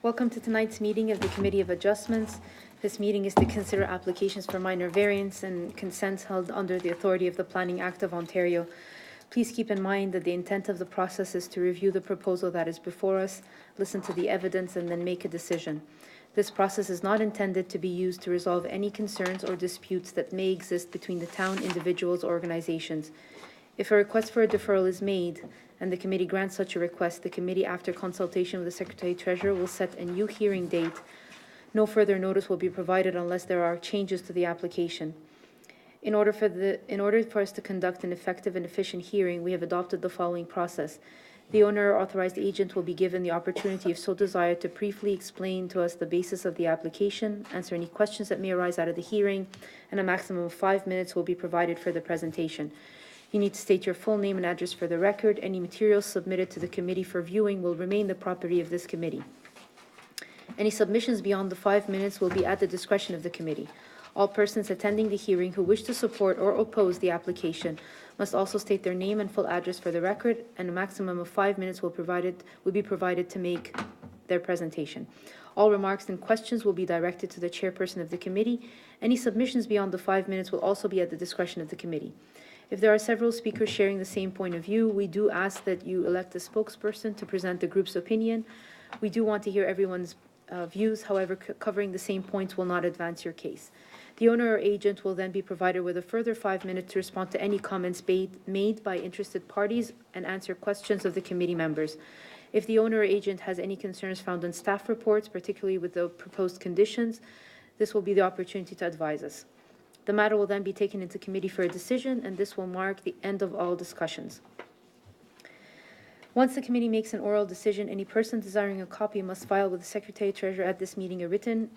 Welcome to tonight's meeting of the Committee of Adjustments. This meeting is to consider applications for minor variance and consents held under the authority of the Planning Act of Ontario. Please keep in mind that the intent of the process is to review the proposal that is before us, listen to the evidence, and then make a decision. This process is not intended to be used to resolve any concerns or disputes that may exist between the town, individuals, or organizations. If a request for a deferral is made and the committee grants such a request, the committee, after consultation with the Secretary-Treasurer, will set a new hearing date. No further notice will be provided unless there are changes to the application. In order for us to conduct an effective and efficient hearing, we have adopted the following process. The owner or authorized agent will be given the opportunity, if so desired, to briefly explain to us the basis of the application, answer any questions that may arise out of the hearing, and a maximum of 5 minutes will be provided for the presentation. You need to state your full name and address for the record. Any materials submitted to the committee for viewing will remain the property of this committee. Any submissions beyond the 5 minutes will be at the discretion of the committee. All persons attending the hearing who wish to support or oppose the application must also state their name and full address for the record, and a maximum of 5 minutes will be provided to make their presentation. All remarks and questions will be directed to the chairperson of the committee. Any submissions beyond the 5 minutes will also be at the discretion of the committee. If there are several speakers sharing the same point of view, we do ask that you elect a spokesperson to present the group's opinion. We do want to hear everyone's views, however, covering the same points will not advance your case. The owner or agent will then be provided with a further 5 minutes to respond to any comments made by interested parties and answer questions of the committee members. If the owner or agent has any concerns found in staff reports, particularly with the proposed conditions, this will be the opportunity to advise us. The matter will then be taken into committee for a decision, and this will mark the end of all discussions. Once the committee makes an oral decision, any person desiring a copy must file with the Secretary-Treasurer at this meeting a written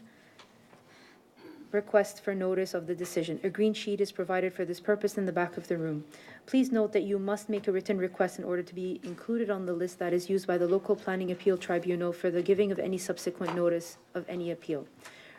request for notice of the decision. A green sheet is provided for this purpose in the back of the room. Please note that you must make a written request in order to be included on the list that is used by the local planning appeal tribunal for the giving of any subsequent notice of any appeal.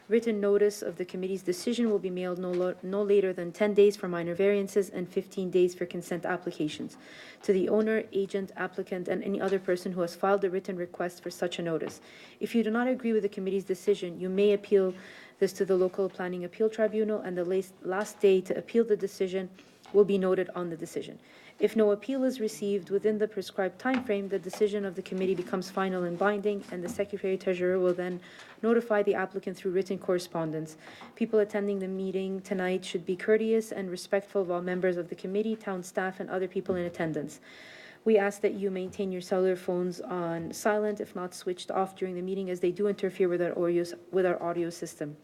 Written notice of the committee's decision will be mailed no later than 10 days for minor variances and 15 days for consent applications to the owner, agent, applicant, and any other person who has filed a written request for such a notice. If you do not agree with the committee's decision, you may appeal this to the local planning appeal tribunal, and the last day to appeal the decision will be noted on the decision. If no appeal is received within the prescribed time frame, the decision of the committee becomes final and binding, and the Secretary-Treasurer will then notify the applicant through written correspondence. People attending the meeting tonight should be courteous and respectful of all members of the committee, town staff, and other people in attendance. We ask that you maintain your cellular phones on silent, if not switched off during the meeting, as they do interfere with our audio system.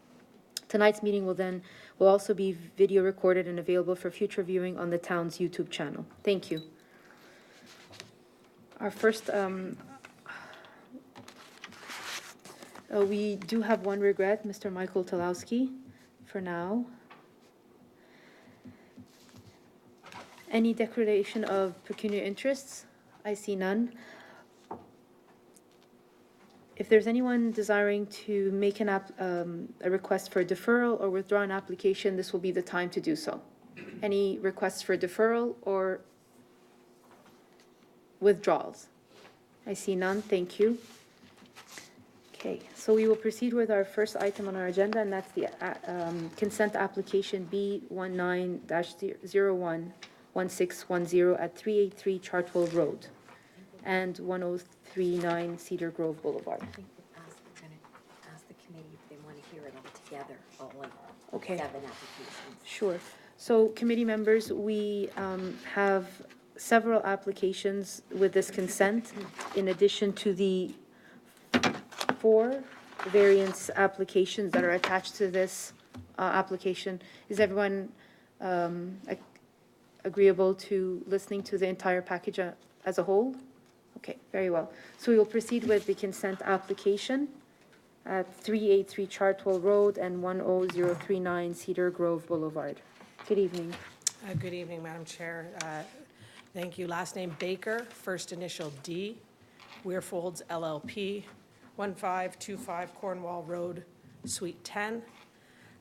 Tonight's meeting will also be video recorded and available for future viewing on the town's YouTube channel. Thank you. Our first, we do have one regret, Mr. Michael Talowski, for now. Any declaration of pecuniary interests? I see none. If there's anyone desiring to make a request for a deferral or withdraw an application, this will be the time to do so. Any requests for deferral or withdrawals? I see none. Thank you. Okay, so we will proceed with our first item on our agenda, and that's the consent application B19-011610 at 383 Chartwell Road and 1039 Cedar Grove Boulevard. I think we're going to ask the committee if they want to hear it all together, all like Okay. 7 applications. Sure. So committee members, we have several applications with this consent, in addition to the 4 variance applications that are attached to this application. Is everyone agreeable to listening to the entire package as a whole? Okay, very well. So we will proceed with the consent application at 383 Chartwell Road and 10039 Cedar Grove Boulevard. Good evening. Good evening, Madam Chair. Thank you. Last name Baker, first initial D, Weirfolds LLP, 1525 Cornwall Road, Suite 10.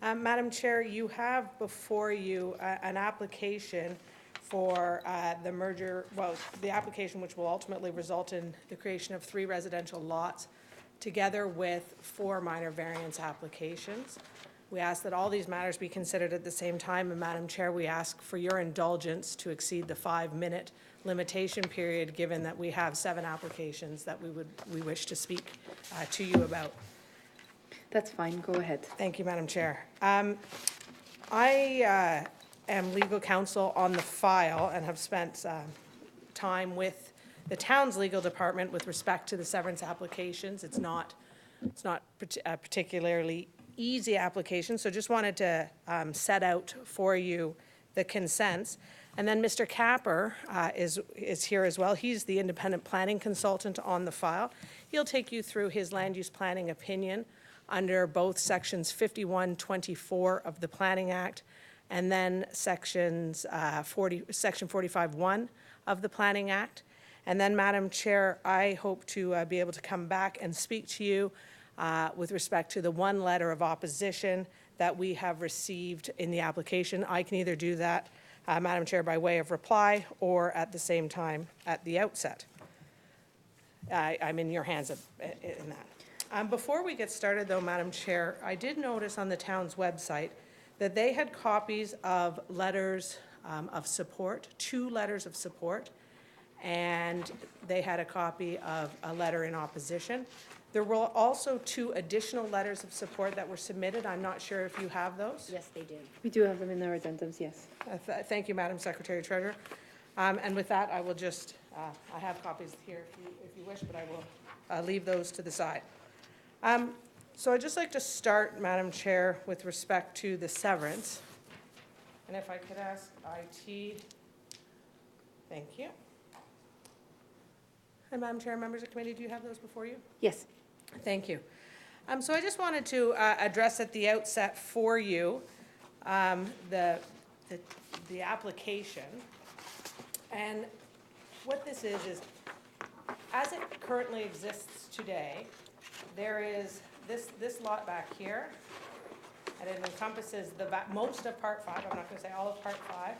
Madam Chair, you have before you an application for the merger, well, the application which will ultimately result in the creation of 3 residential lots together with 4 minor variance applications. We ask that all these matters be considered at the same time, and Madam Chair, we ask for your indulgence to exceed the 5-minute limitation period, given that we have 7 applications that we wish to speak to you about. That's fine, go ahead. Thank you, Madam Chair. I am legal counsel on the file and have spent time with the town's legal department with respect to the severance applications. It's not a particularly easy application, so just wanted to set out for you the consents. And then Mr. Capper is here as well. He's the independent planning consultant on the file. He'll take you through his land use planning opinion under both sections 5124 of the Planning Act and then section 45.1 of the Planning Act. And then, Madam Chair, I hope to be able to come back and speak to you with respect to the 1 letter of opposition that we have received in the application. I can either do that, Madam Chair, by way of reply or at the same time at the outset. I'm in your hands in that. Before we get started, though, Madam Chair, I did notice on the town's website that they had copies of letters of support, 2 letters of support, and they had a copy of a letter in opposition. There were also 2 additional letters of support that were submitted. I'm not sure if you have those. Yes, they did. We do have them in our addendums, yes. Thank you, Madam Secretary Treasurer. And with that, I will just, I have copies here if you wish, but I will leave those to the side. So I'd just like to start, Madam Chair, with respect to the severance. And if I could ask IT, thank you. And Madam Chair, members of the committee, do you have those before you? Yes. Thank you. So I just wanted to address at the outset for you the application. And what this is as it currently exists today, there is this lot back here, and it encompasses most of Part 5. I'm not going to say all of Part 5.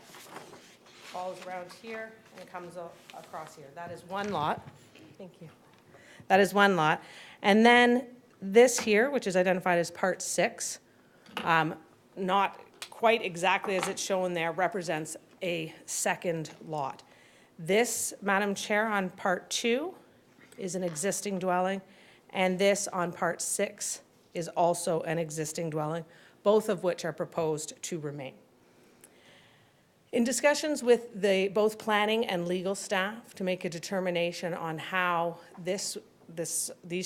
Falls around here and comes across here. That is 1 lot. Thank you. That is 1 lot. And then this here, which is identified as Part 6, not quite exactly as it's shown there, represents a 2nd lot. This, Madam Chair, on Part 2 is an existing dwelling, and this on Part 6 is also an existing dwelling, both of which are proposed to remain. In discussions with both planning and legal staff to make a determination on how these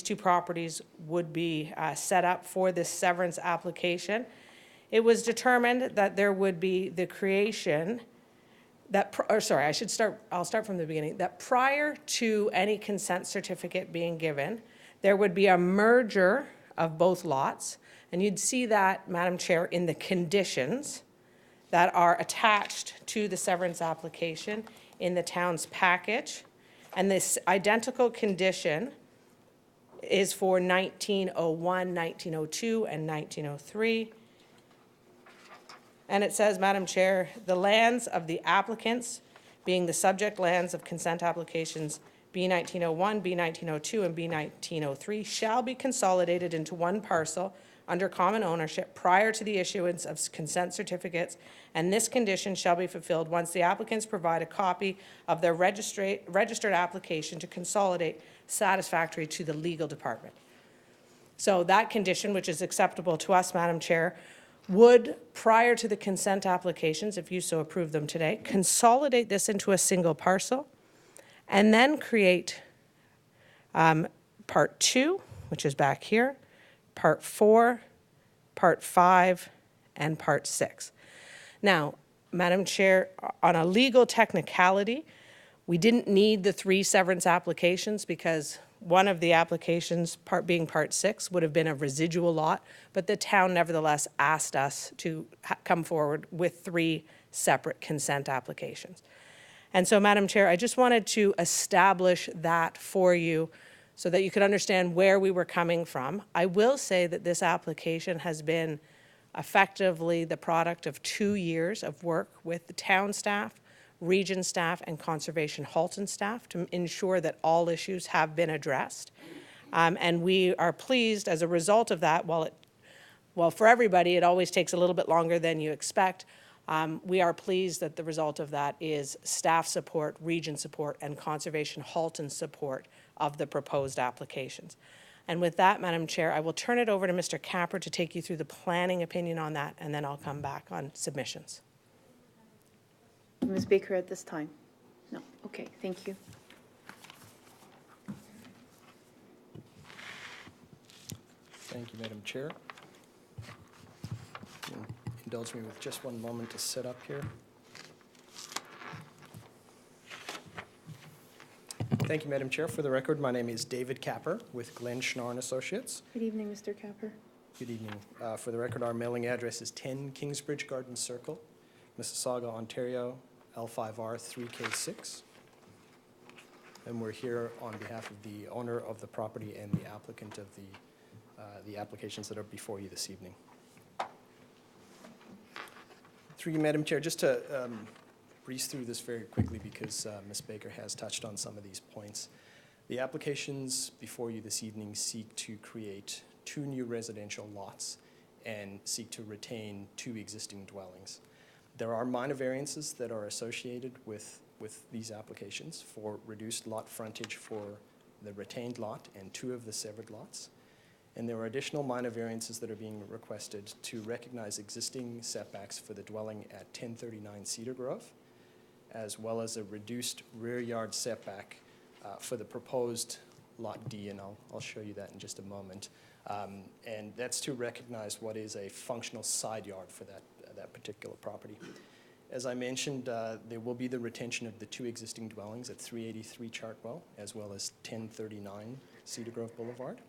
2 properties would be set up for this severance application, it was determined that there would be the creation I'll start from the beginning, that prior to any consent certificate being given, there would be a merger of both lots, and you'd see that, Madam Chair, in the conditions that are attached to the severance application in the town's package. And this identical condition is for 1901, 1902, and 1903. And it says, Madam Chair, the lands of the applicants, being the subject lands of consent applications B1901, B1902, and B1903, shall be consolidated into 1 parcel under common ownership prior to the issuance of consent certificates, and this condition shall be fulfilled once the applicants provide a copy of their registered application to consolidate satisfactory to the legal department. So that condition, which is acceptable to us, Madam Chair, would, prior to the consent applications, if you so approve them today, consolidate this into a single parcel, and then create Part 2, which is back here, Part 4, Part 5, and Part 6. Now, Madam Chair, on a legal technicality, we didn't need the 3 severance applications because one of the applications, being Part 6, would have been a residual lot, but the town nevertheless asked us to come forward with 3 separate consent applications. And so, Madam Chair, I just wanted to establish that for you so that you could understand where we were coming from. I will say that this application has been effectively the product of 2 years of work with the town staff, region staff, and Conservation Halton staff to ensure that all issues have been addressed. And we are pleased as a result of that, well, for everybody, it always takes a little bit longer than you expect. We are pleased that the result of that is staff support, region support, and Conservation Halton support of the proposed applications. And with that, Madam Chair, I will turn it over to Mr. Capper to take you through the planning opinion on that, and then I'll come back on submissions. Ms. Baker at this time? No, okay, thank you. Thank you, Madam Chair. Indulge me with just one moment to set up here. Thank you, Madam Chair. For the record, my name is David Capper with Glenn Schnorr and Associates. Good evening, Mr. Capper. Good evening. For the record, our mailing address is 10 Kingsbridge Garden Circle, Mississauga, Ontario, L5R 3K6. And we're here on behalf of the owner of the property and the applicant of the applications that are before you this evening. Through you, Madam Chair, just to breeze through this very quickly because Ms. Baker has touched on some of these points. The applications before you this evening seek to create 2 new residential lots and seek to retain 2 existing dwellings. There are minor variances that are associated with these applications for reduced lot frontage for the retained lot and 2 of the severed lots. And there are additional minor variances that are being requested to recognize existing setbacks for the dwelling at 1039 Cedar Grove, as well as a reduced rear yard setback for the proposed Lot D, and I'll show you that in just a moment. And that's to recognize what is a functional side yard for that particular property. As I mentioned, there will be the retention of the 2 existing dwellings at 383 Chartwell, as well as 1039 Cedar Grove Boulevard.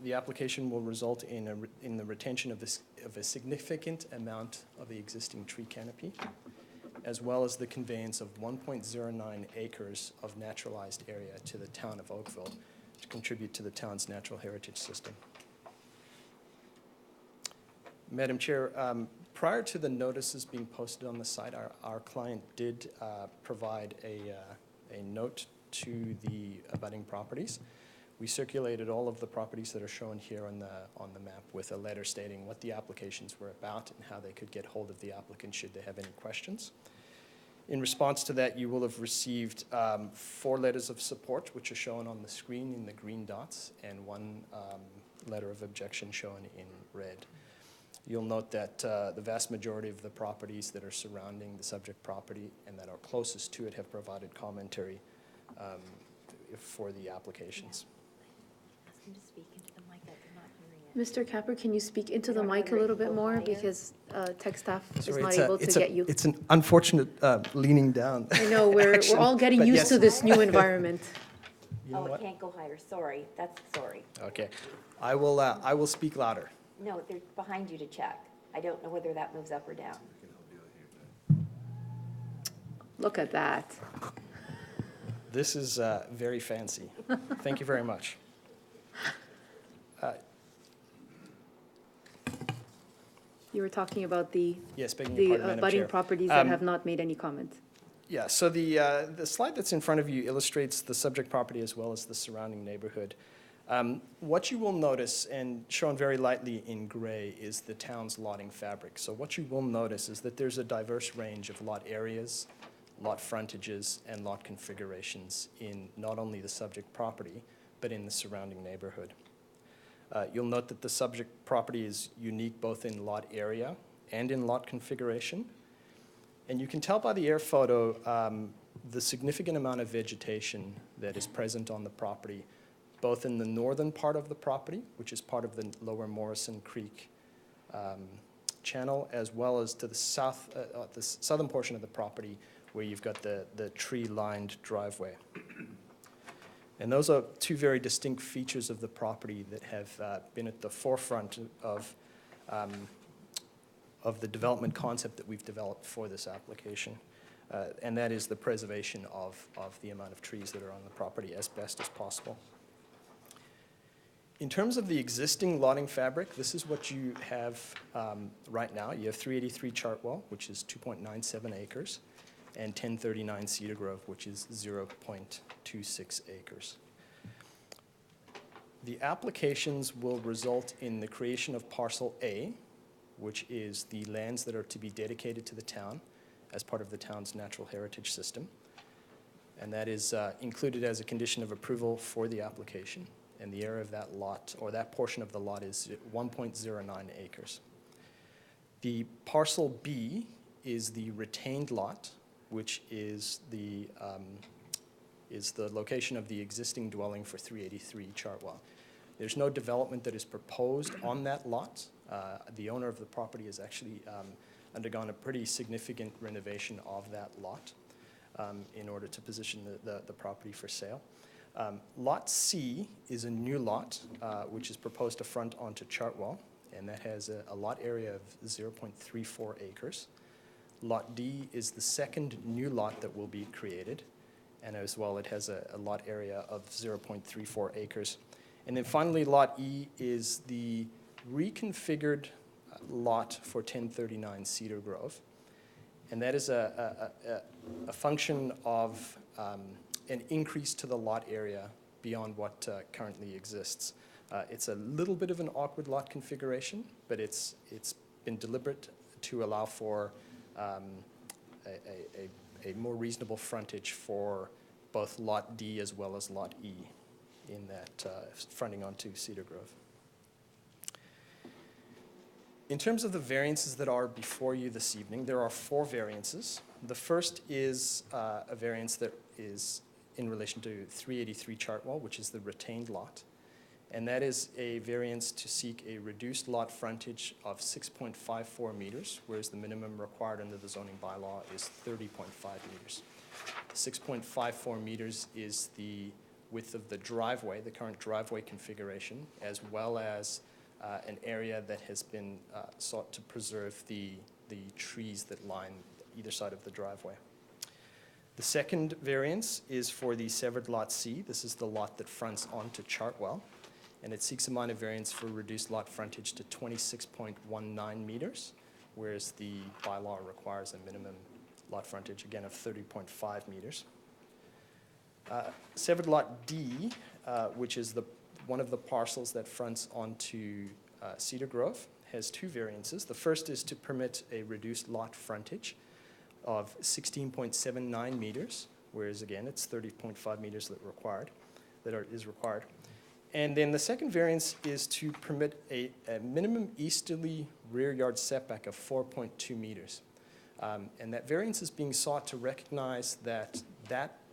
The application will result in the retention of a significant amount of the existing tree canopy, as well as the conveyance of 1.09 acres of naturalized area to the town of Oakville to contribute to the town's natural heritage system. Madam Chair, prior to the notices being posted on the site, our client did provide a note to the abutting properties. We circulated all of the properties that are shown here on the map with a letter stating what the applications were about and how they could get hold of the applicant should they have any questions. In response to that, you will have received 4 letters of support, which are shown on the screen in the green dots, and 1 letter of objection shown in red. You'll note that the vast majority of the properties that are surrounding the subject property and that are closest to it have provided commentary for the applications. Ask them to speak into the mic, that they're not hearing it. Mr. Capper, can you speak into You the don't mic a have little it bit go more higher? because tech staff is Sorry, not able to get you? It's an unfortunate leaning down. I know, we're action, all getting but used yes. to this new environment. You know Oh, it what? can't go higher, sorry, sorry. Okay, I will speak louder. No, they're behind you to check. I don't know whether that moves up or down. Look at that. This is very fancy. Thank you very much. You were talking about the Yes, begging your pardon, Madam Chair. abutting properties that have not made any comment. Yeah, so the slide that's in front of you illustrates the subject property as well as the surrounding neighborhood. What you will notice, and shown very lightly in gray, is the town's lotting fabric. So what you will notice is that there's a diverse range of lot areas, lot frontages, and lot configurations in not only the subject property, but in the surrounding neighborhood. You'll note that the subject property is unique both in lot area and in lot configuration. And you can tell by the air photo the significant amount of vegetation that is present on the property, both in the northern part of the property, which is part of the Lower Morrison Creek channel, as well as to the southern portion of the property where you've got the tree-lined driveway. And those are 2 very distinct features of the property that have been at the forefront of the development concept that we've developed for this application. And that is the preservation of the amount of trees that are on the property as best as possible. In terms of the existing lotting fabric, this is what you have right now. You have 383 Chartwell, which is 2.97 acres, and 1039 Cedar Grove, which is 0.26 acres. The applications will result in the creation of Parcel A, which is the lands that are to be dedicated to the town as part of the town's natural heritage system. And that is included as a condition of approval for the application. And the area of that lot, or that portion of the lot, is 1.09 acres. The Parcel B is the retained lot, which is the location of the existing dwelling for 383 Chartwell. There's no development that is proposed on that lot. The owner of the property has actually undergone a pretty significant renovation of that lot in order to position the property for sale. Lot C is a new lot, which is proposed to front onto Chartwell, and that has a lot area of 0.34 acres. Lot D is the second new lot that will be created, and as well it has a lot area of 0.34 acres. And then finally, Lot E is the reconfigured lot for 1039 Cedar Grove, and that is a function of an increase to the lot area beyond what currently exists. It's a little bit of an awkward lot configuration, but it's been deliberate to allow for a more reasonable frontage for both Lot D as well as Lot E in that fronting onto Cedar Grove. In terms of the variances that are before you this evening, there are 4 variances. The first is a variance that is in relation to 383 Chartwell, which is the retained lot. And that is a variance to seek a reduced lot frontage of 6.54 meters, whereas the minimum required under the zoning bylaw is 30.5 meters. 6.54 meters is the width of the driveway, the current driveway configuration, as well as an area that has been sought to preserve the trees that line either side of the driveway. The second variance is for the severed Lot C. This is the lot that fronts onto Chartwell, and it seeks a minor variance for reduced lot frontage to 26.19 meters, whereas the bylaw requires a minimum lot frontage, again, of 30.5 meters. Severed Lot D, which is one of the parcels that fronts onto Cedar Grove, has 2 variances. The first is to permit a reduced lot frontage of 16.79 meters, whereas again, it's 30.5 meters that is required. And then the second variance is to permit a minimum easterly rear yard setback of 4.2 meters. And that variance is being sought to recognize that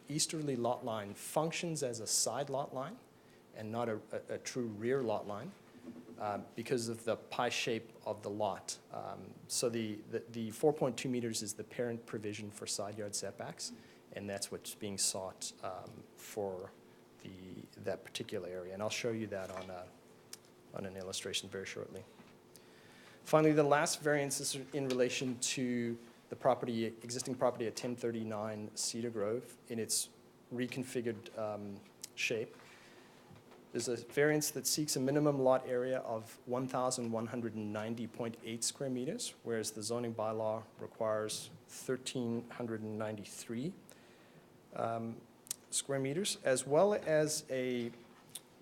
easterly lot line functions as a side lot line and not a true rear lot line because of the pie shape of the lot. So the 4.2 meters is the parent provision for side yard setbacks, and that's what's being sought for that particular area. And I'll show you that on an illustration very shortly. Finally, the last variance is in relation to the existing property at 1039 Cedar Grove in its reconfigured shape. There's a variance that seeks a minimum lot area of 1,190.8 square meters, whereas the zoning bylaw requires 1,393 square meters, as well as a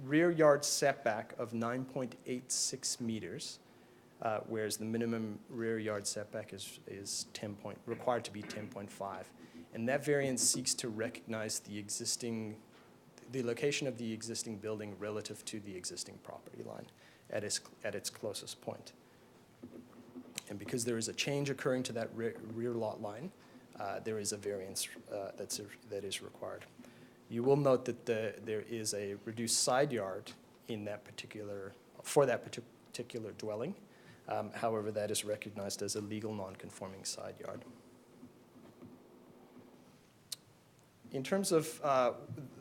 rear yard setback of 9.86 meters, whereas the minimum rear yard setback is required to be 10.5. And that variance seeks to recognize the location of the existing building relative to the existing property line at its closest point. And because there is a change occurring to that rear lot line, there is a variance that is required. You will note that there is a reduced side yard for that particular dwelling. However, that is recognized as a legal non-conforming side yard. In terms of,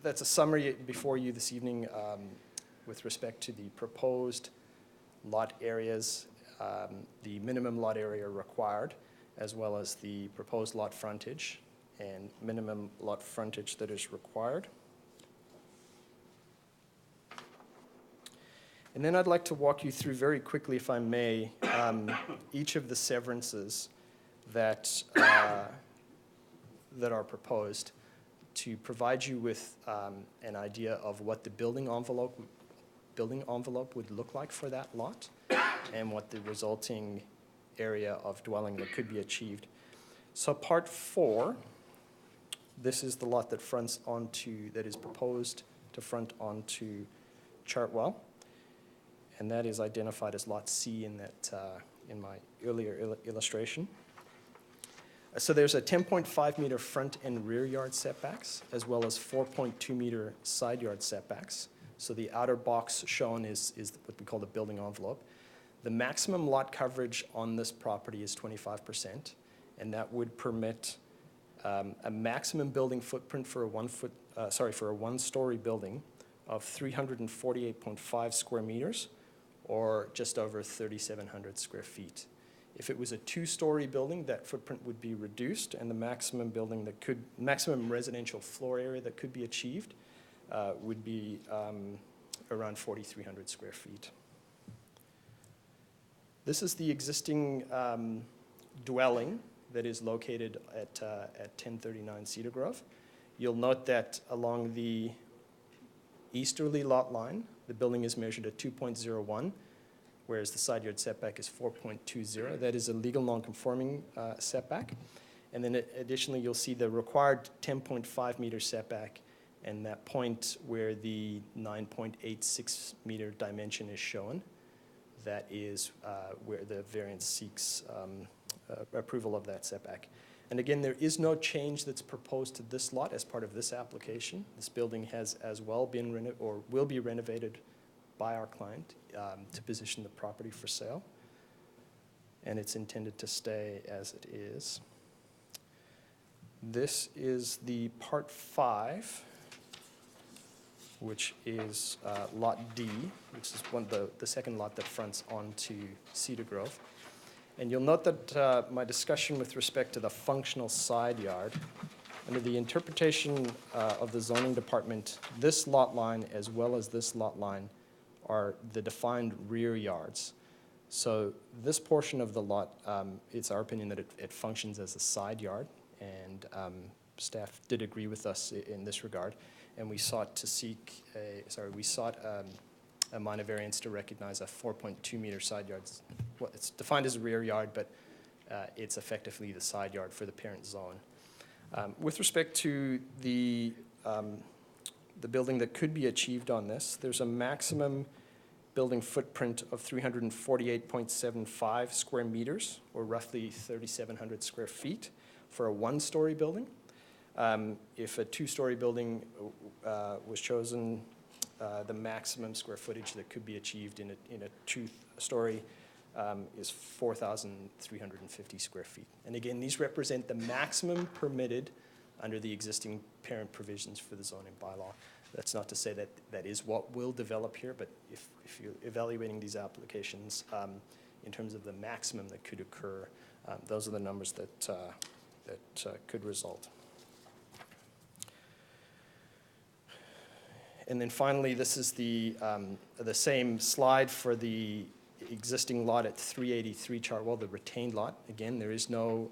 that's a summary before you this evening with respect to the proposed lot areas, the minimum lot area required, as well as the proposed lot frontage and minimum lot frontage that is required. And then I'd like to walk you through very quickly, if I may, each of the severances that are proposed to provide you with an idea of what the building envelope building envelope would look like for that lot and what the resulting area of dwelling that could be achieved. So part 4, this is the lot that fronts onto, that is proposed to front onto Chartwell, and that is identified as lot C in that, in my earlier illustration. So there's a 10.5 meter front and rear yard setbacks, as well as 4.2 meter side yard setbacks. So the outer box shown is what we call the building envelope. The maximum lot coverage on this property is 25%, and that would permit a maximum building footprint for a one-story building of 348.5 square meters, or just over 3,700 square feet. If it was a 2-story building, that footprint would be reduced, and the maximum maximum residential floor area that could be achieved would be around 4,300 square feet. This is the existing dwelling that is located at 1039 Cedar Grove. You'll note that along the easterly lot line, the building is measured at 2.01, whereas the side yard setback is 4.20. That is a legal non-conforming setback. And then additionally, you'll see the required 10.5 meter setback, and that point where the 9.86 meter dimension is shown, that is where the variance seeks approval of that setback. And again, there is no change that's proposed to this lot as part of this application. This building has as well been or will be renovated by our client to position the property for sale, and it's intended to stay as it is. This is the part 5, which is lot D, which is the second lot that fronts onto Cedar Grove. And you'll note that my discussion with respect to the functional side yard, under the interpretation of the zoning department, this lot line as well as this lot line are the defined rear yards. So this portion of the lot, it's our opinion that it functions as a side yard, and staff did agree with us in this regard, and we sought a minor variance to recognize a 4.2 meter side yard. Well, it's defined as a rear yard, but it's effectively the side yard for the parent zone. With respect to the building that could be achieved on this, there's a maximum building footprint of 348.75 square meters, or roughly 3,700 square feet, for a 1-story building. If a 2-story building was chosen, the maximum square footage that could be achieved in a 2-story is 4,350 square feet. And again, these represent the maximum permitted under the existing parent provisions for the zoning bylaw. That's not to say that that is what will develop here, but if you're evaluating these applications in terms of the maximum that could occur, those are the numbers that could result. And then finally, this is the same slide for the existing lot at 383 Chartwell, the retained lot. Again, there is no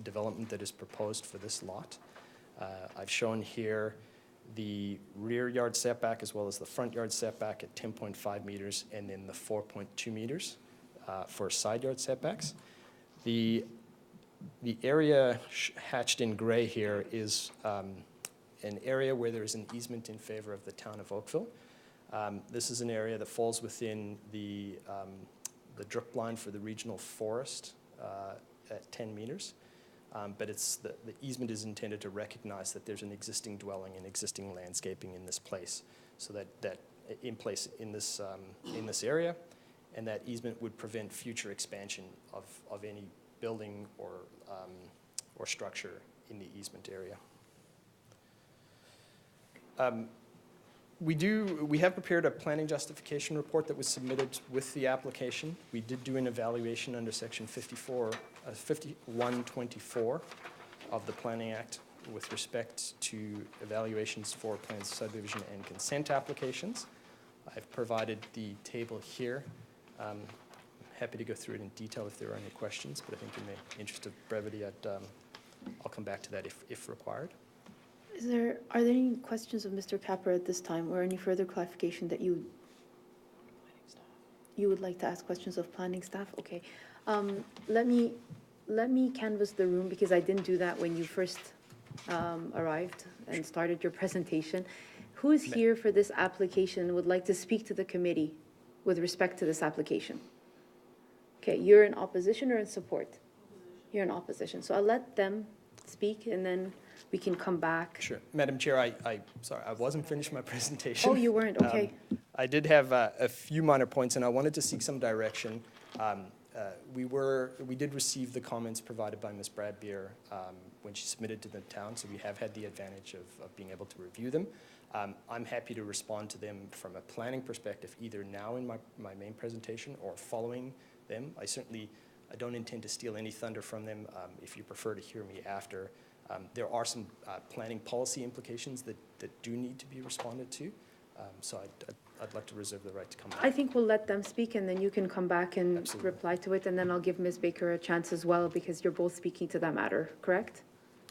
development that is proposed for this lot. I've shown here the rear yard setback as well as the front yard setback at 10.5 meters, and then the 4.2 meters for side yard setbacks. The area hatched in gray here is an area where there is an easement in favor of the town of Oakville. This is an area that falls within the drip line for the regional forest at 10 meters. But the easement is intended to recognize that there's an existing dwelling and existing landscaping in this place, so that in place in this area, and that easement would prevent future expansion of any building or structure in the easement area. We have prepared a planning justification report that was submitted with the application. We did do an evaluation under section 5124 of the Planning Act with respect to evaluations for plans of subdivision and consent applications. I've provided the table here. I'm happy to go through it in detail if there are any questions, but I think in the interest of brevity, I'll come back to that if required. Are there any questions of Mr. Capper at this time, or any further clarification that you You would like to ask questions of planning staff? Okay. Let me canvass the room because I didn't do that when you first arrived and started your presentation. Who is here for this application and would like to speak to the committee with respect to this application? Okay, you're in opposition or in support? You're in opposition. So I'll let them speak and then we can come back. Sure. Madam Chair, sorry, I wasn't finished my presentation. Oh, you weren't, okay. I did have a few minor points, and I wanted to seek some direction. We did receive the comments provided by Ms. Bradbeer when she submitted to the town, so we have had the advantage of being able to review them. I'm happy to respond to them from a planning perspective, either now in my main presentation or following them. I don't intend to steal any thunder from them if you prefer to hear me after. There are some planning policy implications that do need to be responded to, so I'd like to reserve the right to come back. I think we'll let them speak and then you can come back and Absolutely. reply to it. And then I'll give Ms. Baker a chance as well because you're both speaking to that matter, correct?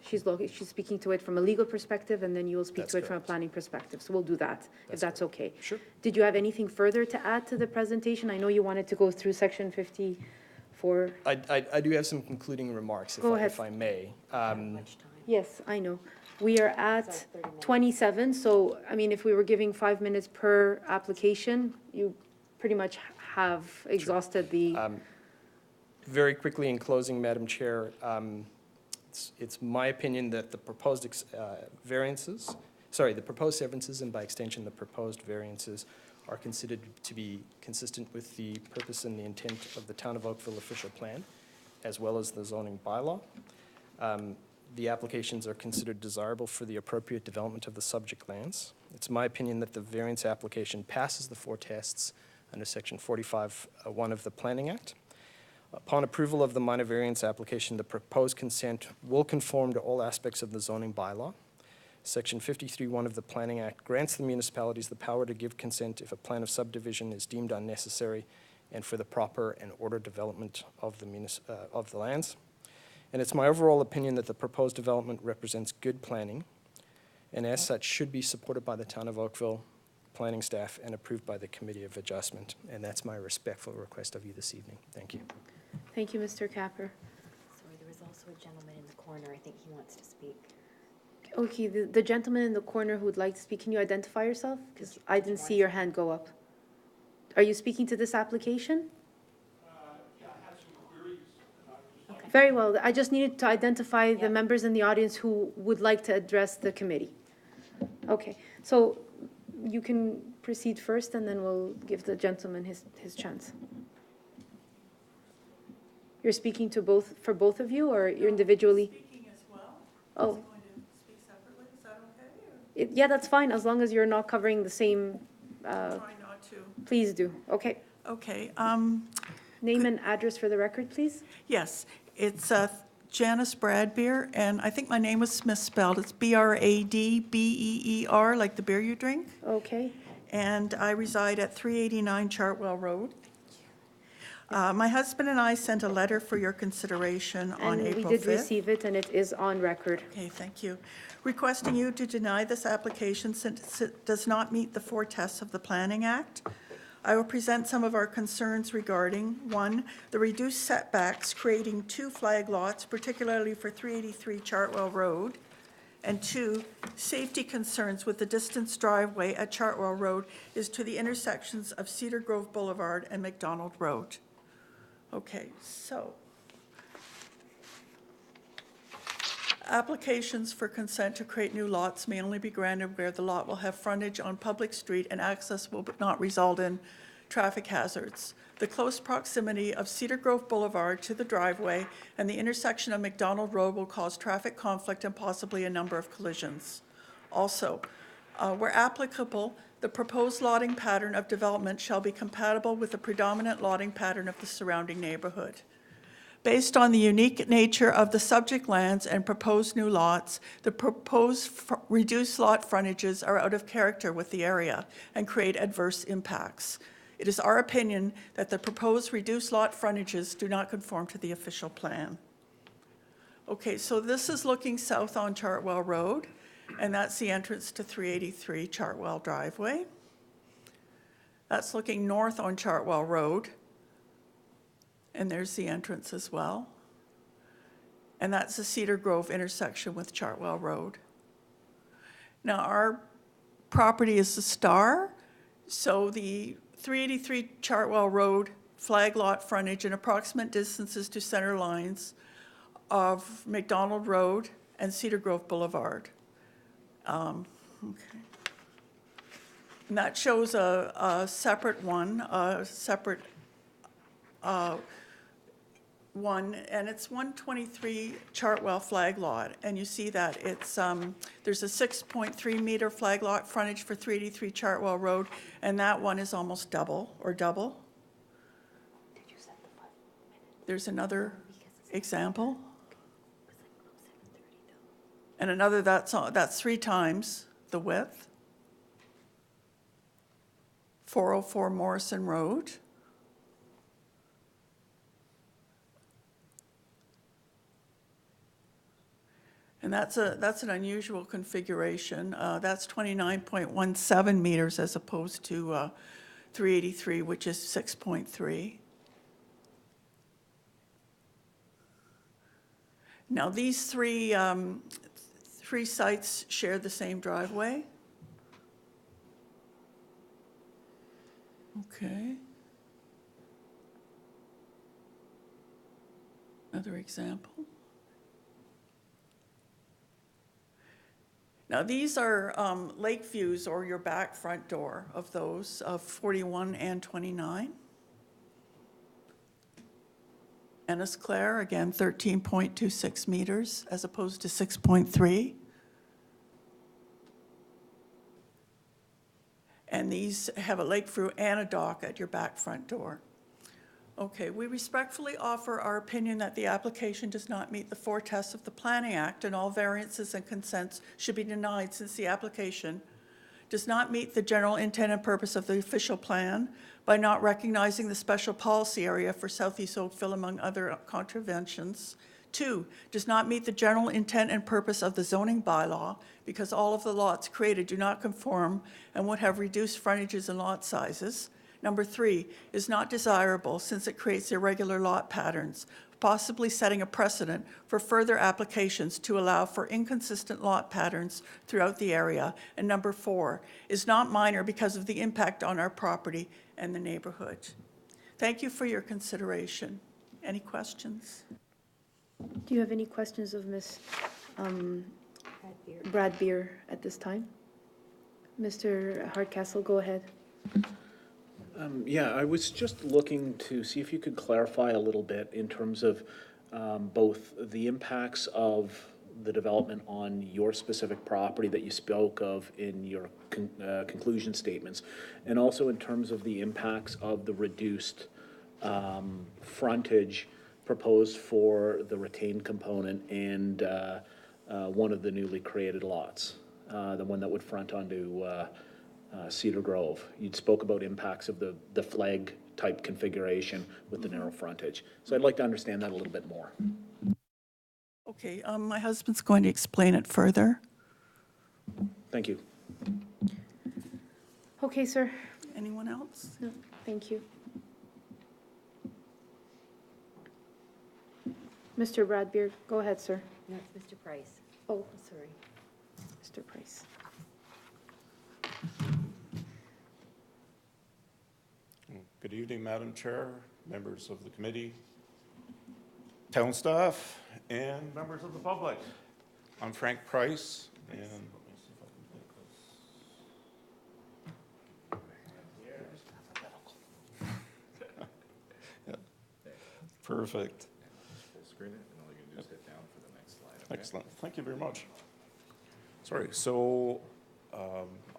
She's speaking to it from a legal perspective and then you will speak That's to it from a correct. planning perspective. So we'll do that, if that's okay. Sure. Did you have anything further to add to the presentation? I know you wanted to go through section 54. I do have some concluding remarks, Go ahead. if I may. Much time. Yes, I know. We are at Sorry, 30 minutes. 27, so, I mean, if we were giving 5 minutes per application, you pretty much have exhausted the, Very quickly in closing, Madam Chair, it's my opinion that the proposed variances, the proposed severances and by extension the proposed variances are considered to be consistent with the purpose and the intent of the Town of Oakville official plan, as well as the zoning bylaw. The applications are considered desirable for the appropriate development of the subject lands. It's my opinion that the variance application passes the 4 tests under Section 45(1) of the Planning Act. Upon approval of the minor variance application, the proposed consent will conform to all aspects of the zoning bylaw. Section 53(1) of the Planning Act grants the municipalities the power to give consent if a plan of subdivision is deemed unnecessary and for the proper and ordered development of the lands. And it's my overall opinion that the proposed development represents good planning and as such should be supported by the Town of Oakville planning staff and approved by the Committee of Adjustment. And that's my respectful request of you this evening. Thank you. thank you, Mr. Capper. Sorry, there was also a gentleman in the corner. I think he wants to speak. Okay, the gentleman in the corner who would like to speak, can you identify yourself? Because I didn't see your hand go up. Are you speaking to this application? Okay. Very well, I just needed to identify the members in the audience who would like to address the committee. Okay, so you can proceed first and then we'll give the gentleman his chance. You're speaking to for both of you or you're individually? Speaking as well. Oh, Going to speak separately, is that okay? Or yeah, that's fine, as long as you're not covering the same, try not to? please do. Okay, Okay, name and address for the record, please. yes, it's Janice Bradbeer, and I think my name was misspelled. It's Bradbeer, like the beer you drink. Okay, And I reside at 389 Chartwell Road. My husband and I sent a letter for your consideration on and we April 5th. did receive it and it is on record. Okay, thank you. Requesting you to deny this application since it does not meet the 4 tests of the Planning Act. I will present some of our concerns regarding, 1, the reduced setbacks creating 2 flag lots, particularly for 383 Chartwell Road, and 2, safety concerns with the distance driveway at Chartwell Road is to the intersections of Cedar Grove Boulevard and McDonald Road. Okay, so applications for consent to create new lots may only be granted where the lot will have frontage on public street and access will not result in traffic hazards. The close proximity of Cedar Grove Boulevard to the driveway and the intersection of McDonald Road will cause traffic conflict and possibly a number of collisions. Also, where applicable, the proposed lotting pattern of development shall be compatible with the predominant lotting pattern of the surrounding neighborhood. Based on the unique nature of the subject lands and proposed new lots, the proposed reduced lot frontages are out of character with the area and create adverse impacts. It is our opinion that the proposed reduced lot frontages do not conform to the official plan. Okay, so this is looking south on Chartwell Road, and that's the entrance to 383 Chartwell Driveway. That's looking north on Chartwell Road. And there's the entrance as well. And that's the Cedar Grove intersection with Chartwell Road. Now, our property is the star, so the 383 Chartwell Road, flag lot frontage and approximate distances to center lines of McDonald Road and Cedar Grove Boulevard. Okay. And that shows a separate one, one, and it's 123 Chartwell flag lot, and you see that it's, there's a 6.3 meter flag lot frontage for 383 Chartwell Road, and that one is almost double. Did you set the 5 minutes? There's another Because it's example, 7:30 though. and another that's 3 times the width. 404 Morrison Road. And that's an unusual configuration. That's 29.17 meters as opposed to 383, which is 6.3. Now, these three sites share the same driveway. Okay. Another example. Now, these are lake views or your back front door of those, of 41 and 29. Ennis Clare, again, 13.26 meters as opposed to 6.3. And these have a lakeview and a dock at your back front door. Okay, we respectfully offer our opinion that the application does not meet the 4 tests of the Planning Act, and all variances and consents should be denied since the application does not meet the general intent and purpose of the official plan by not recognizing the special policy area for Southeast Oakville, among other contraventions. 2, does not meet the general intent and purpose of the zoning bylaw because all of the lots created do not conform and would have reduced frontages and lot sizes. Number 3, is not desirable since it creates irregular lot patterns, possibly setting a precedent for further applications to allow for inconsistent lot patterns throughout the area. And number 4, is not minor because of the impact on our property and the neighborhood. Thank you for your consideration. Any questions? Do you have any questions of Ms. Brad Beer at this time? Mr. Hardcastle, go ahead. Yeah, I was just looking to see if you could clarify a little bit in terms of both the impacts of the development on your specific property that you spoke of in your conclusion statements, and also in terms of the impacts of the reduced frontage proposed for the retained component and one of the newly created lots, the one that would front onto Cedar Grove. You'd spoke about impacts of the flag type configuration with the narrow frontage. So I'd like to understand that a little bit more. Okay, my husband's going to explain it further. Thank you. Okay, sir. Anyone else? No, thank you. Mr. Brad Beer, go ahead, sir. No, it's Mr. Price. Oh, Sorry. Mr. Price. Good evening, Madam Chair, members of the committee, town staff, and members of the public. I'm Frank Price, and let me see if I can take this. Yeah. Perfect. Full screen it, and all you can do is hit down for the next slide. Okay? Excellent. Thank you very much. Sorry. So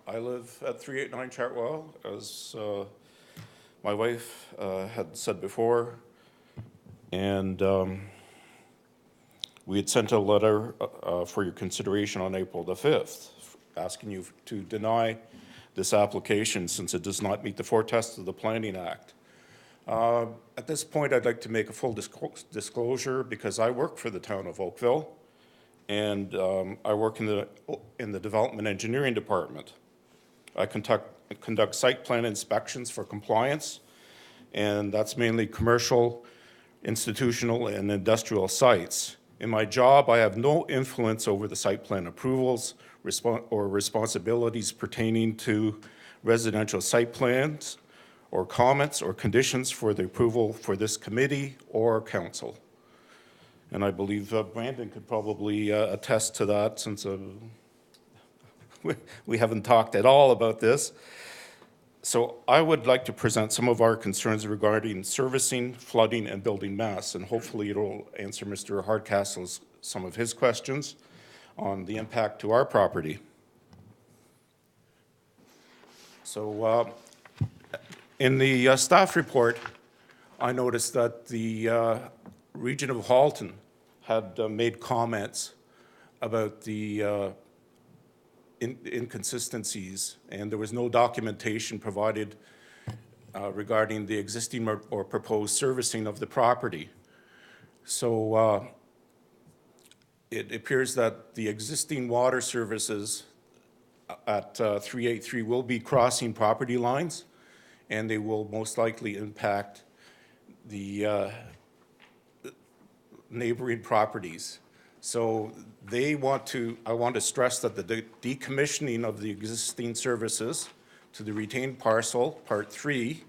I live at 389 Chartwell, as my wife had said before, and we had sent a letter for your consideration on April the 5th, asking you to deny this application since it does not meet the 4 tests of the Planning Act. At this point, I'd like to make a full disclosure because I work for the town of Oakville, and I work in the development engineering department. I conduct conduct site plan inspections for compliance, and that's mainly commercial, institutional, and industrial sites. In my job, I have no influence over the site plan approvals or responsibilities pertaining to residential site plans or comments or conditions for the approval for this committee or council. And I believe Brandon could probably attest to that, since we haven't talked at all about this. So I would like to present some of our concerns regarding servicing, flooding, and building mass, and hopefully it'll answer Mr. Hardcastle's some of his questions on the impact to our property. So in the staff report, I noticed that the region of Halton had made comments about the inconsistencies, and there was no documentation provided regarding the existing or proposed servicing of the property. So it appears that the existing water services at 383 will be crossing property lines, and they will most likely impact the neighboring properties. So I want to stress that the decommissioning of the existing services to the retained parcel, Part 3,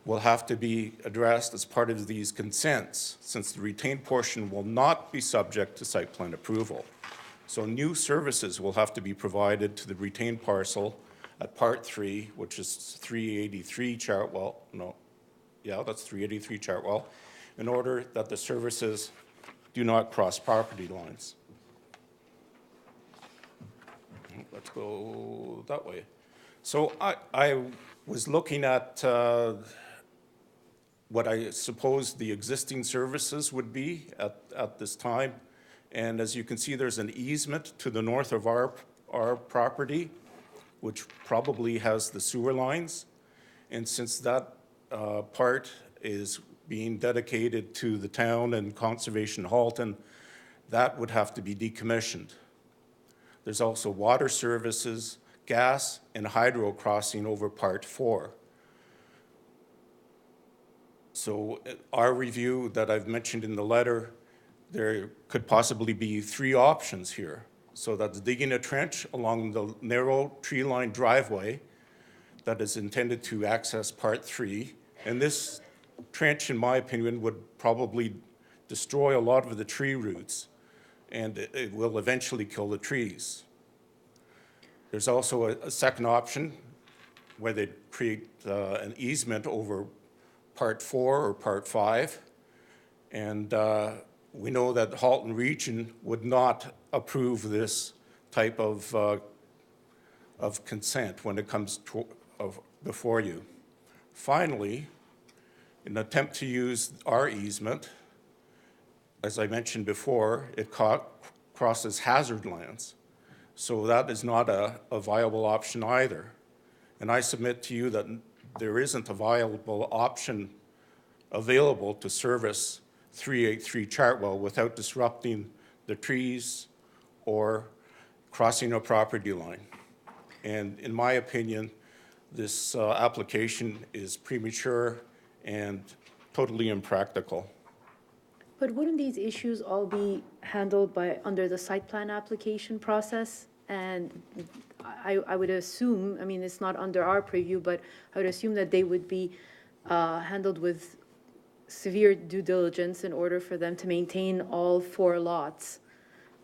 will have to be addressed as part of these consents, since the retained portion will not be subject to site plan approval. So new services will have to be provided to the retained parcel at Part 3, which is 383 Chartwell, that's 383 Chartwell, in order that the services do not cross property lines. Let's go that way. So I was looking at what I suppose the existing services would be at this time. And as you can see, there's an easement to the north of our property, which probably has the sewer lines. And since that part is being dedicated to the town and Conservation Halton, that would have to be decommissioned. There's also water services, gas, and hydro crossing over Part 4. So our review that I've mentioned in the letter, there could possibly be 3 options here. So that's digging a trench along the narrow tree-lined driveway that is intended to access Part 3. And this trench, in my opinion, would probably destroy a lot of the tree roots, and it will eventually kill the trees. There's also a second option where they create an easement over Part 4 or Part 5, and we know that Halton Region would not approve this type of consent when it comes to, before you. Finally, in an attempt to use our easement, as I mentioned before, it crosses hazard lands. So that is not a viable option either. And I submit to you that there isn't a viable option available to service 383 Chartwell without disrupting the trees or crossing a property line. And in my opinion, this application is premature and totally impractical. But wouldn't these issues all be handled under the site plan application process? And I would assume, I mean, it's not under our purview, but I would assume that they would be handled with severe due diligence in order for them to maintain all 4 lots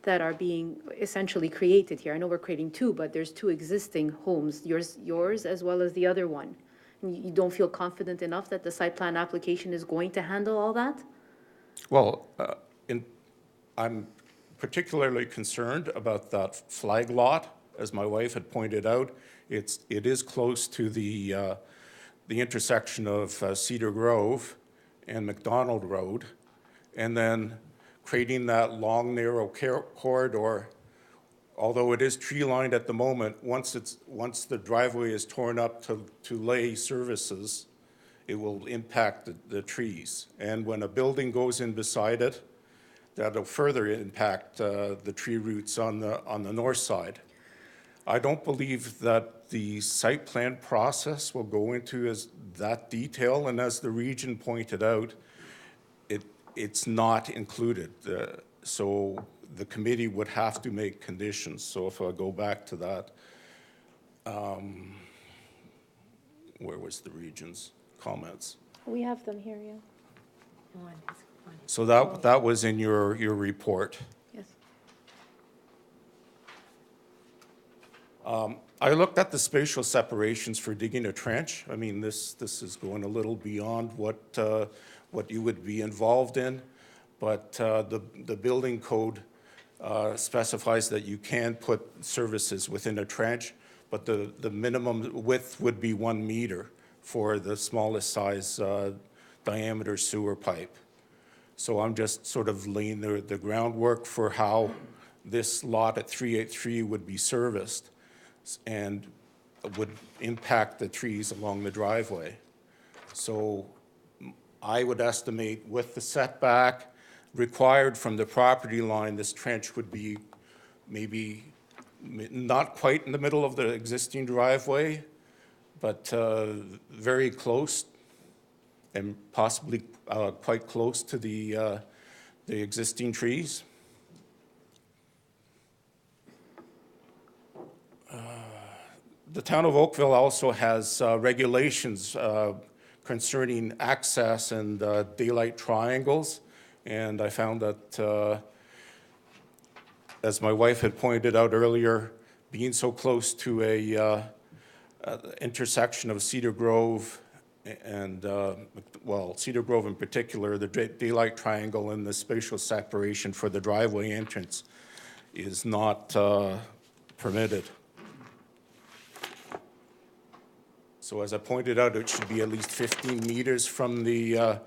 that are being essentially created here. I know we're creating 2, but there's 2 existing homes, yours as well as the other one. And you don't feel confident enough that the site plan application is going to handle all that? Well, I'm particularly concerned about that flag lot. As my wife had pointed out, it is close to the intersection of Cedar Grove and McDonald Road, and then creating that long, narrow corridor. Although it is tree-lined at the moment, once the driveway is torn up to lay services, it will impact the trees. And when a building goes in beside it, that'll further impact the tree roots on the north side. I don't believe that the site plan process will go into as that detail, and as the region pointed out, it's not included. So the committee would have to make conditions. So if I go back to that, where was the region's comments? We have them here, yeah. On his- So that was in your report. Yes. I looked at the spatial separations for digging a trench. I mean, this is going a little beyond what you would be involved in, but the building code specifies that you can put services within a trench, but the minimum width would be 1 meter for the smallest size diameter sewer pipe. So I'm just sort of laying the groundwork for how this lot at 383 would be serviced and would impact the trees along the driveway. So I would estimate with the setback required from the property line, this trench would be maybe not quite in the middle of the existing driveway, but very close and possibly quite close to the existing trees. The town of Oakville also has regulations concerning access and daylight triangles, and I found that, as my wife had pointed out earlier, being so close to a intersection of Cedar Grove and, well, Cedar Grove in particular, the daylight triangle and the spatial separation for the driveway entrance is not permitted. So as I pointed out, it should be at least 15 meters from the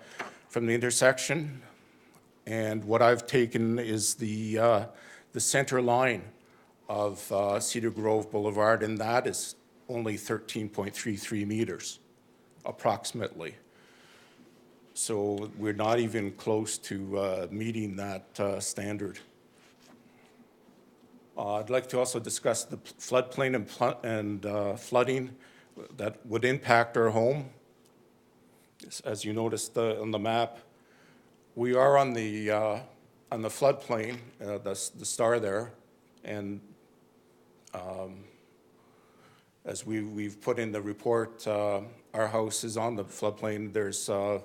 intersection. And what I've taken is the center line of Cedar Grove Boulevard, and that is only 13.33 meters, approximately. So we're not even close to meeting that standard. I'd like to also discuss the floodplain and flooding that would impact our home. As you noticed on the map, we are on the floodplain, the star there, and as we've put in the report, our house is on the floodplain. There's a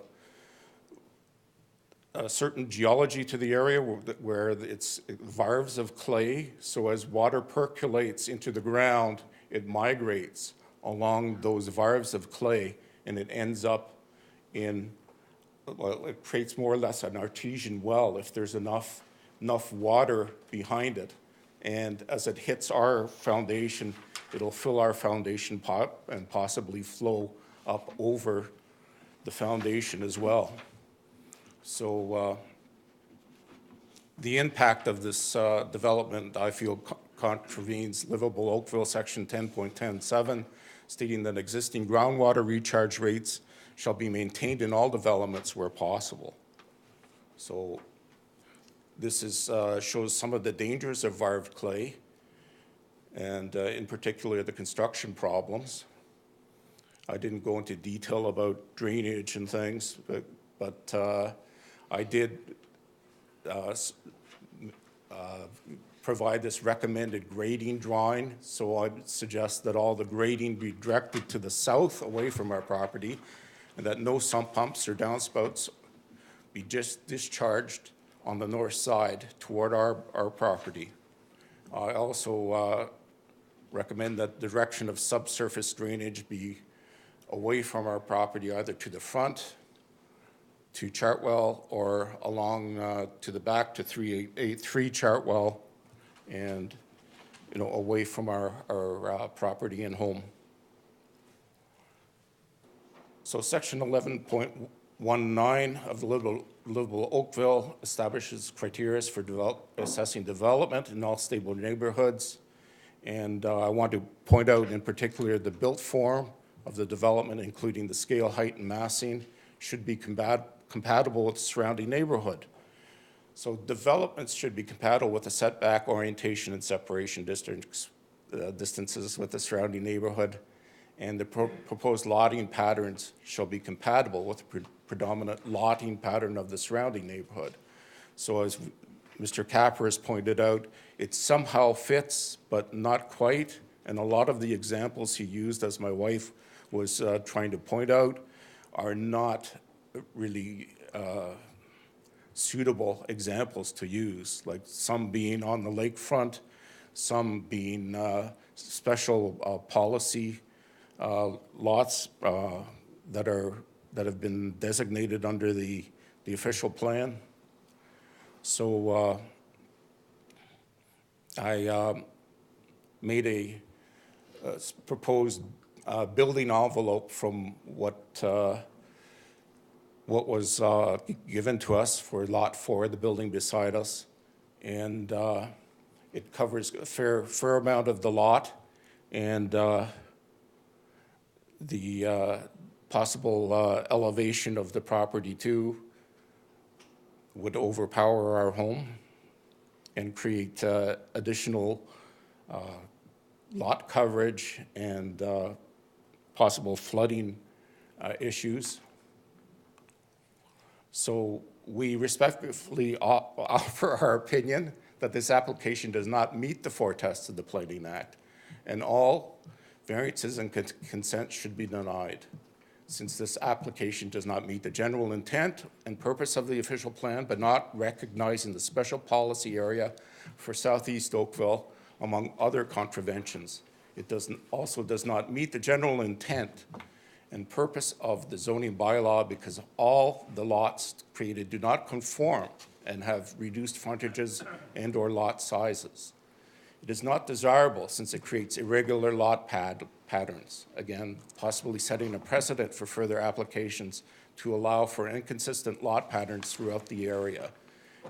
certain geology to the area where it's varves of clay, so as water percolates into the ground, it migrates along those varves of clay, and it ends up in, well, it creates more or less an artesian well if there's enough water behind it. And as it hits our foundation, it'll fill our foundation pipe and possibly flow up over the foundation as well. So the impact of this development, I feel, contravenes Livable Oakville Section 10.107, stating that existing groundwater recharge rates shall be maintained in all developments where possible. So this is, shows some of the dangers of varved clay, and in particular the construction problems. I didn't go into detail about drainage and things, but I did provide this recommended grading drawing, so I would suggest that all the grading be directed to the south away from our property, and that no sump pumps or downspouts be just discharged on the north side toward our property. I also recommend that the direction of subsurface drainage be away from our property, either to the front, to Chartwell, or along to the back to 383 Chartwell, and away from our property and home. So Section 11.19 of the Livable Oakville establishes criteria for assessing development in all stable neighborhoods. And I want to point out in particular the built form of the development, including the scale, height, and massing, should be compatible with the surrounding neighborhood. So developments should be compatible with the setback, orientation, and separation districts distances with the surrounding neighborhood, and the proposed lotting patterns shall be compatible with the predominant lotting pattern of the surrounding neighborhood. So as Mr. Capper has pointed out, it somehow fits, but not quite. And a lot of the examples he used, as my wife was trying to point out, are not really suitable examples to use, like some being on the lakefront, some being special policy lots that have been designated under the official plan. So I made a proposed building envelope from what was given to us for Lot 4, the building beside us, and it covers a fair amount of the lot, and the possible elevation of the property too would overpower our home and create additional lot coverage and possible flooding issues. So we respectfully offer our opinion that this application does not meet the four tests of the Planning Act, and all variances and consent should be denied, since this application does not meet the general intent and purpose of the official plan, but not recognizing the special policy area for Southeast Oakville, among other contraventions. It also does not meet the general intent and purpose of the zoning bylaw, because all the lots created do not conform and have reduced frontages and/or lot sizes. It is not desirable, since it creates irregular lot patterns, again, possibly setting a precedent for further applications to allow for inconsistent lot patterns throughout the area.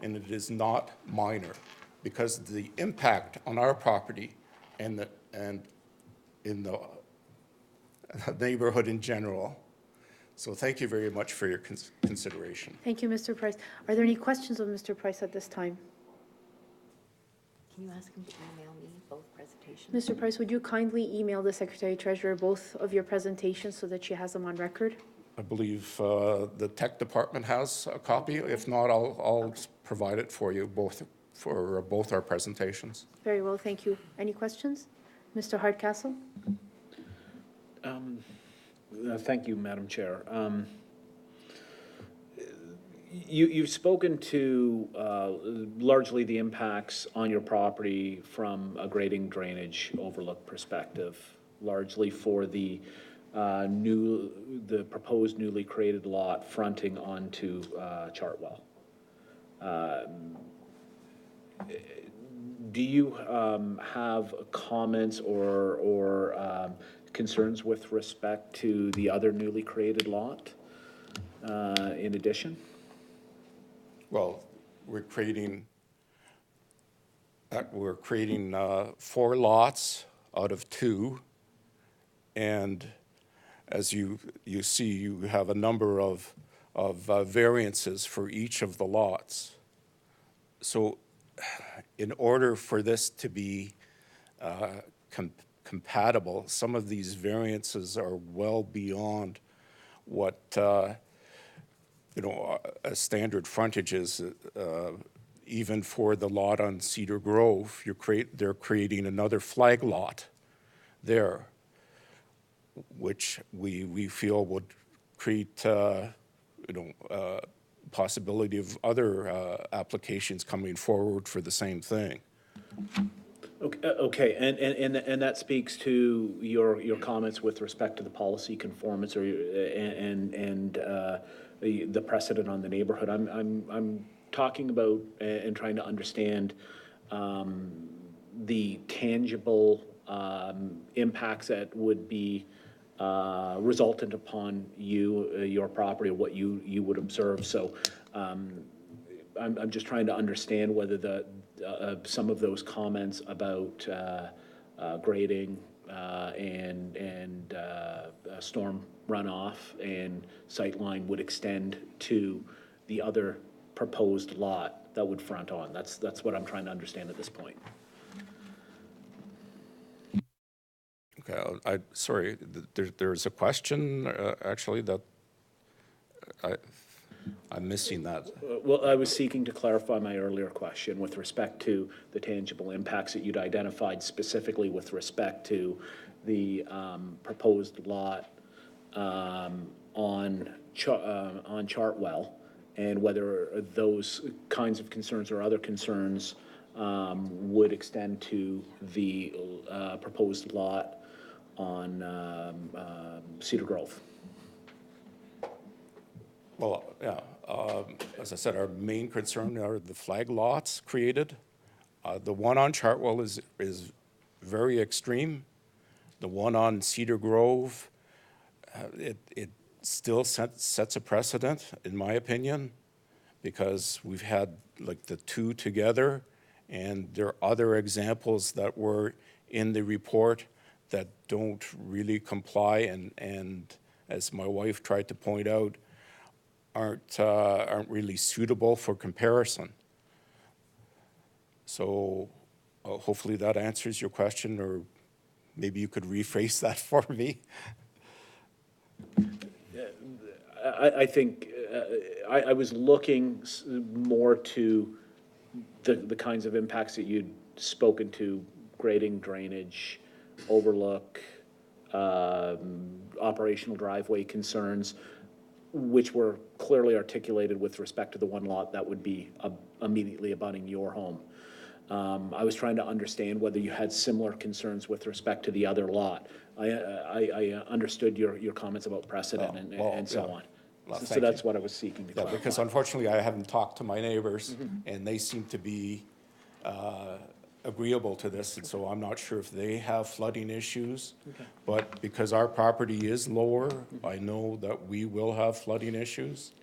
And it is not minor, because the impact on our property and in the neighborhood in general. So thank you very much for your consideration. Thank you, Mr. Price. Are there any questions of Mr. Price at this time? Can you ask him to email me both presentations? Mr. Price, would you kindly email the Secretary Treasurer both of your presentations so that she has them on record? I believe the tech department has a copy. If not, I'll provide it for you for both our presentations. Very well, thank you. Any questions? Mr. Hardcastle? Thank you, Madam Chair. You've spoken to largely the impacts on your property from a grading drainage overlook perspective, largely for the proposed newly created lot fronting onto Chartwell. Do you have comments or concerns with respect to the other newly created lot in addition? Well, we're creating 4 lots out of 2, and as you see, you have a number of variances for each of the lots. So, in order for this to be compatible, some of these variances are well beyond what a standard frontage is. Even for the lot on Cedar Grove, they're creating another flag lot there, which we feel would create possibility of other applications coming forward for the same thing. Okay, and that speaks to your comments with respect to the policy conformance and the precedent on the neighborhood. I'm talking about and trying to understand the tangible impacts that would be resultant upon your property, what you would observe. So I'm just trying to understand whether some of those comments about grading and storm runoff and sightline would extend to the other proposed lot that would front on. That's what I'm trying to understand at this point. Okay, sorry, there's a question, actually, that I'm missing that. Well, I was seeking to clarify my earlier question with respect to the tangible impacts that you'd identified specifically with respect to the proposed lot on Chartwell, and whether those kinds of concerns or other concerns would extend to the proposed lot on Cedar Grove. Well, yeah, as I said, our main concern are the flag lots created. The one on Chartwell is very extreme. The one on Cedar Grove, it still sets a precedent, in my opinion, because we've had like the two together, and there are other examples that were in the report that don't really comply, and as my wife tried to point out, aren't really suitable for comparison. So hopefully that answers your question, or maybe you could rephrase that for me. I think I was looking more to the kinds of impacts that you'd spoken to: grading, drainage, overlook, operational driveway concerns, which were clearly articulated with respect to the one lot that would be immediately abutting your home. I was trying to understand whether you had similar concerns with respect to the other lot. I understood your comments about precedent and so on. Well, So that's what I was seeking to Yeah, clarify. because unfortunately, I haven't talked to my neighbors, and they seem to be agreeable to this, and so I'm not sure if they have flooding issues. But because our property is lower, I know that we will have flooding issues.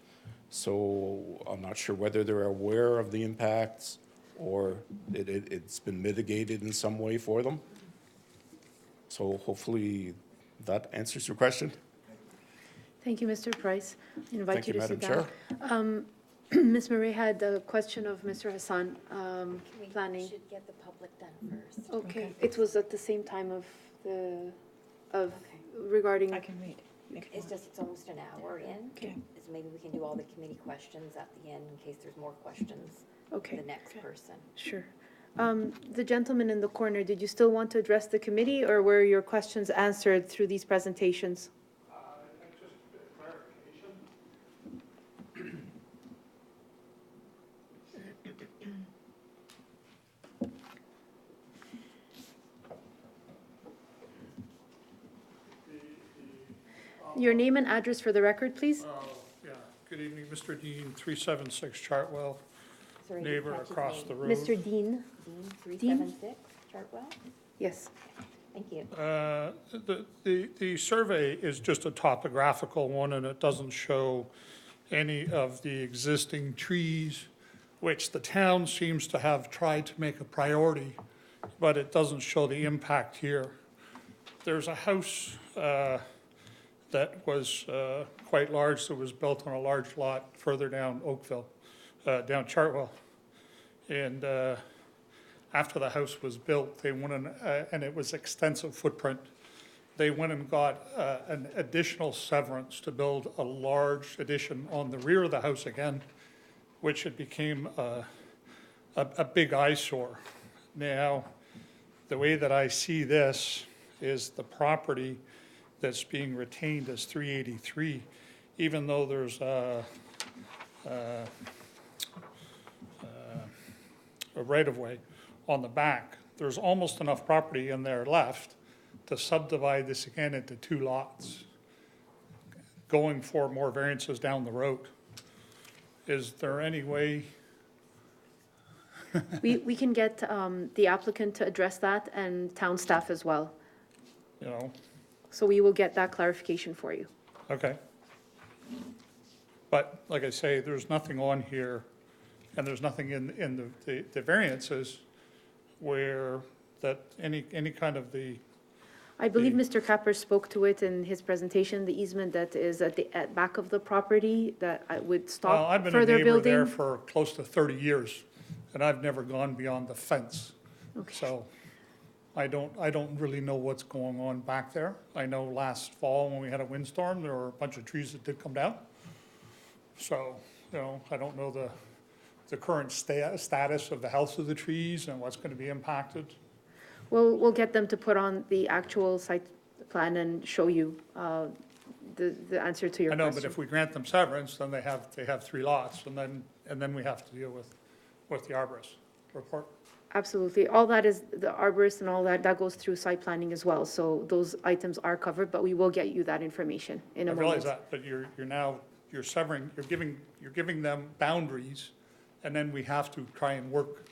So I'm not sure whether they're aware of the impacts or it's been mitigated in some way for them. So hopefully that answers your question. Thank you, Mr. Price. I invite Thank you you, to sit Madam down. Chair. Ms. Murray had a question of Mr. Hassan, We planning. should get the public done first. Okay, it was at the same time regarding. I can read. It's just, it's almost an hour in. Okay. Is maybe we can do all the committee questions at the end in case there's more questions. Okay. The next person. Sure. The gentleman in the corner, did you still want to address the committee, or were your questions answered through these presentations? Just a bit of clarification. Your name and address for the record, please? Yeah, good evening, Mr. Dean, 376 Chartwell, Sorry, neighbor catch his across name. the road. Mr. Dean? Dean, 376 Chartwell? Yes. Thank you. The survey is just a topographical one, and it doesn't show any of the existing trees, which the town seems to have tried to make a priority, but it doesn't show the impact here. There's a house that was quite large, that was built on a large lot further down Oakville, down Chartwell. And after the house was built, they went and it was extensive footprint. They went and got an additional severance to build a large addition on the rear of the house again, which it became a big eyesore. Now, the way that I see this is the property that's being retained as 383, even though there's a right-of-way on the back, there's almost enough property in there left to subdivide this again into two lots, going for more variances down the road. Is there any way? We can get the applicant to address that and town staff as well. You know, So we will get that clarification for you. okay. But like I say, there's nothing on here, and there's nothing in the variances where that any kind of the, I believe Mr. Capper spoke to it in his presentation, the easement that is at the back of the property that would well, stop I've been a further neighbor there building. for close to 30 years, and I've never gone beyond the fence. Okay. So, I don't really know what's going on back there. I know last fall when we had a windstorm, there were a bunch of trees that did come down. So, I don't know the current status of the health of the trees and what's gonna be impacted. We'll get them to put on the actual site plan and show you the answer to your I question. know, but if we grant them severance, then they have 3 lots, and then we have to deal with the arborist report. Absolutely. All that is, the arborist and all that goes through site planning as well. So those items are covered, but we will get you that information in I a realize moment. that, but you're severing, you're giving them boundaries, and then we have to try and work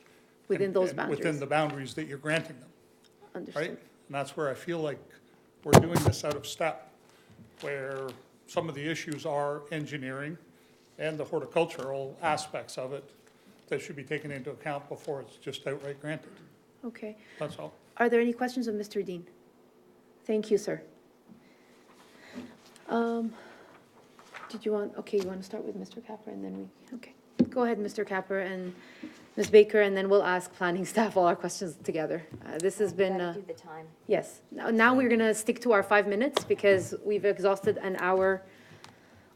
Within those within boundaries. the boundaries that you're granting them, right? Understood. And that's where I feel like we're doing this out of step, where some of the issues are engineering and the horticultural aspects of it that should be taken into account before it's just outright granted. Okay. That's all. Are there any questions of Mr. Dean? Thank you, sir. Did you want to start with Mr. Capper and then okay. Go ahead, Mr. Capper and Ms. Baker, and then we'll ask planning staff all our questions together. This has been, Gotta do the time. yes. Now we're going to stick to our 5 minutes because we've exhausted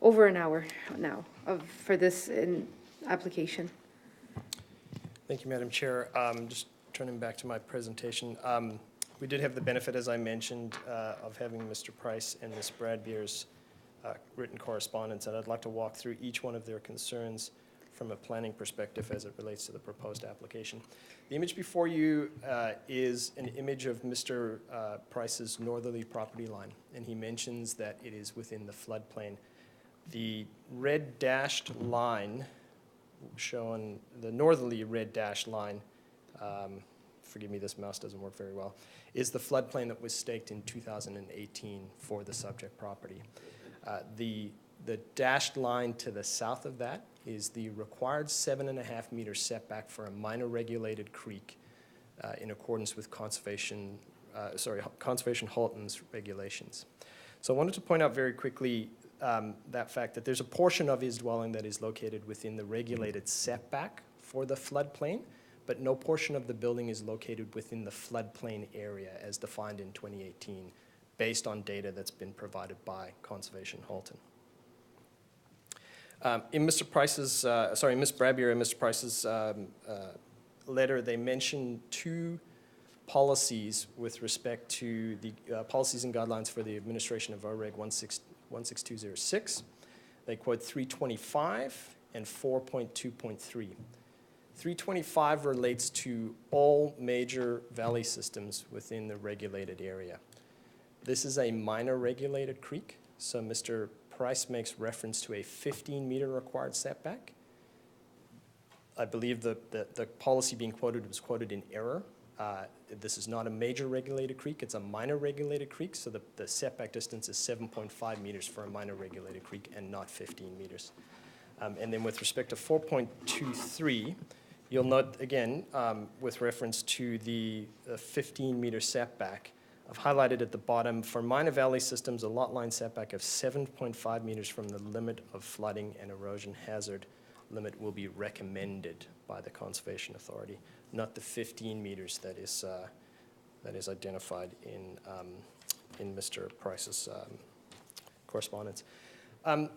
over an hour now for this application. Thank you, Madam Chair. Just turning back to my presentation. We did have the benefit, as I mentioned, of having Mr. Price and Ms. Bradbeer's written correspondence, and I'd like to walk through each one of their concerns from a planning perspective as it relates to the proposed application. The image before you is an image of Mr. Price's northerly property line, and he mentions that it is within the floodplain. The red dashed line shown, the northerly red dashed line, forgive me, this mouse doesn't work very well, is the floodplain that was staked in 2018 for the subject property. The dashed line to the south of that is the required 7.5 meter setback for a minor regulated creek in accordance with Conservation Halton's regulations. So I wanted to point out very quickly that fact that there's a portion of his dwelling that is located within the regulated setback for the floodplain, but no portion of the building is located within the floodplain area as defined in 2018, based on data that's been provided by Conservation Halton. In Ms. Bradbeer and Mr. Price's letter, they mentioned 2 policies with respect to the policies and guidelines for the administration of OREG 16206. They quote 325 and 4.2.3. 325 relates to all major valley systems within the regulated area. This is a minor regulated creek, so Mr. Price makes reference to a 15-meter required setback. I believe the policy being quoted was quoted in error. This is not a major regulated creek, it's a minor regulated creek, so the setback distance is 7.5 meters for a minor regulated creek and not 15 meters. And then with respect to 4.23, you'll note again, with reference to the 15-meter setback, I've highlighted at the bottom, for minor valley systems, a lot line setback of 7.5 meters from the limit of flooding and erosion hazard limit will be recommended by the Conservation Authority, not the 15 meters that is identified in Mr. Price's correspondence. I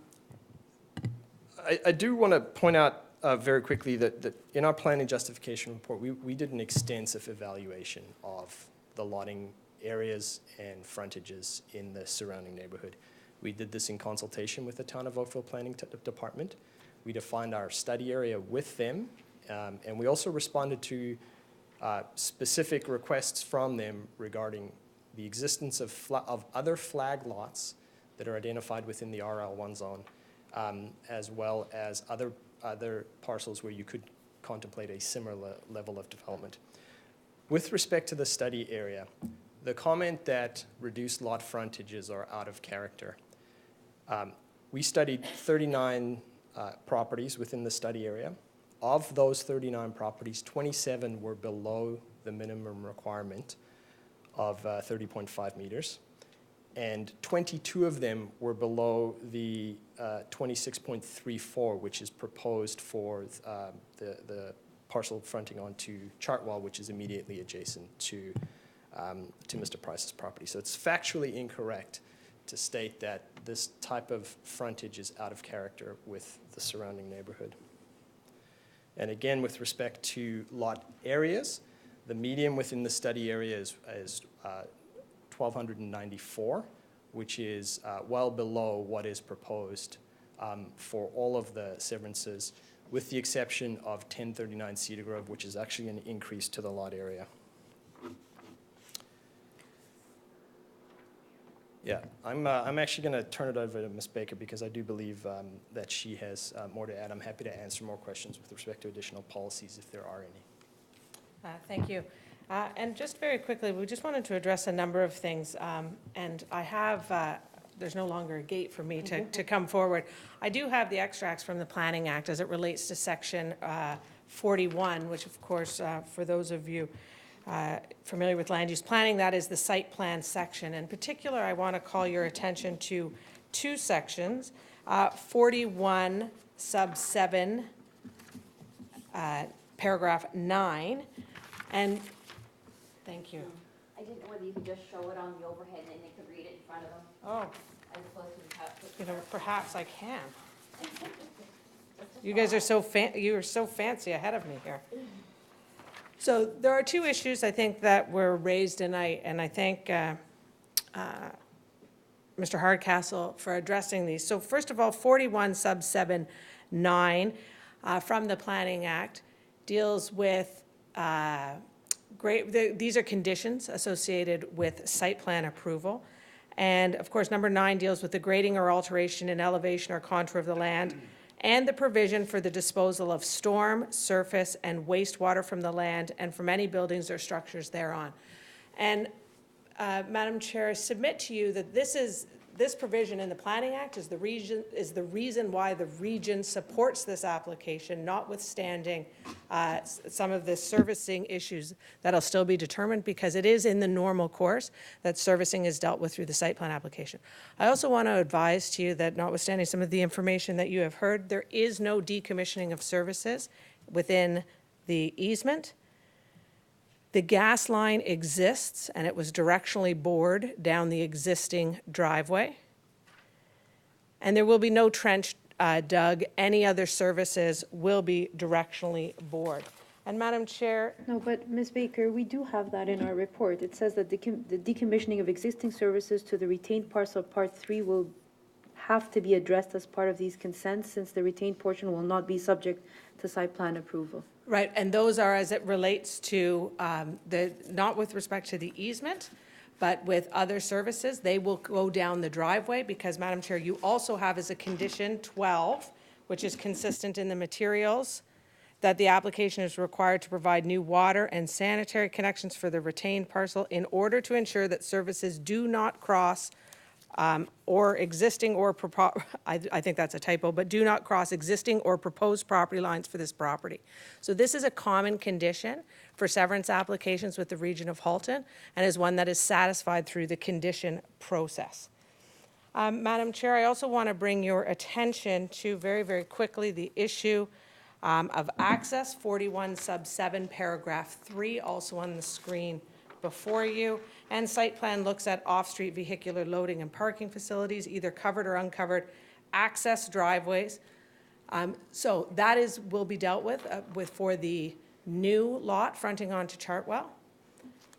do want to point out very quickly that in our planning justification report, we did an extensive evaluation of the lotting areas and frontages in the surrounding neighborhood. We did this in consultation with the Town of Oakville Planning Department. We defined our study area with them, and we also responded to specific requests from them regarding the existence of other flag lots that are identified within the RL1 zone, as well as other parcels where you could contemplate a similar level of development. With respect to the study area, the comment that reduced lot frontages are out of character. We studied 39 properties within the study area. Of those 39 properties, 27 were below the minimum requirement of 30.5 meters, and 22 of them were below the 26.34, which is proposed for the parcel fronting onto Chartwell, which is immediately adjacent to to Mr. Price's property. So it's factually incorrect to state that this type of frontage is out of character with the surrounding neighborhood. And again, with respect to lot areas, the median within the study area is 1,294, which is well below what is proposed for all of the severances, with the exception of 1039 Cedar Grove, which is actually an increase to the lot area. Yeah, I'm actually going to turn it over to Ms. Baker because I do believe that she has more to add. I'm happy to answer more questions with respect to additional policies if there are any. Thank you. And just very quickly, we just wanted to address a number of things. And I have, there's no longer a gate for me to come forward. I do have the extracts from the Planning Act as it relates to Section 41, which of course, for those of you familiar with land use planning, that is the site plan section. In particular, I want to call your attention to two sections, 41 sub 7, paragraph 9, and thank you. I didn't know whether you could just show it on the overhead and they could read it in front of them, Oh, as opposed to have to. you know, perhaps I can. You guys are so you are so fancy ahead of me here. So there are two issues I think that were raised, and I thank Mr. Hardcastle for addressing these. So first of all, 41 sub 7 9 from the Planning Act deals with these are conditions associated with site plan approval. And of course, number 9 deals with the grading or alteration in elevation or contour of the land and the provision for the disposal of storm, surface, and wastewater from the land and from any buildings or structures thereon. And Madam Chair, I submit to you that this provision in the Planning Act is the reason why the region supports this application, notwithstanding some of the servicing issues that'll still be determined, because it is in the normal course that servicing is dealt with through the site plan application. I also want to advise to you that notwithstanding some of the information that you have heard, there is no decommissioning of services within the easement. The gas line exists, and it was directionally bored down the existing driveway. And there will be no trench dug. Any other services will be directionally bored. And Madam Chair, No, but Ms. Baker, we do have that in our report. It says that the decommissioning of existing services to the retained parcel Part 3 will have to be addressed as part of these consents, since the retained portion will not be subject to site plan approval. right, and those are as it relates to not with respect to the easement, but with other services, they will go down the driveway, because, Madam Chair, you also have as a condition 12, which is consistent in the materials, that the application is required to provide new water and sanitary connections for the retained parcel in order to ensure that services do not cross or existing or I think that's a typo, but do not cross existing or proposed property lines for this property. So this is a common condition for severance applications with the region of Halton, and is one that is satisfied through the condition process. Madam Chair, I also want to bring your attention to very, very quickly the issue of access, 41 sub 7 paragraph 3, also on the screen before you. And site plan looks at off-street vehicular loading and parking facilities, either covered or uncovered, access driveways. So that will be dealt with, for the new lot fronting onto Chartwell.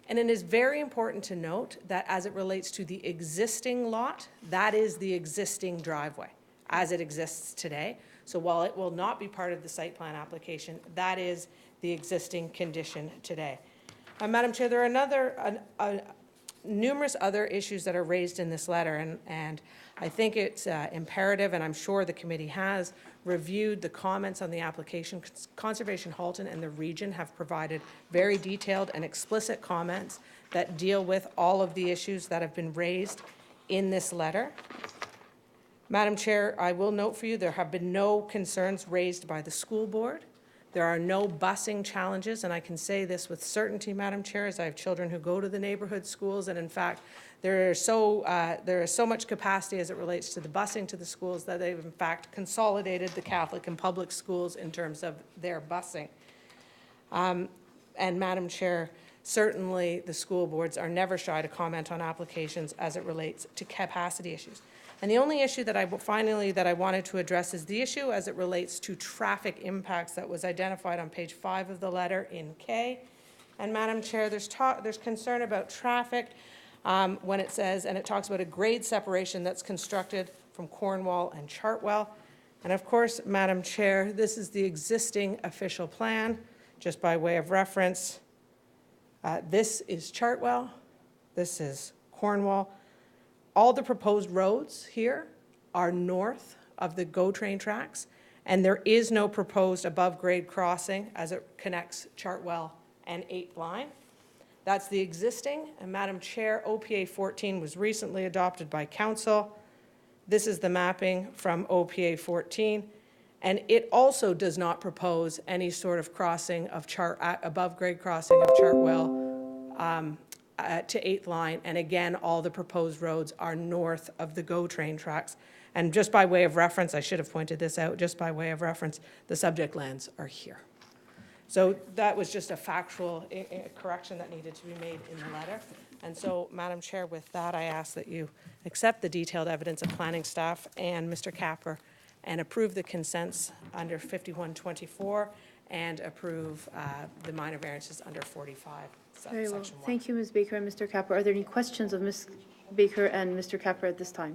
And it is very important to note that as it relates to the existing lot, that is the existing driveway as it exists today. So while it will not be part of the site plan application, that is the existing condition today. Madam Chair, there are numerous other issues that are raised in this letter, and I think it's imperative, and I'm sure the committee has reviewed the comments on the application. Conservation Halton and the region have provided very detailed and explicit comments that deal with all of the issues that have been raised in this letter. Madam Chair, I will note for you, there have been no concerns raised by the school board. There are no busing challenges, and I can say this with certainty, Madam Chair, as I have children who go to the neighborhood schools, and in fact, there is so much capacity as it relates to the busing to the schools that they've in fact consolidated the Catholic and public schools in terms of their busing. And Madam Chair, Certainly, the school boards are never shy to comment on applications as it relates to capacity issues. And the only issue that I wanted to address is the issue as it relates to traffic impacts that was identified on page 5 of the letter in K. And Madam Chair, there's concern about traffic when it says, and it talks about a grade separation that's constructed from Cornwall and Chartwell. And of course, Madam Chair, this is the existing official plan, just by way of reference. This is Chartwell, this is Cornwall. All the proposed roads here are north of the GO train tracks, and there is no proposed above-grade crossing as it connects Chartwell and 8th line. That's the existing, and Madam Chair, OPA 14 was recently adopted by Council. This is the mapping from OPA 14, and it also does not propose any sort of crossing of above-grade crossing of Chartwell to 8th line, and again, all the proposed roads are north of the GO train tracks. And just by way of reference, I should have pointed this out, just by way of reference, the subject lands are here. So that was just a factual correction that needed to be made in the letter. And so, Madam Chair, with that, I ask that you accept the detailed evidence of planning staff and Mr. Capper and approve the consents under 5124 and approve the minor variances under 45. Very well. Section 1. Thank you, Ms. Baker and Mr. Capper. Are there any questions of Ms. Baker and Mr. Capper at this time?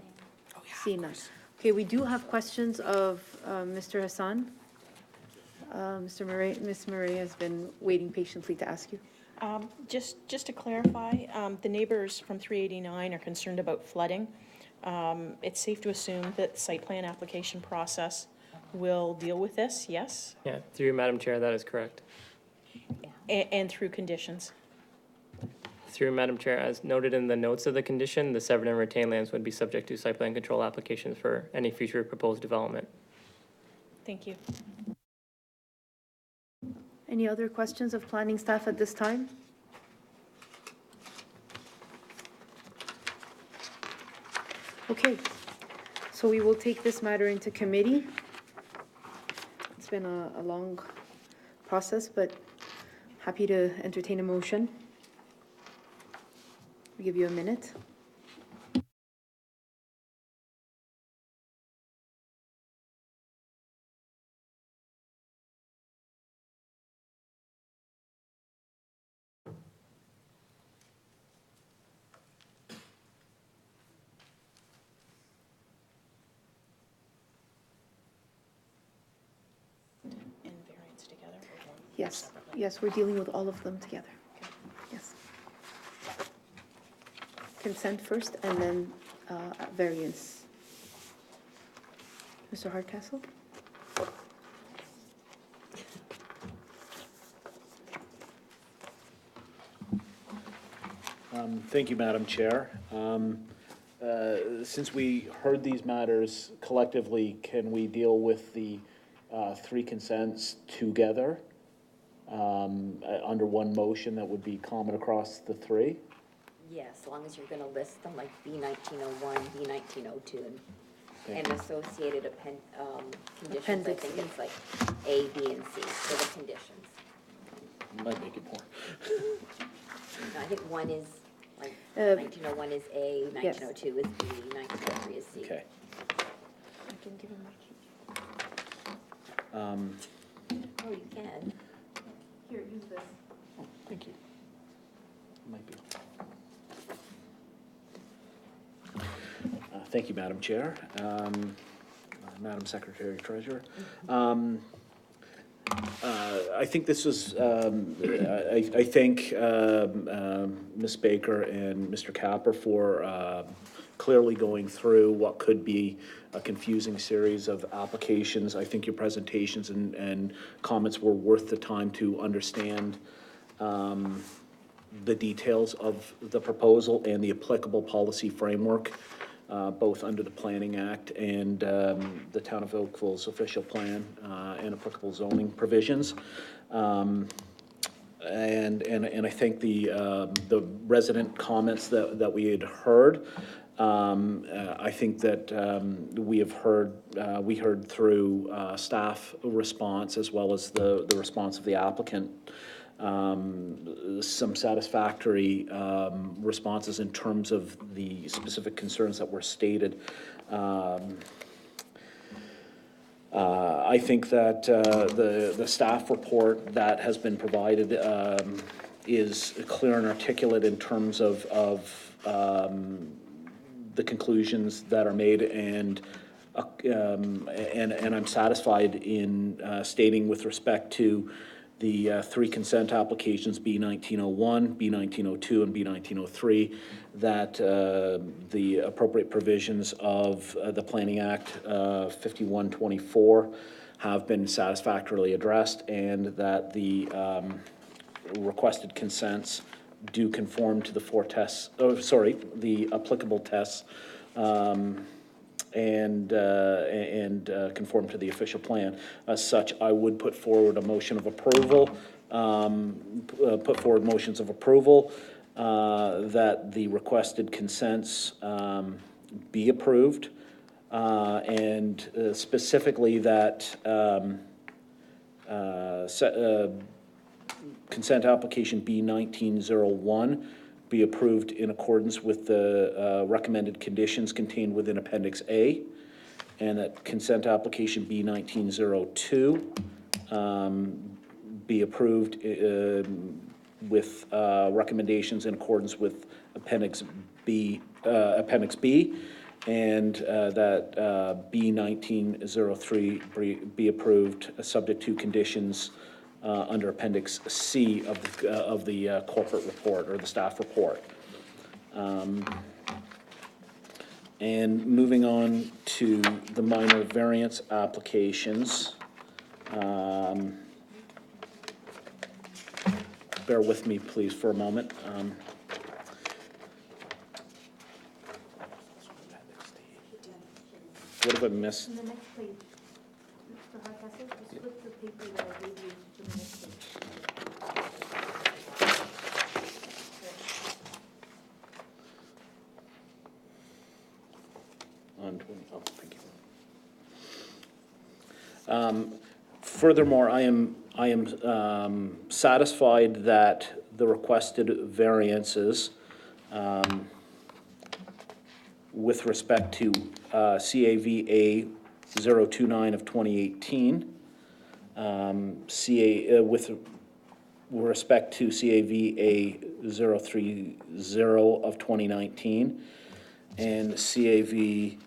Oh, yeah, Seeing none. Okay, we do have questions of Mr. Hassan. Ms. Murray has been waiting patiently to ask you. Just to clarify, the neighbors from 389 are concerned about flooding. It's safe to assume that the site plan application process will deal with this, yes? Yeah, through you, Madam Chair, that is correct. And through conditions. Through Madam Chair, as noted in the notes of the condition, the severed and retained lands would be subject to site plan control applications for any future proposed development. Thank you. Any other questions of planning staff at this time? Okay, so we will take this matter into committee. It's been a long process, but happy to entertain a motion. I'll give you a minute. And variance together or one Yes, separately? yes, we're dealing with all of them together. Yes. Consent first and then variance. Mr. Hardcastle? Thank you, Madam Chair. Since we heard these matters collectively, can we deal with the three consents together under one motion that would be common across the three? Yes, as long as you're gonna list them like B 1901, B 1902, and associated conditions, I Appendix think E. it's like A, B, and C for the conditions. Might make it more. No, I think one is, like, Uh, 1901 is A, 1902 is B, 1903 is C. Okay. I can give him my key. Oh, you can. Here, use this. Thank you. Might be. Thank you, Madam Chair. Madam Secretary Treasurer. I think this is, I thank Ms. Baker and Mr. Capper for clearly going through what could be a confusing series of applications. I think your presentations and comments were worth the time to understand the details of the proposal and the applicable policy framework, both under the Planning Act and the Town of Oakville's official plan and applicable zoning provisions. And I think the resident comments that we had heard, I think that we heard through staff response as well as the response of the applicant, some satisfactory responses in terms of the specific concerns that were stated. I think that the staff report that has been provided is clear and articulate in terms of the conclusions that are made, and I'm satisfied in stating with respect to the three consent applications, B 1901, B 1902, and B 1903, that the appropriate provisions of the Planning Act 5124 have been satisfactorily addressed, and that the requested consents do conform to the the applicable tests, and conform to the official plan. As such, I would put forward a motion of approval, put forward motions of approval that the requested consents be approved, and specifically that consent application B 1901 be approved in accordance with the recommended conditions contained within Appendix A, and that consent application B 1902 be approved with recommendations in accordance with Appendix B, and that B 1903 be approved, subject to conditions under Appendix C of the corporate report or the staff report. And moving on to the minor variance applications. Bear with me, please, for a moment. What have I missed? In the next page, Mr. Hardcastle, just flip the paper that I gave you to the next page. On 20, oh, thank you. Furthermore, I am satisfied that the requested variances with respect to CAVA 029 of 2018, with respect to CAVA 030 of 2019, and CAVA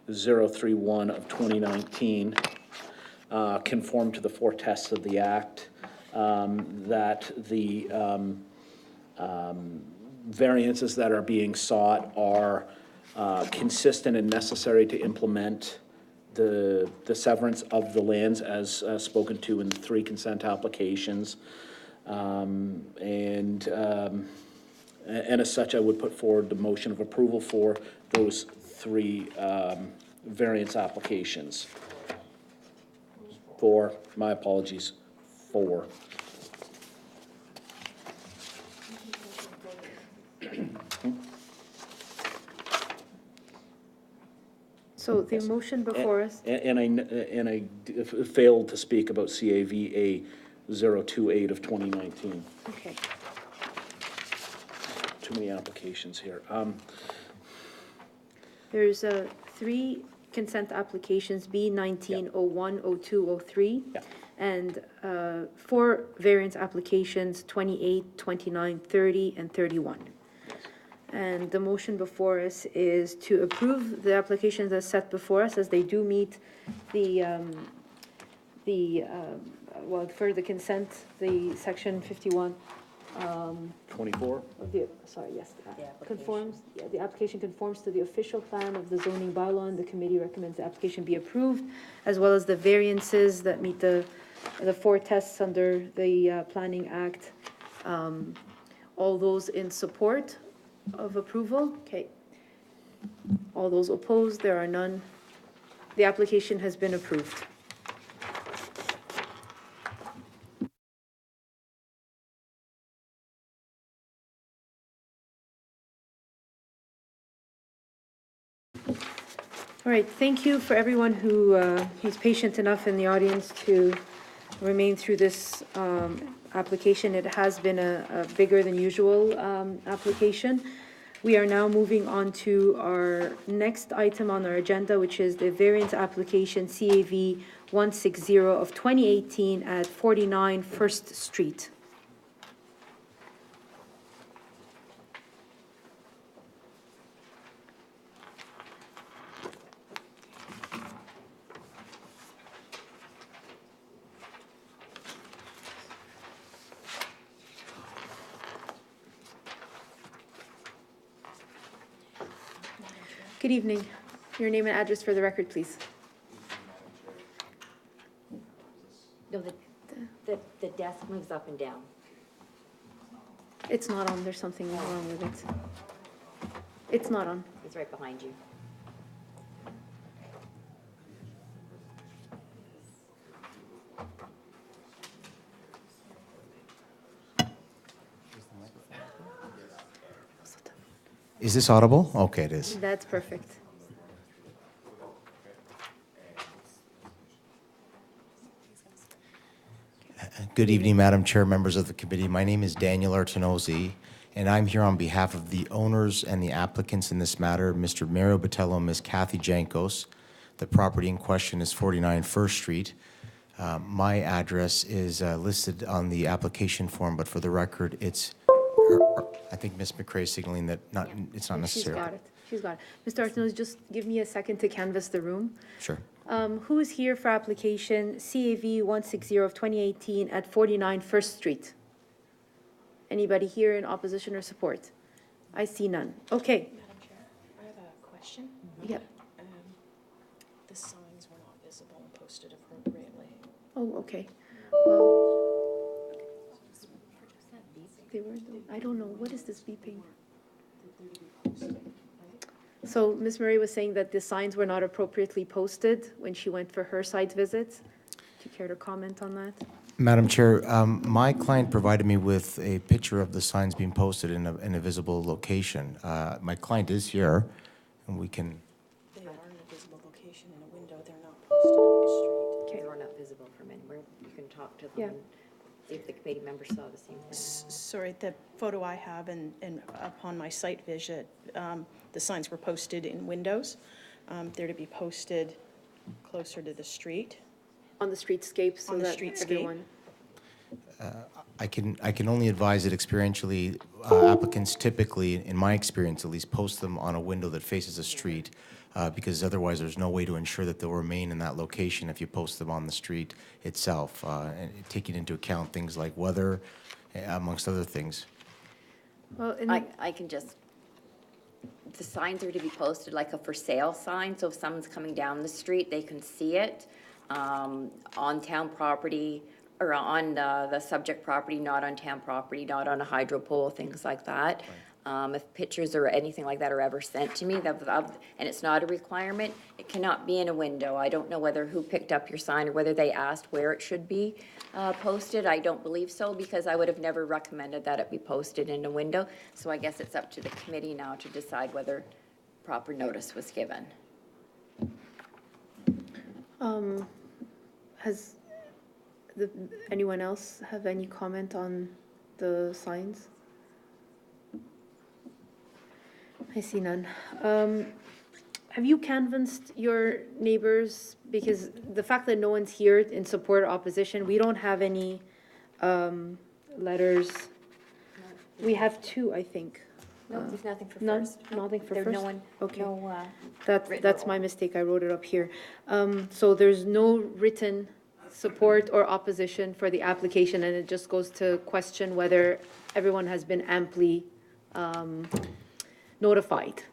031 of 2019 conform to the four tests of the Act, that the variances that are being sought are consistent and necessary to implement the severance of the lands as spoken to in the three consent applications. And as such, I would put forward the motion of approval for those three variance applications. Four. So the motion before us, And I failed to speak about CAVA 028 of 2019. okay. Too many applications here. There's three consent applications, B 1901, 02, 03. Yeah. And four variance applications, 28, 29, 30, and 31. And the motion before us is to approve the applications as set before us, as they do meet well, for the consent, the section 51. 24? Of the, sorry, yes. The application. Conforms, yeah, the application conforms to the official plan of the zoning bylaw, and the committee recommends the application be approved, as well as the variances that meet the four tests under the Planning Act. All those in support of approval? Okay. All those opposed? There are none. The application has been approved. All right, thank you for everyone who's patient enough in the audience to remain through this application. It has been a bigger than usual application. We are now moving on to our next item on our agenda, which is the variance application CAV 160 of 2018 at 49 First Street. Good evening. Your name and address for the record, please. No, the desk moves up and down. It's not on. There's something wrong with it. It's not on. It's right behind you. Is this audible? Okay, it is. That's perfect. Good evening, Madam Chair, members of the committee. My name is Daniel Artinozi, and I'm here on behalf of the owners and the applicants in this matter, Mr. Mario Botello and Ms. Kathy Jankos. The property in question is 49 First Street. My address is listed on the application form, but for the record, it's, I think Ms. McCray is signaling that it's not necessary. She's got it. She's got it. Mr. Artinoz, just give me a second to canvass the room. Sure. Who is here for application CAV 160 of 2018 at 49 First Street? Anybody here in opposition or support? I see none. Okay. Madam Chair, I have a question. Yep. The signs were not visible and posted appropriately. Oh, okay. Well, they were, I don't know. What is this beeping? So Ms. Murray was saying that the signs were not appropriately posted when she went for her site visits. Do you care to comment on that? Madam Chair, my client provided me with a picture of the signs being posted in a visible location. My client is here, and we can, They are in a visible location in a window. They're not posted on the street. They were not visible from anywhere. You can talk to them Yeah. and see if the committee members saw the same thing. Sorry, the photo I have and upon my site visit, the signs were posted in windows. They're to be posted closer to the street. On the streetscape so On the that streetscape. everyone. I can only advise that experientially, applicants typically, in my experience at least, post them on a window that faces a street, because otherwise there's no way to ensure that they'll remain in that location if you post them on the street itself, and taking into account things like weather, amongst other things. Well, in I can just, the signs are to be posted like a for sale sign, so if someone's coming down the street, they can see it on town property, or on the subject property, not on town property, not on a hydro pole, things like that. If pictures or anything like that are ever sent to me, and it's not a requirement, it cannot be in a window. I don't know whether who picked up your sign or whether they asked where it should be posted. I don't believe so, because I would have never recommended that it be posted in a window. So I guess it's up to the committee now to decide whether proper notice was given. Has anyone else have any comment on the signs? I see none. Have you canvassed your neighbors? Because the fact that no one's here in support or opposition, we don't have any letters. We have two, I think. No, there's nothing for None? first. Nothing for There's first? no one, Okay. no, written That's or my oral. mistake, I wrote it up here. So there's no written support or opposition for the application, and it just goes to question whether everyone has been amply notified.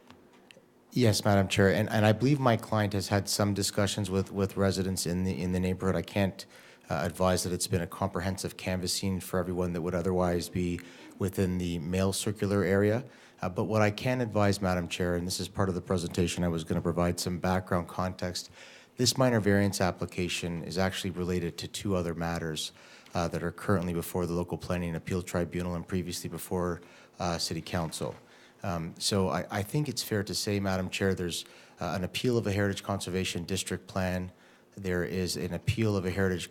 Yes, Madam Chair, and I believe my client has had some discussions with residents in the neighborhood. I can't advise that it's been a comprehensive canvassing for everyone that would otherwise be within the mail circular area. But what I can advise, Madam Chair, and this is part of the presentation, I was going to provide some background context. This minor variance application is actually related to two other matters that are currently before the Local Planning and Appeal Tribunal and previously before City Council. So I think it's fair to say, Madam Chair, there's an appeal of a Heritage Conservation District Plan. There is an appeal of a heritage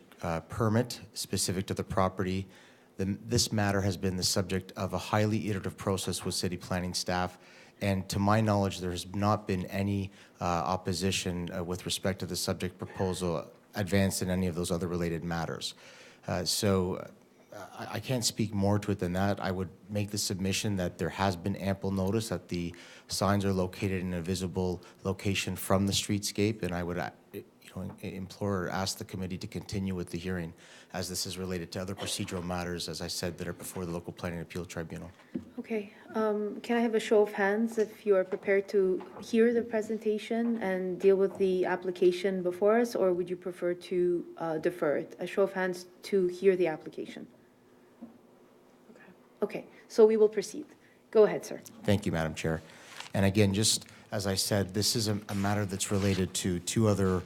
permit specific to the property. This matter has been the subject of a highly iterative process with city planning staff, and to my knowledge, there has not been any opposition with respect to the subject proposal advanced in any of those other related matters. I can't speak more to it than that. I would make the submission that there has been ample notice that the signs are located in a visible location from the streetscape, and I would implore or ask the committee to continue with the hearing, as this is related to other procedural matters, as I said, that are before the Local Planning Appeal Tribunal. Okay, can I have a show of hands if you are prepared to hear the presentation and deal with the application before us, or would you prefer to defer it? A show of hands to hear the application. Okay, so we will proceed. Go ahead, sir. Thank you, Madam Chair. And again, just as I said, this is a matter that's related to two other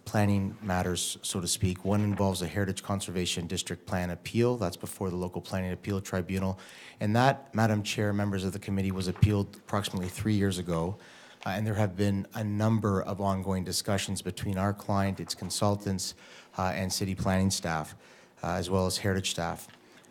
planning matters, so to speak. One involves a Heritage Conservation District Plan appeal. That's before the Local Planning Appeal Tribunal. And that, Madam Chair, members of the committee, was appealed approximately 3 years ago. And there have been a number of ongoing discussions between our client, its consultants, and city planning staff, as well as heritage staff.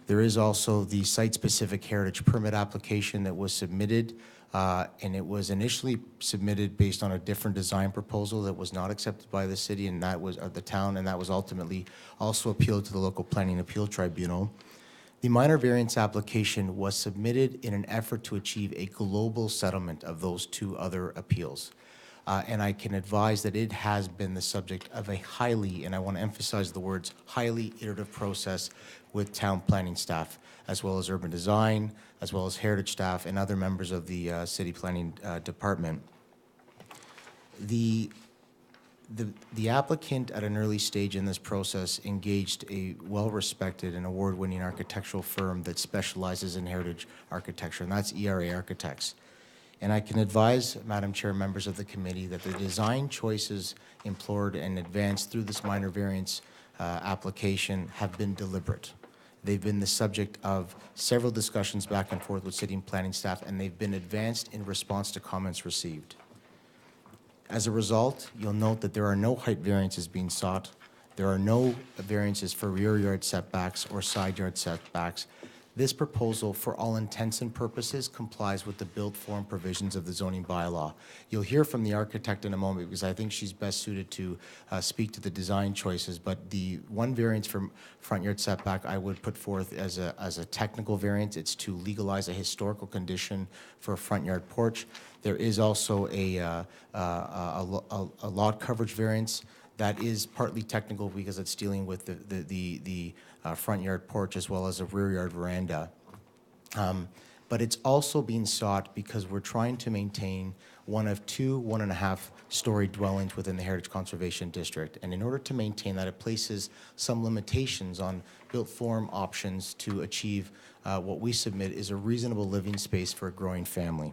There is also the site-specific heritage permit application that was submitted, and it was initially submitted based on a different design proposal that was not accepted by the city, and that was the town, and that was ultimately also appealed to the Local Planning Appeal Tribunal. The minor variance application was submitted in an effort to achieve a global settlement of those two other appeals. And I can advise that it has been the subject of a highly, and I want to emphasize the words, highly iterative process with town planning staff, as well as urban design, as well as heritage staff and other members of the city planning department. The applicant at an early stage in this process engaged a well-respected and award-winning architectural firm that specializes in heritage architecture, and that's ERA Architects. And I can advise, Madam Chair, members of the committee, that the design choices employed and advanced through this minor variance application have been deliberate. They've been the subject of several discussions back and forth with city and planning staff, and they've been advanced in response to comments received. As a result, you'll note that there are no height variances being sought. There are no variances for rear yard setbacks or side yard setbacks. This proposal, for all intents and purposes, complies with the built form provisions of the zoning bylaw. You'll hear from the architect in a moment because I think she's best suited to speak to the design choices, but the one variance from front yard setback I would put forth as a technical variance. It's to legalize a historical condition for a front yard porch. There is also a lot coverage variance. That is partly technical because it's dealing with the front yard porch as well as a rear yard veranda. But it's also being sought because we're trying to maintain one of two 1.5-story dwellings within the Heritage Conservation District. And in order to maintain that, it places some limitations on built form options to achieve what we submit is a reasonable living space for a growing family.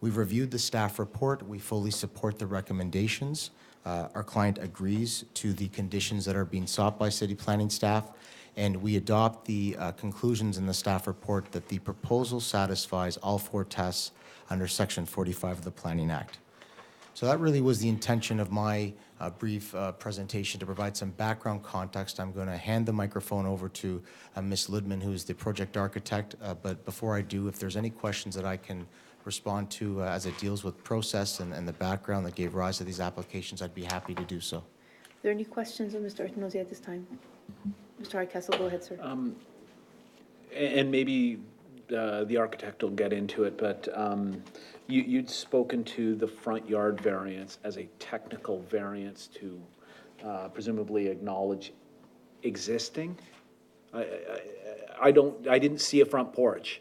We've reviewed the staff report. We fully support the recommendations. Our client agrees to the conditions that are being sought by city planning staff, and we adopt the conclusions in the staff report that the proposal satisfies all 4 tests under Section 45 of the Planning Act. So that really was the intention of my brief presentation, to provide some background context. I'm going to hand the microphone over to Ms. Ludman, who is the project architect, but before I do, if there's any questions that I can respond to as it deals with process and the background that gave rise to these applications, I'd be happy to do so. Are there any questions of Mr. Artenosi at this time? Mr. Hardcastle, go ahead, sir. And maybe the architect will get into it, but you'd spoken to the front yard variance as a technical variance to presumably acknowledge existing. I didn't see a front porch.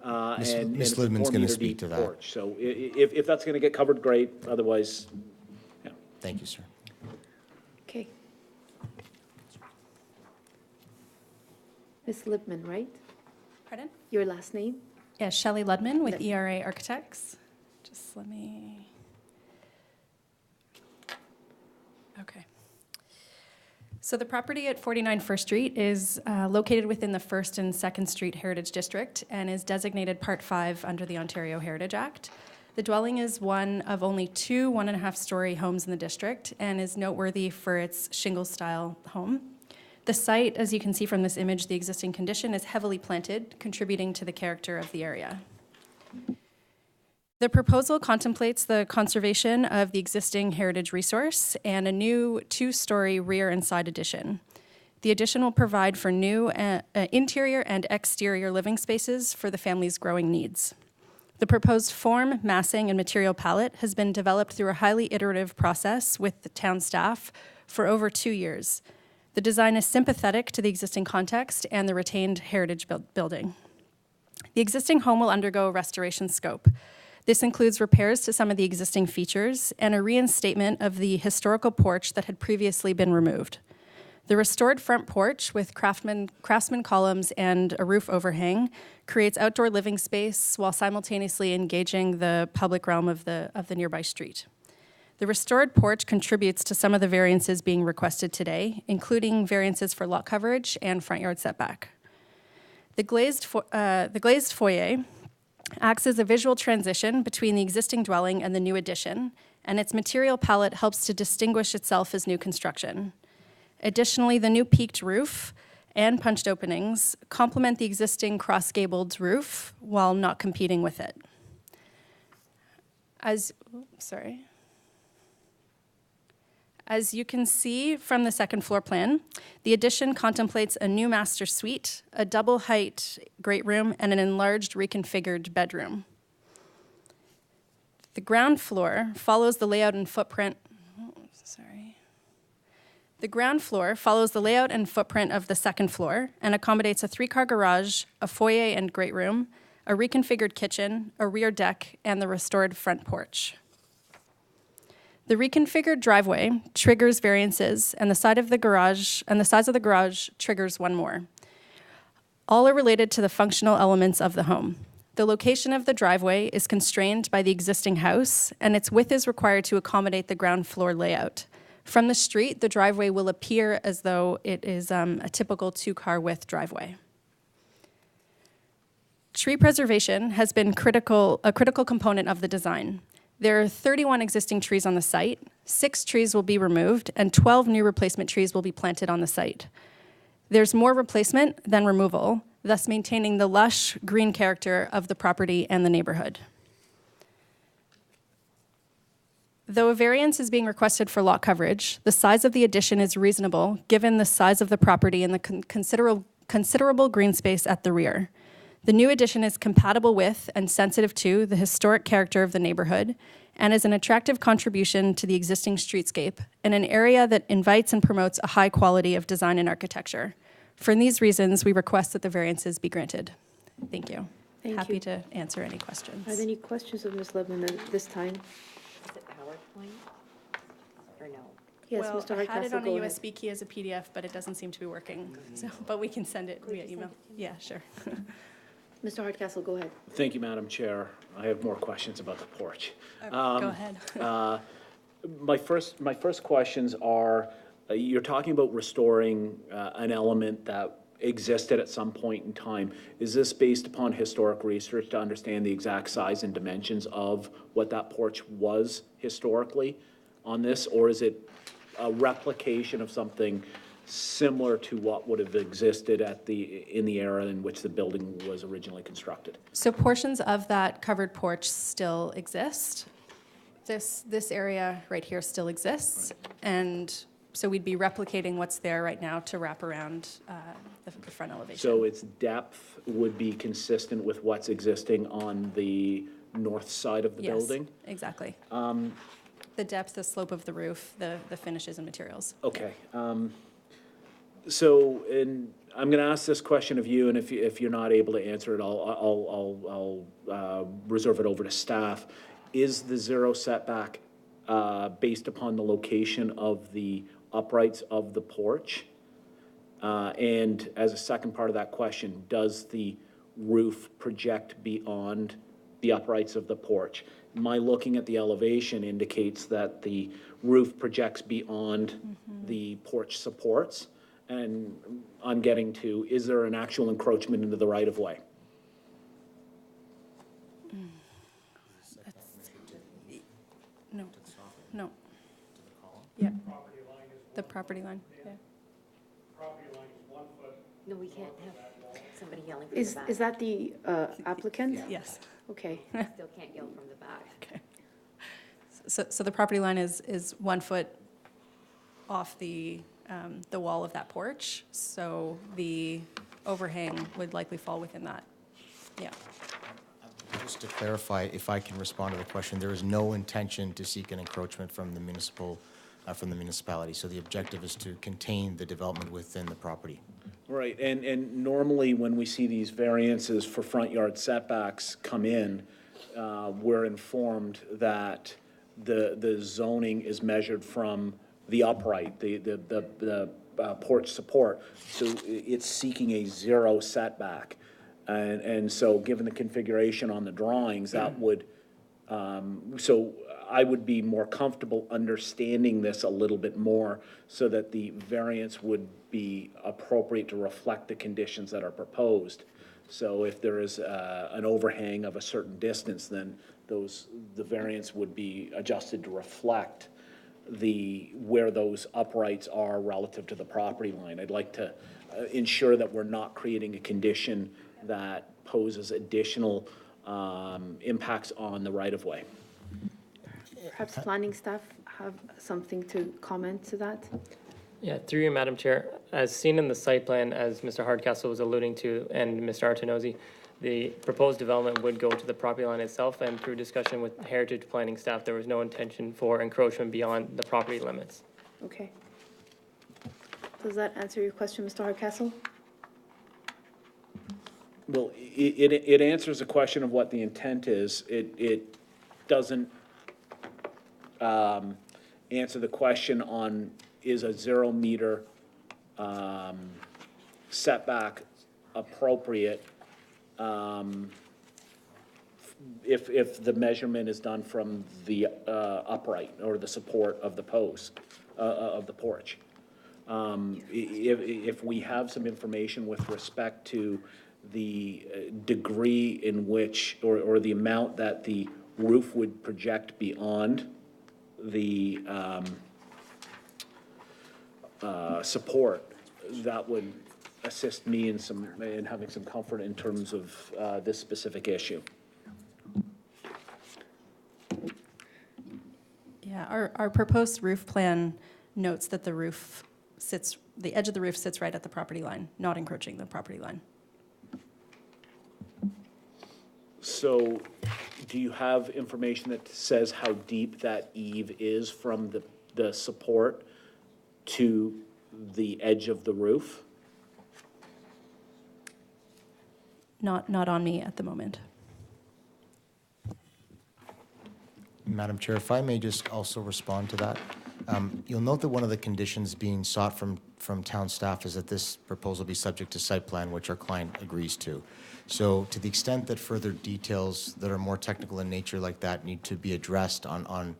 Ms. Lidman's going to speak to that. Porch. So if that's going to get covered, great. Otherwise, yeah. Thank you, sir. Okay. Ms. Lipman, right? Pardon? Your last name? Yeah, Shelley Ludman with Yep. ERA Architects. Just let me. Okay. So the property at 49 First Street is located within the 1st and 2nd Street Heritage District and is designated Part 5 under the Ontario Heritage Act. The dwelling is one of only 2 1.5-story homes in the district and is noteworthy for its shingle-style home. The site, as you can see from this image, the existing condition is heavily planted, contributing to the character of the area. The proposal contemplates the conservation of the existing heritage resource and a new 2-story rear and side addition. The addition will provide for new interior and exterior living spaces for the family's growing needs. The proposed form, massing, and material palette has been developed through a highly iterative process with the town staff for over 2 years. The design is sympathetic to the existing context and the retained heritage building. The existing home will undergo a restoration scope. This includes repairs to some of the existing features and a reinstatement of the historical porch that had previously been removed. The restored front porch with craftsman columns and a roof overhang creates outdoor living space while simultaneously engaging the public realm of the nearby street. The restored porch contributes to some of the variances being requested today, including variances for lot coverage and front yard setback. The glazed foyer acts as a visual transition between the existing dwelling and the new addition, and its material palette helps to distinguish itself as new construction. Additionally, the new peaked roof and punched openings complement the existing cross-gabled roof while not competing with it. As you can see from the second floor plan, the addition contemplates a new master suite, a double-height great room, and an enlarged reconfigured bedroom. The ground floor follows the layout and footprint. The ground floor follows the layout and footprint of the second floor and accommodates a 3-car garage, a foyer and great room, a reconfigured kitchen, a rear deck, and the restored front porch. The reconfigured driveway triggers variances, and the size of the garage triggers one more. All are related to the functional elements of the home. The location of the driveway is constrained by the existing house, and its width is required to accommodate the ground floor layout. From the street, the driveway will appear as though it is a typical 2-car width driveway. Tree preservation has been a critical component of the design. There are 31 existing trees on the site, 6 trees will be removed, and 12 new replacement trees will be planted on the site. There's more replacement than removal, thus maintaining the lush green character of the property and the neighborhood. Though a variance is being requested for lot coverage, the size of the addition is reasonable given the size of the property and the considerable green space at the rear. The new addition is compatible with and sensitive to the historic character of the neighborhood and is an attractive contribution to the existing streetscape in an area that invites and promotes a high quality of design and architecture. For these reasons, we request that the variances be granted. Thank you. Happy to answer any questions. Are there any questions of Ms. Lebman at this time? Is it PowerPoint or no? Yes, Well, Mr. I had it Hardcastle, on a go ahead. USB key as a PDF, but it doesn't seem to be working. So, but we can send it via email. Yeah, sure. Mr. Hardcastle, go ahead. Thank you, Madam Chair. I have more questions about the porch. Go ahead. My first questions are, you're talking about restoring an element that existed at some point in time. Is this based upon historic research to understand the exact size and dimensions of what that porch was historically on this? Or is it a replication of something similar to what would have existed in the era in which the building was originally constructed? So portions of that covered porch still exist. This area right here still exists, and so we'd be replicating what's there right now to wrap around the front elevation. So its depth would be consistent with what's existing on the north side of the building? Yes, exactly. The depth, the slope of the roof, the finishes and materials. Okay. So, and I'm going to ask this question of you, and if you're not able to answer it, I'll reserve it over to staff. Is the zero setback based upon the location of the uprights of the porch? And as a second part of that question, does the roof project beyond the uprights of the porch? My looking at the elevation indicates that the roof projects beyond the porch supports. And I'm getting to, is there an actual encroachment into the right-of-way? No. Yeah. The property line, yeah. No, we can't have somebody yelling from the Is back. that the applicant? Yes. Okay. Still can't yell from the back. So the property line is 1 foot off the wall of that porch, so the overhang would likely fall within that. Yeah. Just to clarify, if I can respond to the question, there is no intention to seek an encroachment from the municipality. So the objective is to contain the development within the property. Right, and normally when we see these variances for front yard setbacks come in, we're informed that the zoning is measured from the upright, the porch support. So it's seeking a 0 setback. And so, given the configuration on the drawings, that would, so I would be more comfortable understanding this a little bit more so that the variance would be appropriate to reflect the conditions that are proposed. So if there is an overhang of a certain distance, then the variance would be adjusted to reflect where those uprights are relative to the property line. I'd like to ensure that we're not creating a condition that poses additional impacts on the right-of-way. Perhaps planning staff have something to comment to that? Yeah, through you, Madam Chair. As seen in the site plan, as Mr. Hardcastle was alluding to, and Mr. Artenozzi, the proposed development would go to the property line itself, and through discussion with heritage planning staff, there was no intention for encroachment beyond the property limits. Okay. Does that answer your question, Mr. Hardcastle? Well, it answers the question of what the intent is. It doesn't answer the question on, is a 0 meter setback appropriate if the measurement is done from the upright or the support of the post, of the porch. If we have some information with respect to the degree in which, or the amount that the roof would project beyond the support, that would assist me in having some comfort in terms of this specific issue. Yeah, our proposed roof plan notes that the edge of the roof sits right at the property line, not encroaching the property line. So, do you have information that says how deep that eave is from the support to the edge of the roof? Not on me at the moment. Madam Chair, if I may just also respond to that. You'll note that one of the conditions being sought from town staff is that this proposal be subject to site plan, which our client agrees to. So to the extent that further details that are more technical in nature like that need to be addressed on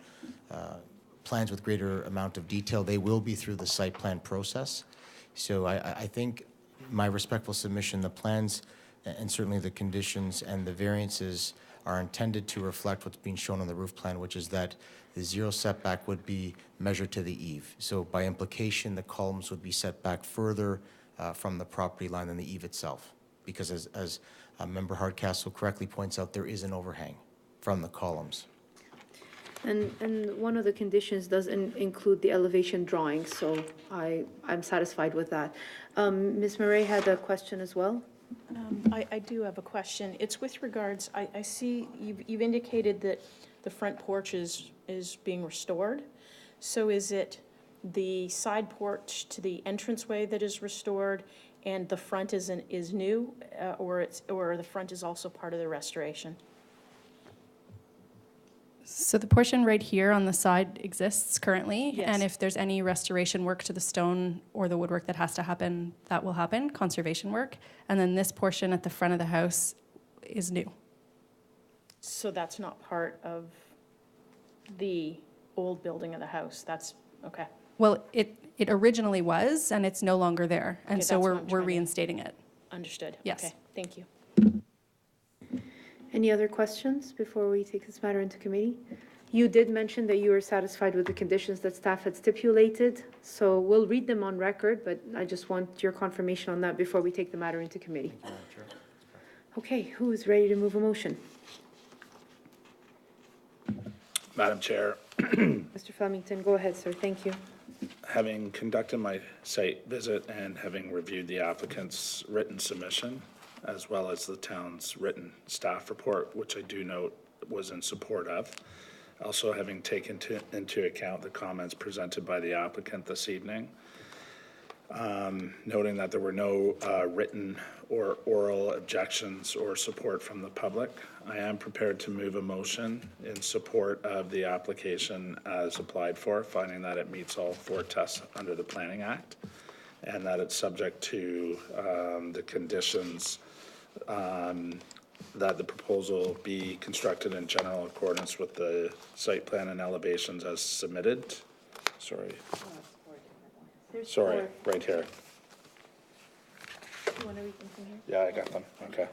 plans with greater amount of detail, they will be through the site plan process. So I think my respectful submission, the plans and certainly the conditions and the variances are intended to reflect what's being shown on the roof plan, which is that the 0 setback would be measured to the eave. So by implication, the columns would be set back further from the property line than the eave itself. Because as Member Hardcastle correctly points out, there is an overhang from the columns. And one of the conditions does include the elevation drawing, so I'm satisfied with that. Ms. Murray had a question as well. I do have a question. It's with regards, I see you've indicated that the front porch is being restored. So is it the side porch to the entranceway that is restored and the front is new, or the front is also part of the restoration? So the portion right here on the side exists currently, Yes. and if there's any restoration work to the stone or the woodwork that has to happen, that will happen, conservation work. And then this portion at the front of the house is new. So that's not part of the old building of the house? That's, okay. Well, it originally was, and it's no longer there, and Okay, so that's what we're I'm trying to- reinstating it. Understood. Yes. Okay, thank you. Any other questions before we take this matter into committee? You did mention that you were satisfied with the conditions that staff had stipulated, so we'll read them on record, but I just want your confirmation on that before we take the matter into committee. Okay, who is ready to move a motion? Madam Chair, Mr. Flemington, go ahead, sir. Thank you. having conducted my site visit and having reviewed the applicant's written submission, as well as the town's written staff report, which I do note was in support of, also having taken into account the comments presented by the applicant this evening, noting that there were no written or oral objections or support from the public, I am prepared to move a motion in support of the application as applied for, finding that it meets all 4 tests under the Planning Act, and that it's subject to the conditions that the proposal be constructed in general accordance with the site plan and elevations as submitted. Sorry, right here. You want to read them from here? Yeah, I got them, okay.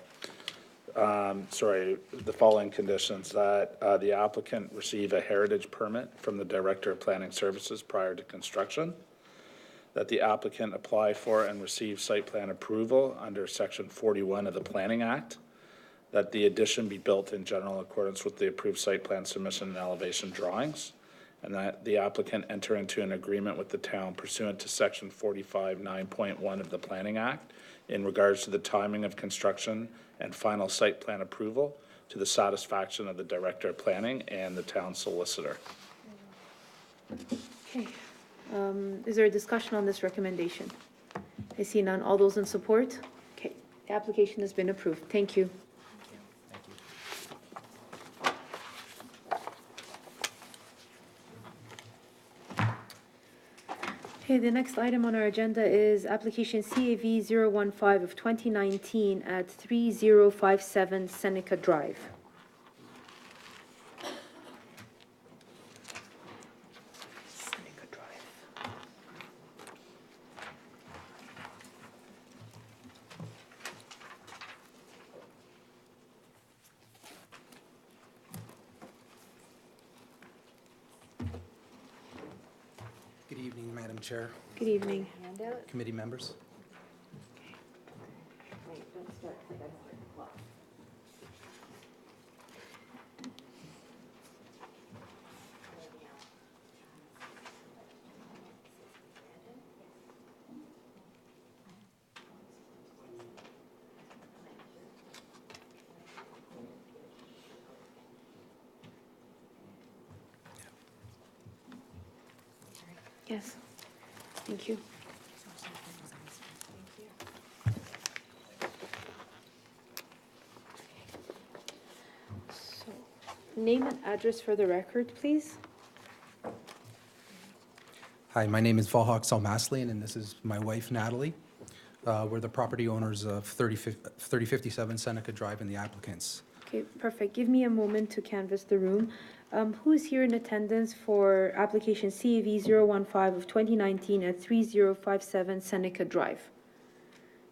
Sorry, the following conditions, that the applicant receive a heritage permit from the Director of Planning Services prior to construction, that the applicant apply for and receive site plan approval under Section 41 of the Planning Act, that the addition be built in general accordance with the approved site plan submission and elevation drawings, and that the applicant enter into an agreement with the town pursuant to Section 45 9.1 of the Planning Act in regards to the timing of construction and final site plan approval to the satisfaction of the Director of Planning and the town solicitor. Okay. Is there a discussion on this recommendation? I see none. All those in support? Okay. The application has been approved. Thank you. Okay, the next item on our agenda is application CAV 015 of 2019 at 3057 Seneca Drive. Seneca Drive. Good evening, Madam Chair, Good evening. committee members. Yes. Thank you. So, name and address for the record, please. Hi, my name is Valhak Salmaslian, and this is my wife Natalie. We're the property owners of 3057 Seneca Drive and the applicants. Okay, perfect. Give me a moment to canvass the room. Who is here in attendance for application CAV 015 of 2019 at 3057 Seneca Drive?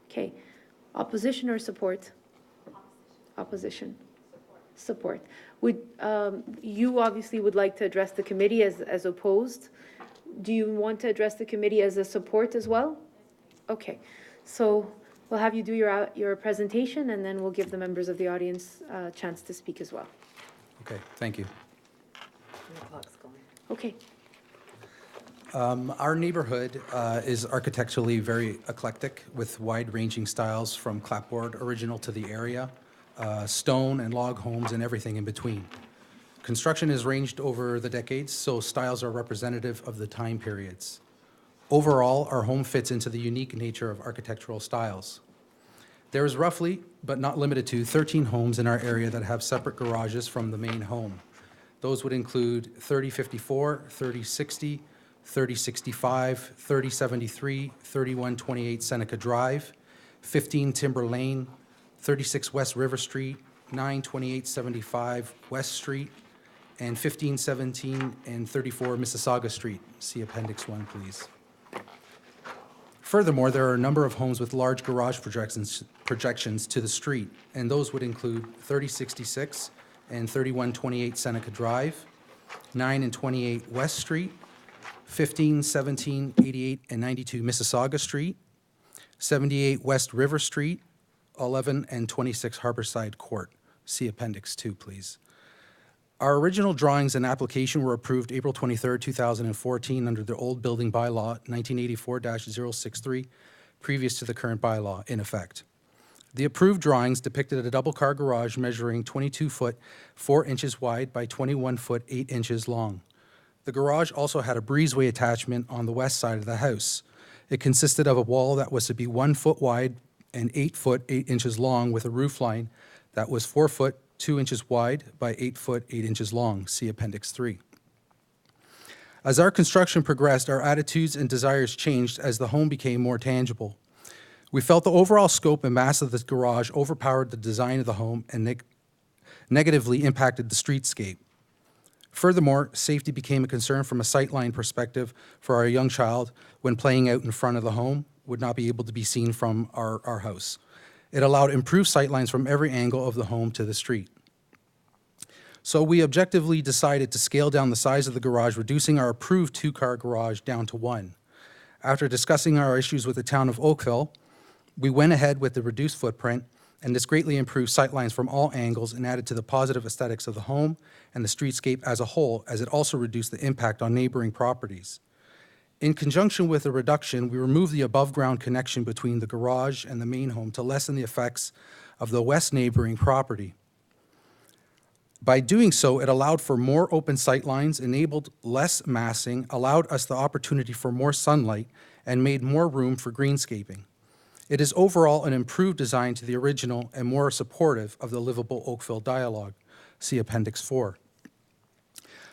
Okay. Opposition or support? Opposition. Support. Would, you obviously would like to address the committee as opposed. Do you want to address the committee as a support as well? Okay. So we'll have you do your presentation, and then we'll give the members of the audience a chance to speak as well. Okay, thank you. Okay. Our neighborhood is architecturally very eclectic with wide-ranging styles from clapboard original to the area, stone and log homes and everything in between. Construction has ranged over the decades, so styles are representative of the time periods. Overall, our home fits into the unique nature of architectural styles. There is roughly, but not limited to, 13 homes in our area that have separate garages from the main home. Those would include 3054, 3060, 3065, 3073, 3128 Seneca Drive, 15 Timber Lane, 36 West River Street, 92875 West Street, and 1517 and 34 Mississauga Street. See Appendix 1, please. Furthermore, there are a number of homes with large garage projections to the street, and those would include 3066 and 3128 Seneca Drive, 9 and 28 West Street, 15, 17, 88, and 92 Mississauga Street, 78 West River Street, 11 and 26 Harborside Court. See Appendix 2, please. Our original drawings and application were approved April 23, 2014, under the old building bylaw 1984-063, previous to the current bylaw in effect. The approved drawings depicted a double-car garage measuring 22 foot 4 inches wide by 21 foot 8 inches long. The garage also had a breezeway attachment on the west side of the house. It consisted of a wall that was to be 1 foot wide and 8 foot 8 inches long, with a roof line that was 4 foot 2 inches wide by 8 foot 8 inches long. See Appendix 3. As our construction progressed, our attitudes and desires changed as the home became more tangible. We felt the overall scope and mass of the garage overpowered the design of the home and negatively impacted the streetscape. Furthermore, safety became a concern from a sightline perspective, for our young child, when playing out in front of the home, would not be able to be seen from our house. It allowed improved sightlines from every angle of the home to the street. So we objectively decided to scale down the size of the garage, reducing our approved 2-car garage down to 1. After discussing our issues with the town of Oakville, we went ahead with the reduced footprint, and this greatly improved sightlines from all angles and added to the positive aesthetics of the home and the streetscape as a whole, as it also reduced the impact on neighboring properties. In conjunction with the reduction, we removed the above-ground connection between the garage and the main home to lessen the effects of the west neighboring property. By doing so, it allowed for more open sightlines, enabled less massing, allowed us the opportunity for more sunlight, and made more room for greenscaping. It is overall an improved design to the original and more supportive of the livable Oakville dialogue. See Appendix 4.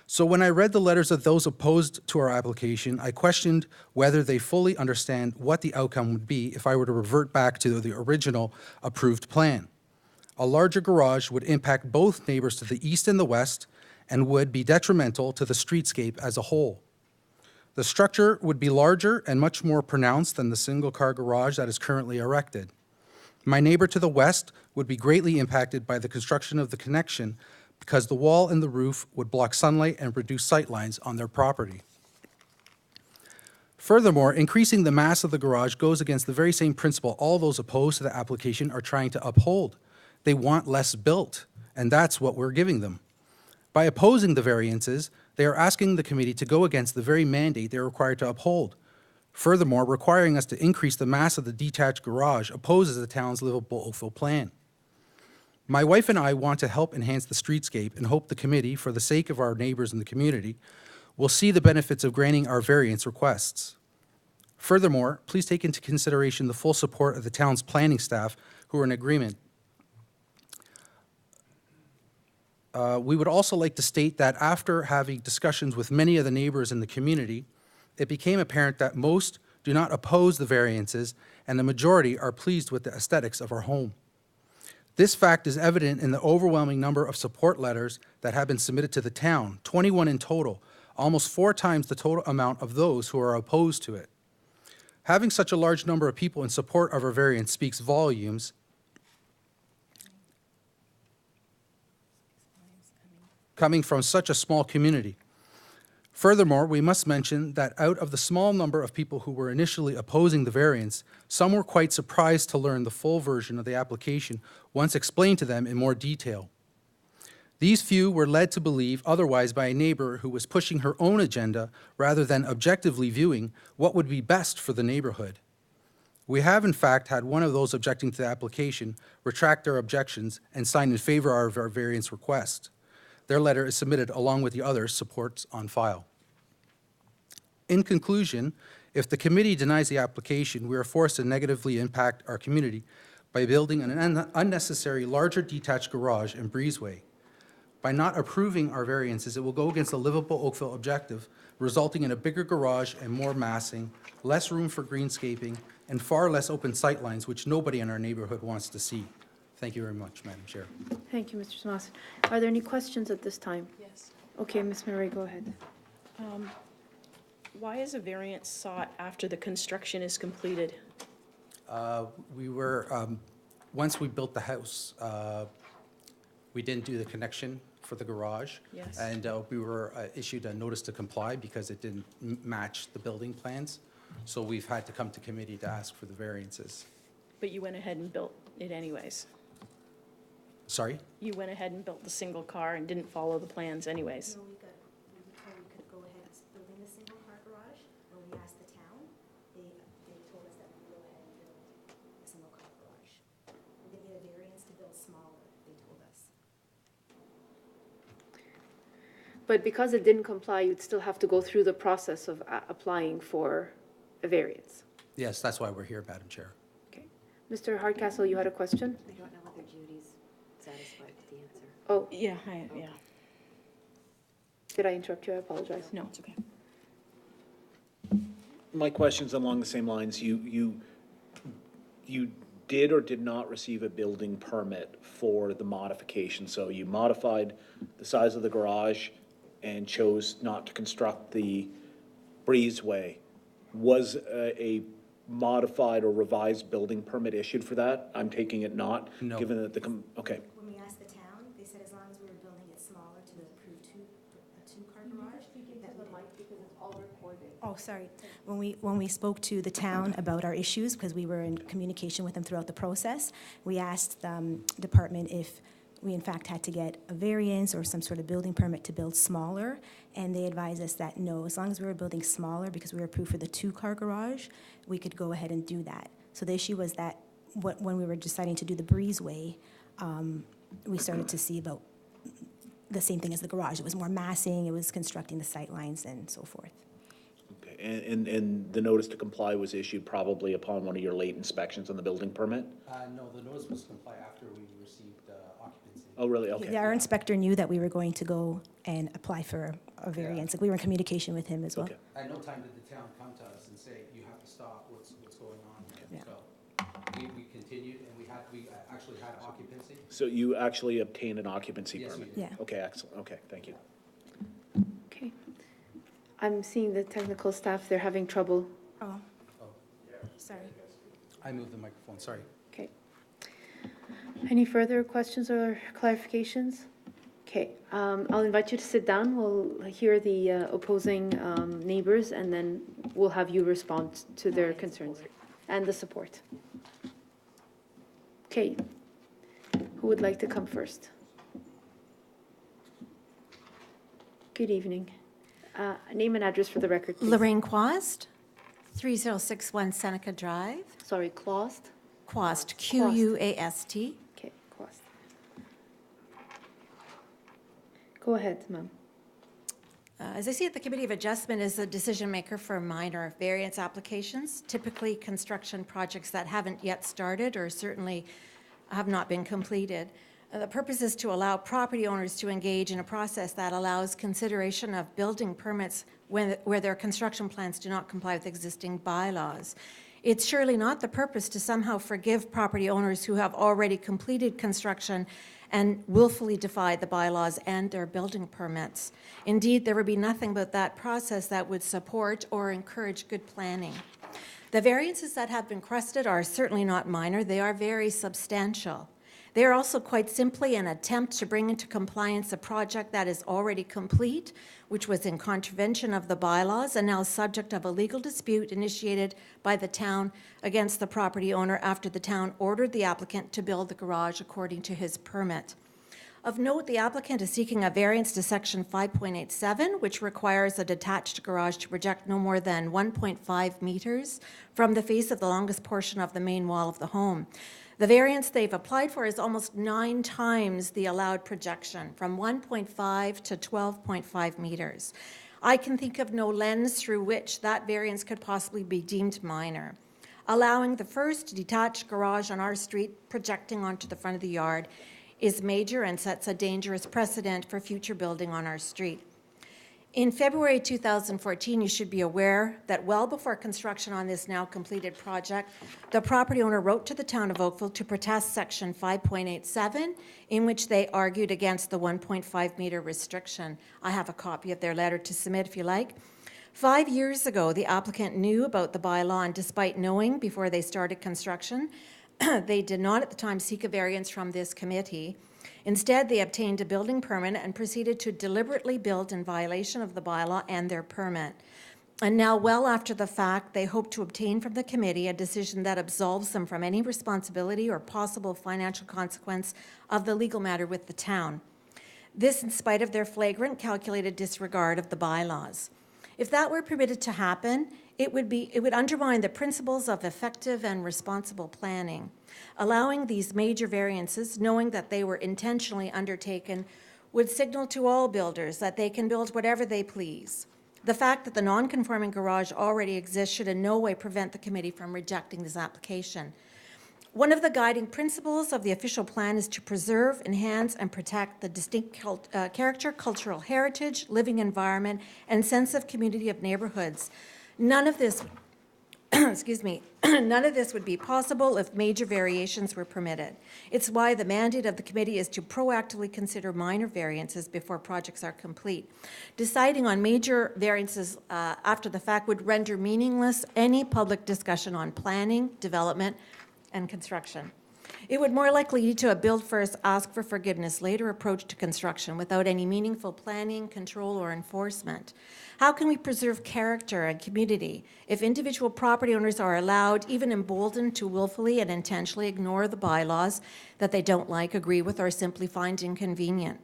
So when I read the letters of those opposed to our application, I questioned whether they fully understand what the outcome would be if I were to revert back to the original approved plan. A larger garage would impact both neighbors to the east and the west and would be detrimental to the streetscape as a whole. The structure would be larger and much more pronounced than the single-car garage that is currently erected. My neighbor to the west would be greatly impacted by the construction of the connection because the wall and the roof would block sunlight and reduce sightlines on their property. Furthermore, increasing the mass of the garage goes against the very same principle all those opposed to the application are trying to uphold. They want less built, and that's what we're giving them. By opposing the variances, they are asking the committee to go against the very mandate they are required to uphold. Furthermore, requiring us to increase the mass of the detached garage opposes the town's livable Oakville plan. My wife and I want to help enhance the streetscape and hope the committee, for the sake of our neighbors in the community, will see the benefits of granting our variance requests. Furthermore, please take into consideration the full support of the town's planning staff who are in agreement. We would also like to state that after having discussions with many of the neighbors in the community, it became apparent that most do not oppose the variances and the majority are pleased with the aesthetics of our home. This fact is evident in the overwhelming number of support letters that have been submitted to the town, 21 in total, almost 4 times the total amount of those who are opposed to it. Having such a large number of people in support of our variance speaks volumes coming from such a small community. Furthermore, we must mention that out of the small number of people who were initially opposing the variance, some were quite surprised to learn the full version of the application once explained to them in more detail. These few were led to believe otherwise by a neighbor who was pushing her own agenda rather than objectively viewing what would be best for the neighborhood. We have, in fact, had one of those objecting to the application retract their objections and sign in favor of our variance request. Their letter is submitted along with the other supports on file. In conclusion, if the committee denies the application, we are forced to negatively impact our community by building an unnecessary larger detached garage and breezeway. By not approving our variances, it will go against the livable Oakville objective, resulting in a bigger garage and more massing, less room for greenscaping, and far less open sightlines, which nobody in our neighborhood wants to see. Thank you very much, Madam Chair. Thank you, Mr. Smas. Are there any questions at this time? Yes. Okay, Ms. Murray, go ahead. Why is a variance sought after the construction is completed? Once we built the house, we didn't do the connection for the garage. Yes. And we were issued a notice to comply because it didn't match the building plans. So we've had to come to committee to ask for the variances. But you went ahead and built it anyways. Sorry? You went ahead and built the single car and didn't follow the plans anyways. No, we were told we could go ahead building the single car garage. When we asked the town, they told us that we could go ahead and build a single car garage. We're gonna get a variance to build smaller, they told us. But because it didn't comply, you'd still have to go through the process of applying for a variance. Yes, that's why we're here, Madam Chair. Okay. Mr. Hardcastle, you had a question? I don't know whether Judy's satisfied with the answer. Oh, Yeah, yeah. did I interrupt you? I apologize. No, it's okay. My question's along the same lines. You did or did not receive a building permit for the modification? So you modified the size of the garage and chose not to construct the breezeway. Was a modified or revised building permit issued for that? I'm taking it not? No. Given that okay. When we asked the town, they said as long as we were building it smaller to the approved two-car garage. Because it's all recorded. Oh, sorry. When we spoke to the town about our issues, because we were in communication with them throughout the process, we asked the department if we in fact had to get a variance or some sort of building permit to build smaller, and they advised us that no, as long as we were building smaller, because we were approved for the two-car garage, we could go ahead and do that. So the issue was that when we were deciding to do the breezeway, we started to see about the same thing as the garage. It was more massing, it was constructing the sight lines and so forth. Okay. And the notice to comply was issued probably upon one of your late inspections on the building permit? No, the notice was to comply after we received occupancy. Oh, really? Okay. Yeah, our inspector knew that we were going to go and apply for a variance. Like, we were in communication with him as well. Okay. At no time did the town come to us and say, you have to stop, what's going on? Yeah. So we continued, and we actually had occupancy. So you actually obtained an occupancy Yes, we permit? did. Yeah. Okay, excellent. Okay, thank you. Okay. I'm seeing the technical staff, they're having trouble. Oh, Oh, sorry. I moved the microphone, sorry. Okay. Any further questions or clarifications? Okay, I'll invite you to sit down. We'll hear the opposing neighbors, and then we'll have you respond to their concerns and the support. Okay, who would like to come first? Good evening. Name and address for the record, please. Lorraine Quast, 3061 Seneca Drive. Sorry, Clost? Quast, Q-U-A-S-T. Okay, Clost. Go ahead, ma'am. As I see it, the Committee of Adjustment is the decision maker for minor variance applications, typically construction projects that haven't yet started or certainly have not been completed. The purpose is to allow property owners to engage in a process that allows consideration of building permits where their construction plans do not comply with existing bylaws. It's surely not the purpose to somehow forgive property owners who have already completed construction and willfully defied the bylaws and their building permits. Indeed, there would be nothing about that process that would support or encourage good planning. The variances that have been requested are certainly not minor. They are very substantial. They are also quite simply an attempt to bring into compliance a project that is already complete, which was in contravention of the bylaws and now subject of a legal dispute initiated by the town against the property owner after the town ordered the applicant to build the garage according to his permit. Of note, the applicant is seeking a variance to section 5.87, which requires a detached garage to project no more than 1.5 meters from the face of the longest portion of the main wall of the home. The variance they've applied for is almost 9 times the allowed projection, from 1.5 to 12.5 meters. I can think of no lens through which that variance could possibly be deemed minor. Allowing the first detached garage on our street projecting onto the front of the yard is major and sets a dangerous precedent for future building on our street. In February 2014, you should be aware that well before construction on this now completed project, the property owner wrote to the town of Oakville to protest section 5.87, in which they argued against the 1.5 meter restriction. I have a copy of their letter to submit if you like. 5 years ago, the applicant knew about the bylaw, and despite knowing before they started construction, they did not at the time seek a variance from this committee. Instead, they obtained a building permit and proceeded to deliberately build in violation of the bylaw and their permit. And now, well after the fact, they hope to obtain from the committee a decision that absolves them from any responsibility or possible financial consequence of the legal matter with the town. This in spite of their flagrant, calculated disregard of the bylaws. If that were permitted to happen, it would undermine the principles of effective and responsible planning. Allowing these major variances, knowing that they were intentionally undertaken, would signal to all builders that they can build whatever they please. The fact that the non-conforming garage already exists should in no way prevent the committee from rejecting this application. One of the guiding principles of the official plan is to preserve, enhance, and protect the distinct character, cultural heritage, living environment, and sense of community of neighborhoods. None of this, excuse me, none of this would be possible if major variations were permitted. It's why the mandate of the committee is to proactively consider minor variances before projects are complete. Deciding on major variances after the fact would render meaningless any public discussion on planning, development, and construction. It would more likely lead to a build first, ask for forgiveness later approach to construction without any meaningful planning, control, or enforcement. How can we preserve character and community if individual property owners are allowed, even emboldened, to willfully and intentionally ignore the bylaws that they don't like, agree with, or simply find inconvenient?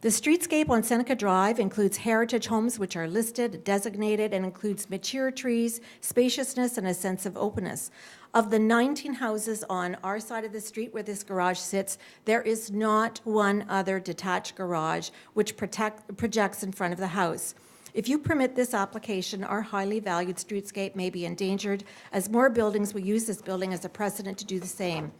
The streetscape on Seneca Drive includes heritage homes which are listed, designated, and includes mature trees, spaciousness, and a sense of openness. Of the 19 houses on our side of the street where this garage sits, there is not one other detached garage which projects in front of the house. If you permit this application, our highly valued streetscape may be endangered, as more buildings will use this building as a precedent to do the same.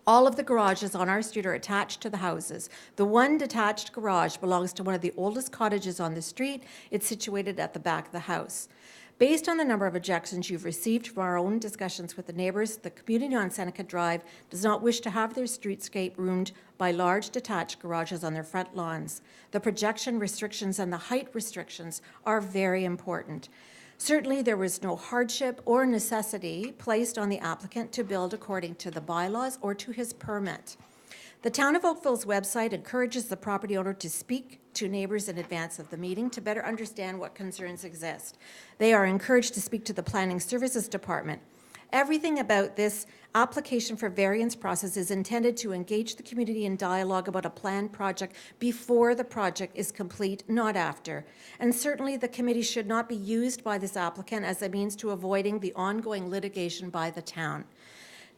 All of the garages on our street are attached to the houses. The one detached garage belongs to one of the oldest cottages on the street. It's situated at the back of the house. Based on the number of objections you've received from our own discussions with the neighbors, the community on Seneca Drive does not wish to have their streetscape ruined by large detached garages on their front lawns. The projection restrictions and the height restrictions are very important. Certainly, there was no hardship or necessity placed on the applicant to build according to the bylaws or to his permit. The Town of Oakville's website encourages the property owner to speak to neighbors in advance of the meeting to better understand what concerns exist. They are encouraged to speak to the Planning Services Department. Everything about this application for variance process is intended to engage the community in dialogue about a planned project before the project is complete, not after. And certainly the committee should not be used by this applicant as a means to avoiding the ongoing litigation by the town.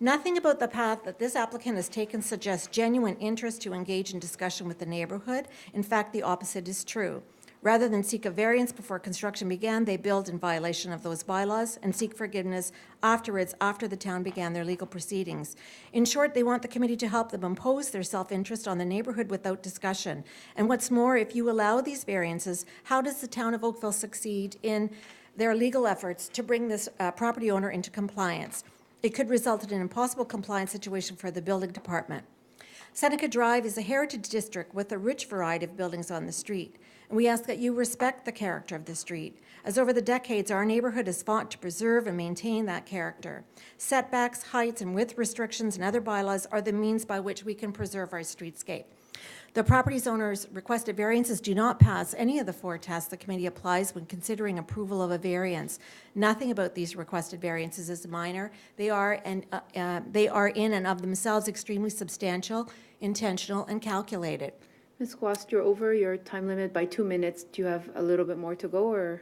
Nothing about the path that this applicant has taken suggests genuine interest to engage in discussion with the neighborhood. In fact, the opposite is true. Rather than seek a variance before construction began, they build in violation of those bylaws and seek forgiveness afterwards, after the town began their legal proceedings. In short, they want the committee to help them impose their self-interest on the neighborhood without discussion. And what's more, if you allow these variances, how does the town of Oakville succeed in their legal efforts to bring this property owner into compliance? It could result in an impossible compliance situation for the building department. Seneca Drive is a heritage district with a rich variety of buildings on the street, and we ask that you respect the character of the street. As over the decades, our neighborhood has fought to preserve and maintain that character. Setbacks, heights, and width restrictions and other bylaws are the means by which we can preserve our streetscape. The property's owners' requested variances do not pass any of the 4 tests the committee applies when considering approval of a variance. Nothing about these requested variances is minor. They are in and of themselves extremely substantial, intentional, and calculated. Ms. Guast, you're over your time limit by 2 minutes. Do you have a little bit more to go, or?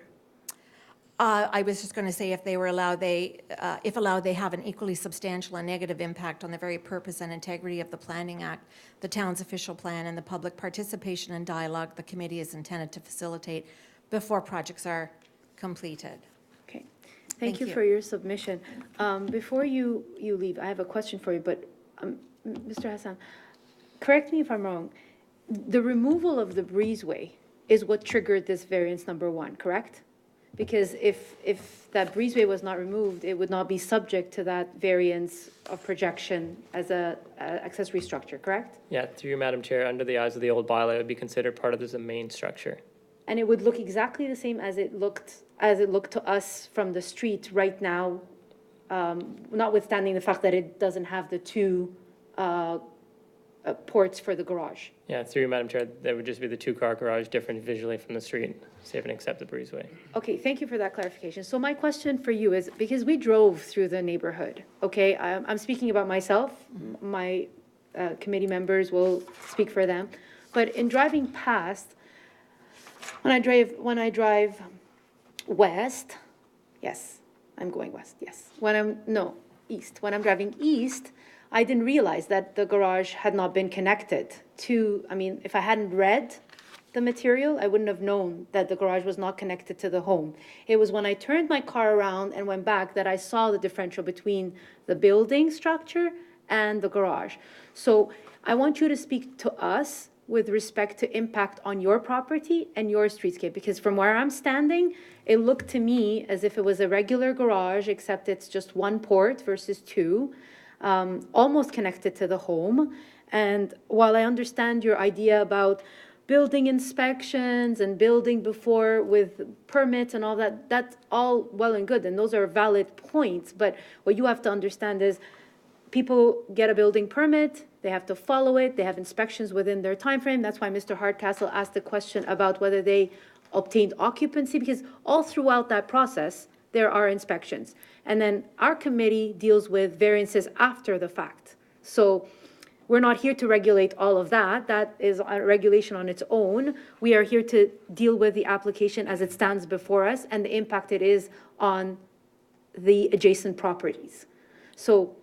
I was just going to say, if they were allowed, if allowed, they have an equally substantial and negative impact on the very purpose and integrity of the Planning Act, the town's official plan, and the public participation and dialogue the committee is intended to facilitate before projects are completed. Okay. Thank you for your submission. Before you leave, I have a question for you, but Mr. Hassan, correct me if I'm wrong. The removal of the breezeway is what triggered this variance number 1, correct? Because if that breezeway was not removed, it would not be subject to that variance of projection as a accessory structure, correct? Yeah, through you, Madam Chair, under the eyes of the old bylaw, it would be considered part of the main structure. And it would look exactly the same as it looked to us from the street right now, notwithstanding the fact that it doesn't have the 2 ports for the garage. Yeah, through you, Madam Chair, that would just be the two-car garage, different visually from the street, safe and accept the breezeway. Okay, thank you for that clarification. So my question for you is, because we drove through the neighborhood, okay? I'm speaking about myself. My committee members will speak for them. But in driving past, when I drive west, yes, I'm going west, yes. East. When I'm driving east, I didn't realize that the garage had not been connected to, if I hadn't read the material, I wouldn't have known that the garage was not connected to the home. It was when I turned my car around and went back that I saw the differential between the building structure and the garage. So I want you to speak to us with respect to impact on your property and your streetscape, because from where I'm standing, it looked to me as if it was a regular garage, except it's just one port versus two, almost connected to the home. And while I understand your idea about building inspections and building before with permits and all that, that's all well and good, and those are valid points. But what you have to understand is people get a building permit, they have to follow it, they have inspections within their time frame. That's why Mr. Hardcastle asked the question about whether they obtained occupancy, because all throughout that process, there are inspections. And then our committee deals with variances after the fact. So we're not here to regulate all of that. That is a regulation on its own. We are here to deal with the application as it stands before us and the impact it is on the adjacent properties. So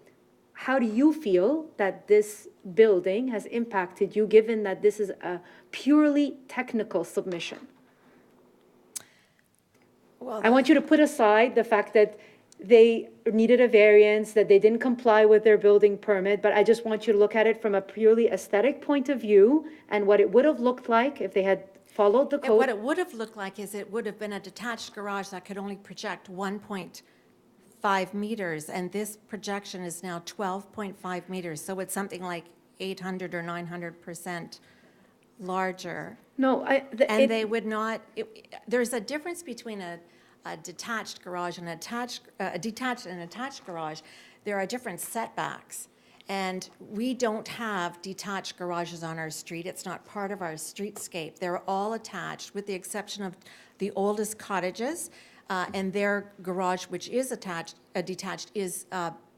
how do you feel that this building has impacted you, given that this is a purely technical submission? Well, I want you to put aside the fact that they needed a variance, that they didn't comply with their building permit, but I just want you to look at it from a purely aesthetic point of view and what it would have looked like if they had followed the code. What it would have looked like is it would have been a detached garage that could only project 1.5 meters, and this projection is now 12.5 meters, so it's something like 800 or 900% larger. No, they would not, there's a difference between a detached garage and a detached and attached garage. There are different setbacks, and we don't have detached garages on our street. It's not part of our streetscape. They're all attached, with the exception of the oldest cottages, and their garage, which is detached, is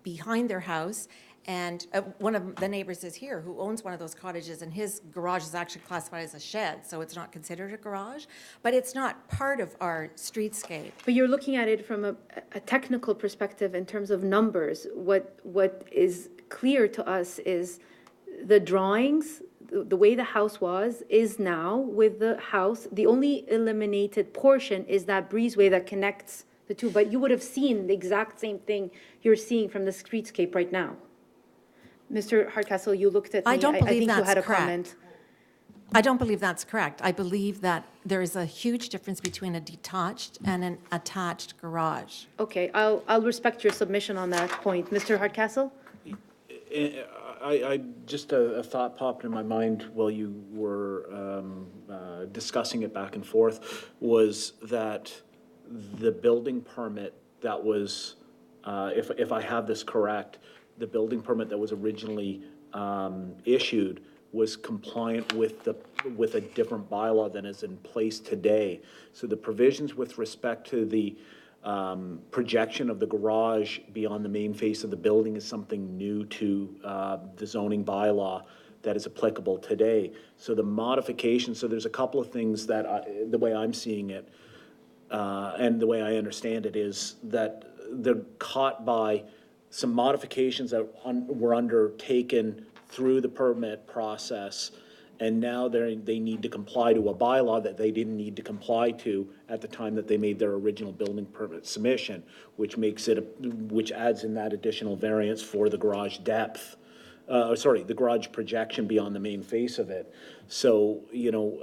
behind their house. And one of the neighbors is here who owns one of those cottages, and his garage is actually classified as a shed, so it's not considered a garage, but it's not part of our streetscape. But you're looking at it from a technical perspective in terms of numbers. What is clear to us is the drawings, the way the house was, is now with the house. The only eliminated portion is that breezeway that connects the two, but you would have seen the exact same thing you're seeing from the streetscape right now. Mr. Hardcastle, you looked at me. I don't believe think that's you had a correct. comment. I don't believe that's correct. I believe that there is a huge difference between a detached and an attached garage. Okay, I'll respect your submission on that point. Mr. Hardcastle? I just a thought popped in my mind while you were discussing it back and forth, was that the building permit that was, if I have this correct, the building permit that was originally issued was compliant with a different bylaw than is in place today. So the provisions with respect to the projection of the garage beyond the main face of the building is something new to the zoning bylaw that is applicable today. So the modification, so there's a couple of things that the way I'm seeing it and the way I understand it is that they're caught by some modifications that were undertaken through the permit process, and now they need to comply to a bylaw that they didn't need to comply to at the time that they made their original building permit submission, which makes it, which adds in that additional variance for the garage depth, the garage projection beyond the main face of it. So, you know,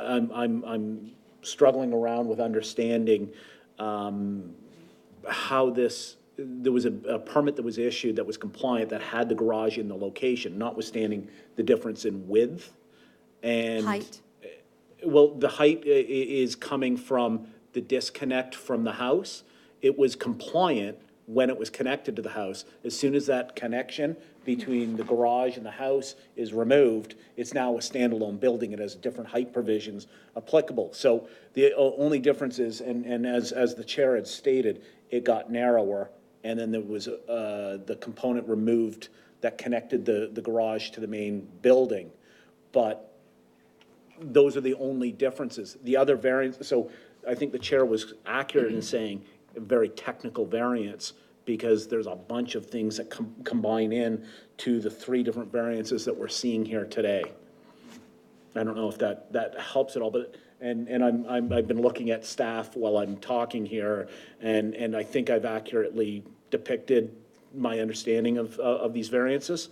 I'm struggling around with understanding how there was a permit that was issued that was compliant, that had the garage in the location, notwithstanding the difference in width and Height. Well, the height is coming from the disconnect from the house. It was compliant when it was connected to the house. As soon as that connection between the garage and the house is removed, it's now a standalone building. It has different height provisions applicable. So the only difference is, and as the chair had stated, it got narrower, and then there was the component removed that connected the garage to the main building. But those are the only differences. The other variance, so I think the chair was accurate in saying a very technical variance, because there's a bunch of things that combine in to the 3 different variances that we're seeing here today. I don't know if that helps at all, but, and I've been looking at staff while I'm talking here, and I think I've accurately depicted my understanding of these variances.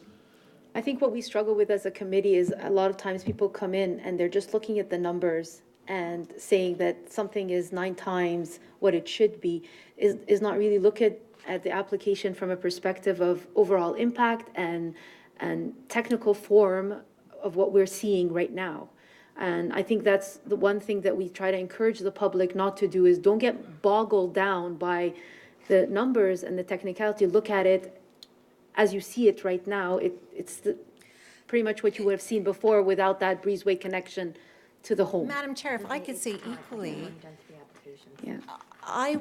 I think what we struggle with as a committee is a lot of times people come in and they're just looking at the numbers and saying that something is 9 times what it should be, is not really look at the application from a perspective of overall impact and technical form of what we're seeing right now. And I think that's the one thing that we try to encourage the public not to do, is don't get boggled down by the numbers and the technicality. Look at it as you see it right now. It's pretty much what you would have seen before without that breezeway connection to the home. Madam Chair, if I could say equally, Yeah. I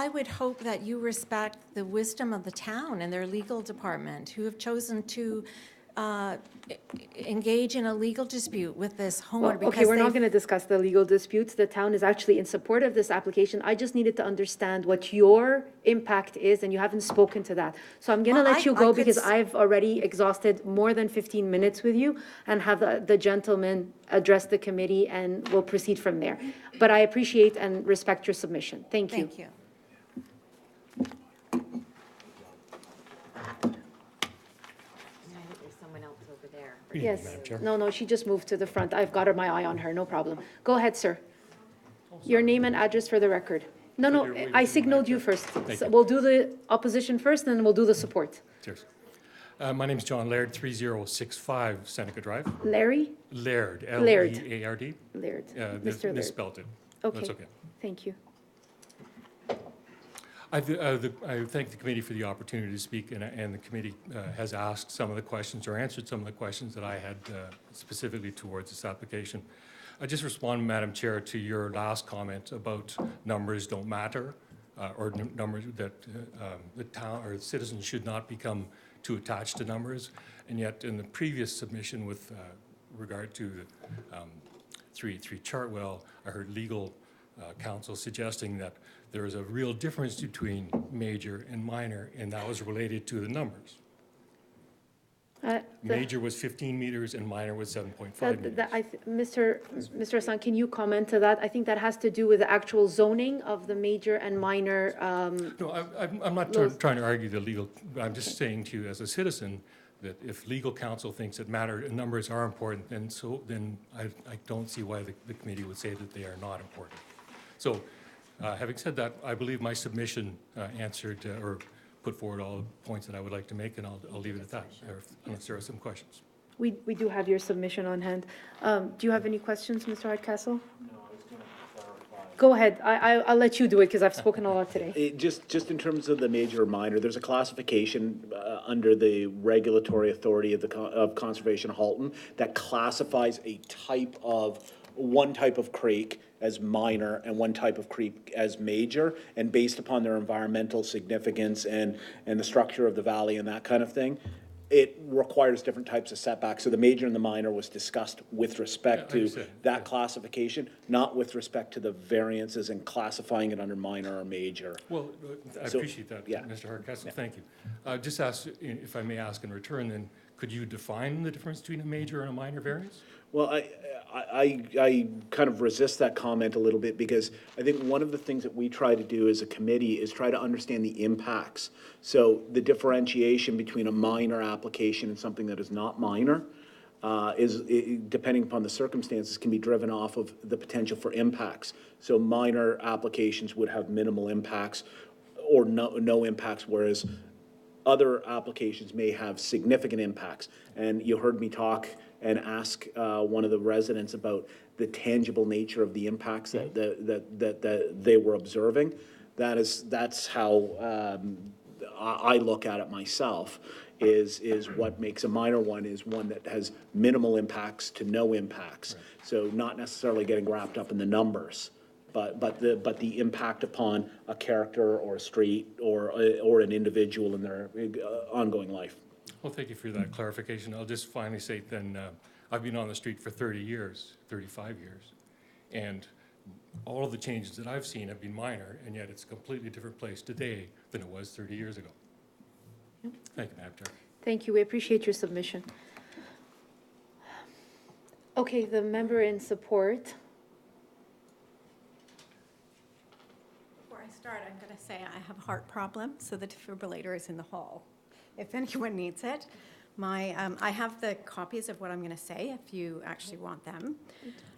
would hope that you respect the wisdom of the town and their legal department, who have chosen to engage in a legal dispute with this homeowner. Well, okay, we're not going to discuss the legal disputes. The town is actually in support of this application. I just needed to understand what your impact is, and you haven't spoken to that. So I'm going to let you go because I've already exhausted more than 15 minutes with you, and have the gentleman address the committee, and we'll proceed from there. But I appreciate and respect your submission. Thank you. Thank you. Yes, no, she just moved to the front. I've got my eye on her, no problem. Go ahead, sir. Your name and address for the record. No, I signaled you first. So we'll do the opposition first, and then we'll do the support. Cheers. My name is John Laird, 3065 Seneca Drive. Larry? Laird, Laird. L-E-A-R-D. Laird. Mr. Mr. Laird. Misspelled it. Okay. That's okay. Thank you. I thank the committee for the opportunity to speak, and the committee has asked some of the questions or answered some of the questions that I had specifically towards this application. I just respond, Madam Chair, to your last comment about numbers don't matter, or numbers that the town or citizens should not become too attached to numbers. And yet, in the previous submission with regard to the 3 Chartwell, I heard legal counsel suggesting that there is a real difference between major and minor, and that was related to the numbers. Major was 15 meters and minor was 7.5 meters. Mr. Hassan, can you comment to that? I think that has to do with the actual zoning of the major and minor. No, I'm not trying to argue the legal, I'm just saying to you as a citizen that if legal counsel thinks that numbers are important, then I don't see why the committee would say that they are not important. So, having said that, I believe my submission answered or put forward all the points that I would like to make, and I'll leave it at that, unless there are some questions. We do have your submission on hand. Do you have any questions, Mr. Hardcastle? No, I was going to clarify. Go ahead. I'll let you do it because I've spoken a lot today. Just in terms of the major or minor, there's a classification under the regulatory authority of Conservation Halton that classifies one type of creek as minor and one type of creek as major, and based upon their environmental significance and the structure of the valley and that kind of thing, it requires different types of setbacks. So the major and the minor was discussed with respect to that classification, not with respect to the variances and classifying it under minor or major. Well, I appreciate that, Mr. Hardcastle, thank you. Just ask, if I may ask in return then, could you define the difference between a major and a minor variance? Well, I kind of resist that comment a little bit, because I think one of the things that we try to do as a committee is try to understand the impacts. So the differentiation between a minor application and something that is not minor depending upon the circumstances, can be driven off of the potential for impacts. So minor applications would have minimal impacts or no impacts, whereas other applications may have significant impacts. And you heard me talk and ask one of the residents about the tangible nature of the impacts that they were observing. That's how I look at it myself, is what makes a minor one is one that has minimal impacts to no impacts. So not necessarily getting wrapped up in the numbers, but the impact upon a character or a street or an individual in their ongoing life. Well, thank you for that clarification. I'll just finally say then, I've been on the street for 30 years, 35 years, and all of the changes that I've seen have been minor, and yet it's a completely different place today than it was 30 years ago. Thank you, Madam Chair. Thank you. We appreciate your submission. Okay, the member in support. Before I start, I'm going to say I have a heart problem, so the defibrillator is in the hall, if anyone needs it. I have the copies of what I'm going to say, if you actually want them.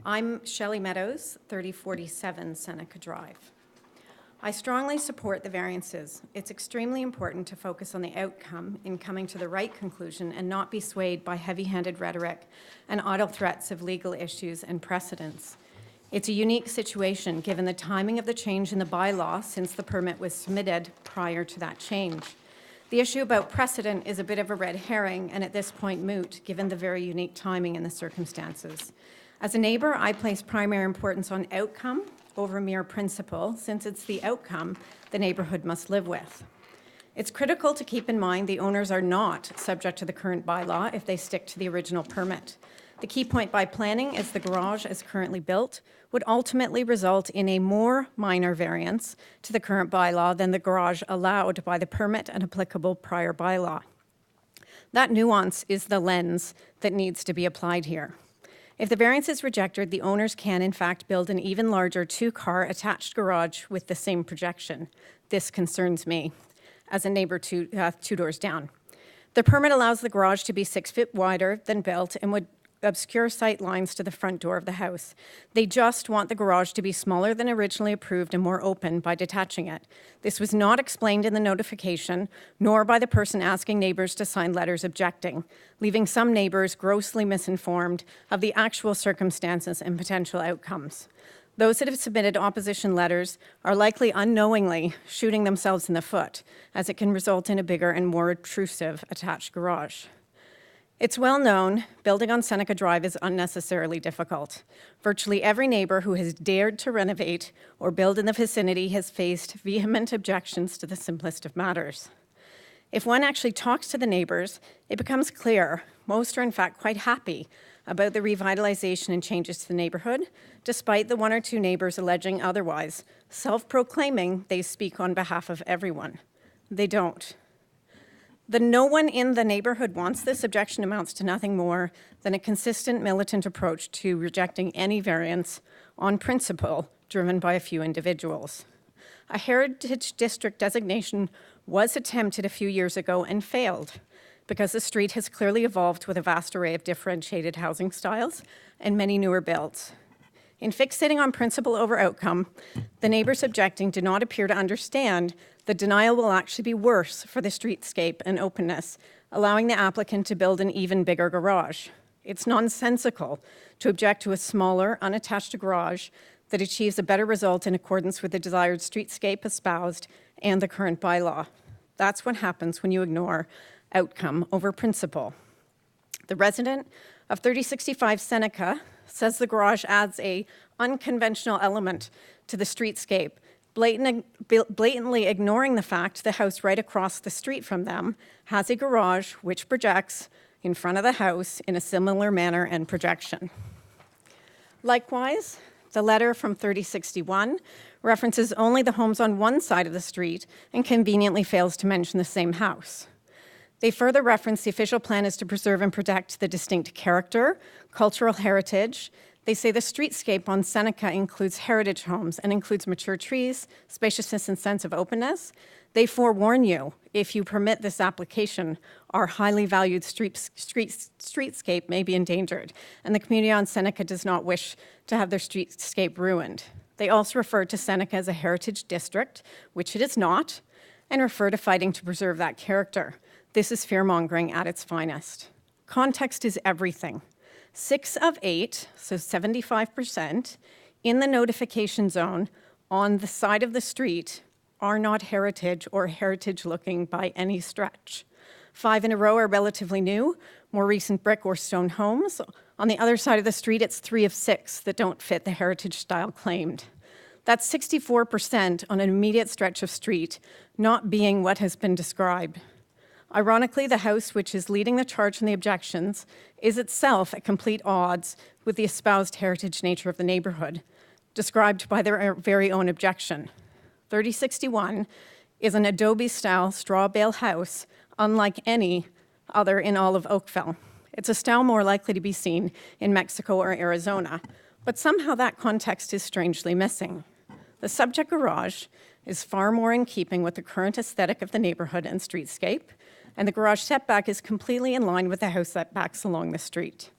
I'm Shelley Meadows, 3047 Seneca Drive. I strongly support the variances. It's extremely important to focus on the outcome in coming to the right conclusion and not be swayed by heavy-handed rhetoric and idle threats of legal issues and precedents. It's a unique situation given the timing of the change in the bylaw since the permit was submitted prior to that change. The issue about precedent is a bit of a red herring and at this point moot, given the very unique timing and the circumstances. As a neighbor, I place primary importance on outcome over mere principle, since it's the outcome the neighborhood must live with. It's critical to keep in mind the owners are not subject to the current bylaw if they stick to the original permit. The key point by planning is the garage as currently built would ultimately result in a more minor variance to the current bylaw than the garage allowed by the permit and applicable prior bylaw. That nuance is the lens that needs to be applied here. If the variance is rejected, the owners can in fact build an even larger two-car attached garage with the same projection. This concerns me as a neighbor two doors down. The permit allows the garage to be 6 feet wider than built and would obscure sight lines to the front door of the house. They just want the garage to be smaller than originally approved and more open by detaching it. This was not explained in the notification, nor by the person asking neighbors to sign letters objecting, leaving some neighbors grossly misinformed of the actual circumstances and potential outcomes. Those that have submitted opposition letters are likely unknowingly shooting themselves in the foot, as it can result in a bigger and more intrusive attached garage. It's well known, building on Seneca Drive is unnecessarily difficult. Virtually every neighbor who has dared to renovate or build in the vicinity has faced vehement objections to the simplest of matters. If one actually talks to the neighbors, it becomes clear most are in fact quite happy about the revitalization and changes to the neighborhood, despite the one or two neighbors alleging otherwise, self-proclaiming they speak on behalf of everyone. They don't. The no one in the neighborhood wants this objection amounts to nothing more than a consistent militant approach to rejecting any variance on principle driven by a few individuals. A heritage district designation was attempted a few years ago and failed because the street has clearly evolved with a vast array of differentiated housing styles and many newer builds. In fixating on principle over outcome, the neighbors objecting do not appear to understand the denial will actually be worse for the streetscape and openness, allowing the applicant to build an even bigger garage. It's nonsensical to object to a smaller, unattached garage that achieves a better result in accordance with the desired streetscape espoused and the current bylaw. That's what happens when you ignore outcome over principle. The resident of 3065 Seneca says the garage adds a unconventional element to the streetscape, blatantly ignoring the fact the house right across the street from them has a garage which projects in front of the house in a similar manner and projection. Likewise, the letter from 3061 references only the homes on one side of the street and conveniently fails to mention the same house. They further reference the official plan is to preserve and protect the distinct character, cultural heritage. They say the streetscape on Seneca includes heritage homes and includes mature trees, spaciousness and sense of openness. They forewarn you, if you permit this application, our highly valued streetscape may be endangered, and the community on Seneca does not wish to have their streetscape ruined. They also refer to Seneca as a heritage district, which it is not, and refer to fighting to preserve that character. This is fear-mongering at its finest. Context is everything. 6 of 8, so 75%, in the notification zone on the side of the street are not heritage or heritage-looking by any stretch. 5 in a row are relatively new, more recent brick or stone homes. On the other side of the street, it's 3 of 6 that don't fit the heritage style claimed. That's 64% on an immediate stretch of street, not being what has been described. Ironically, the house which is leading the charge in the objections is itself at complete odds with the espoused heritage nature of the neighborhood, described by their very own objection. 3061 is an adobe-style straw bale house unlike any other in all of Oakville. It's a style more likely to be seen in Mexico or Arizona, but somehow that context is strangely missing. The subject garage is far more in keeping with the current aesthetic of the neighborhood and streetscape, and the garage setback is completely in line with the house setbacks along the street.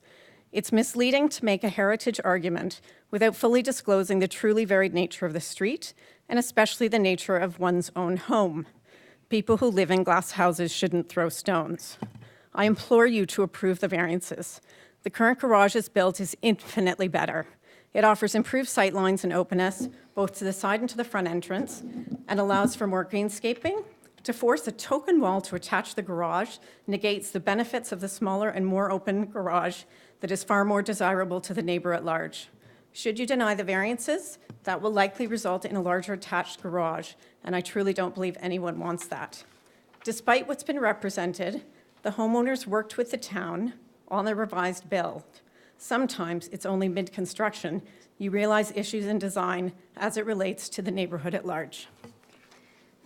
It's misleading to make a heritage argument without fully disclosing the truly varied nature of the street, and especially the nature of one's own home. People who live in glass houses shouldn't throw stones. I implore you to approve the variances. The current garage as built is infinitely better. It offers improved sight lines and openness, both to the side and to the front entrance, and allows for more greenscaping. To force a token wall to attach the garage negates the benefits of the smaller and more open garage that is far more desirable to the neighbor at large. Should you deny the variances, that will likely result in a larger attached garage, and I truly don't believe anyone wants that. Despite what's been represented, the homeowners worked with the town on the revised build. Sometimes it's only mid-construction you realize issues in design as it relates to the neighborhood at large.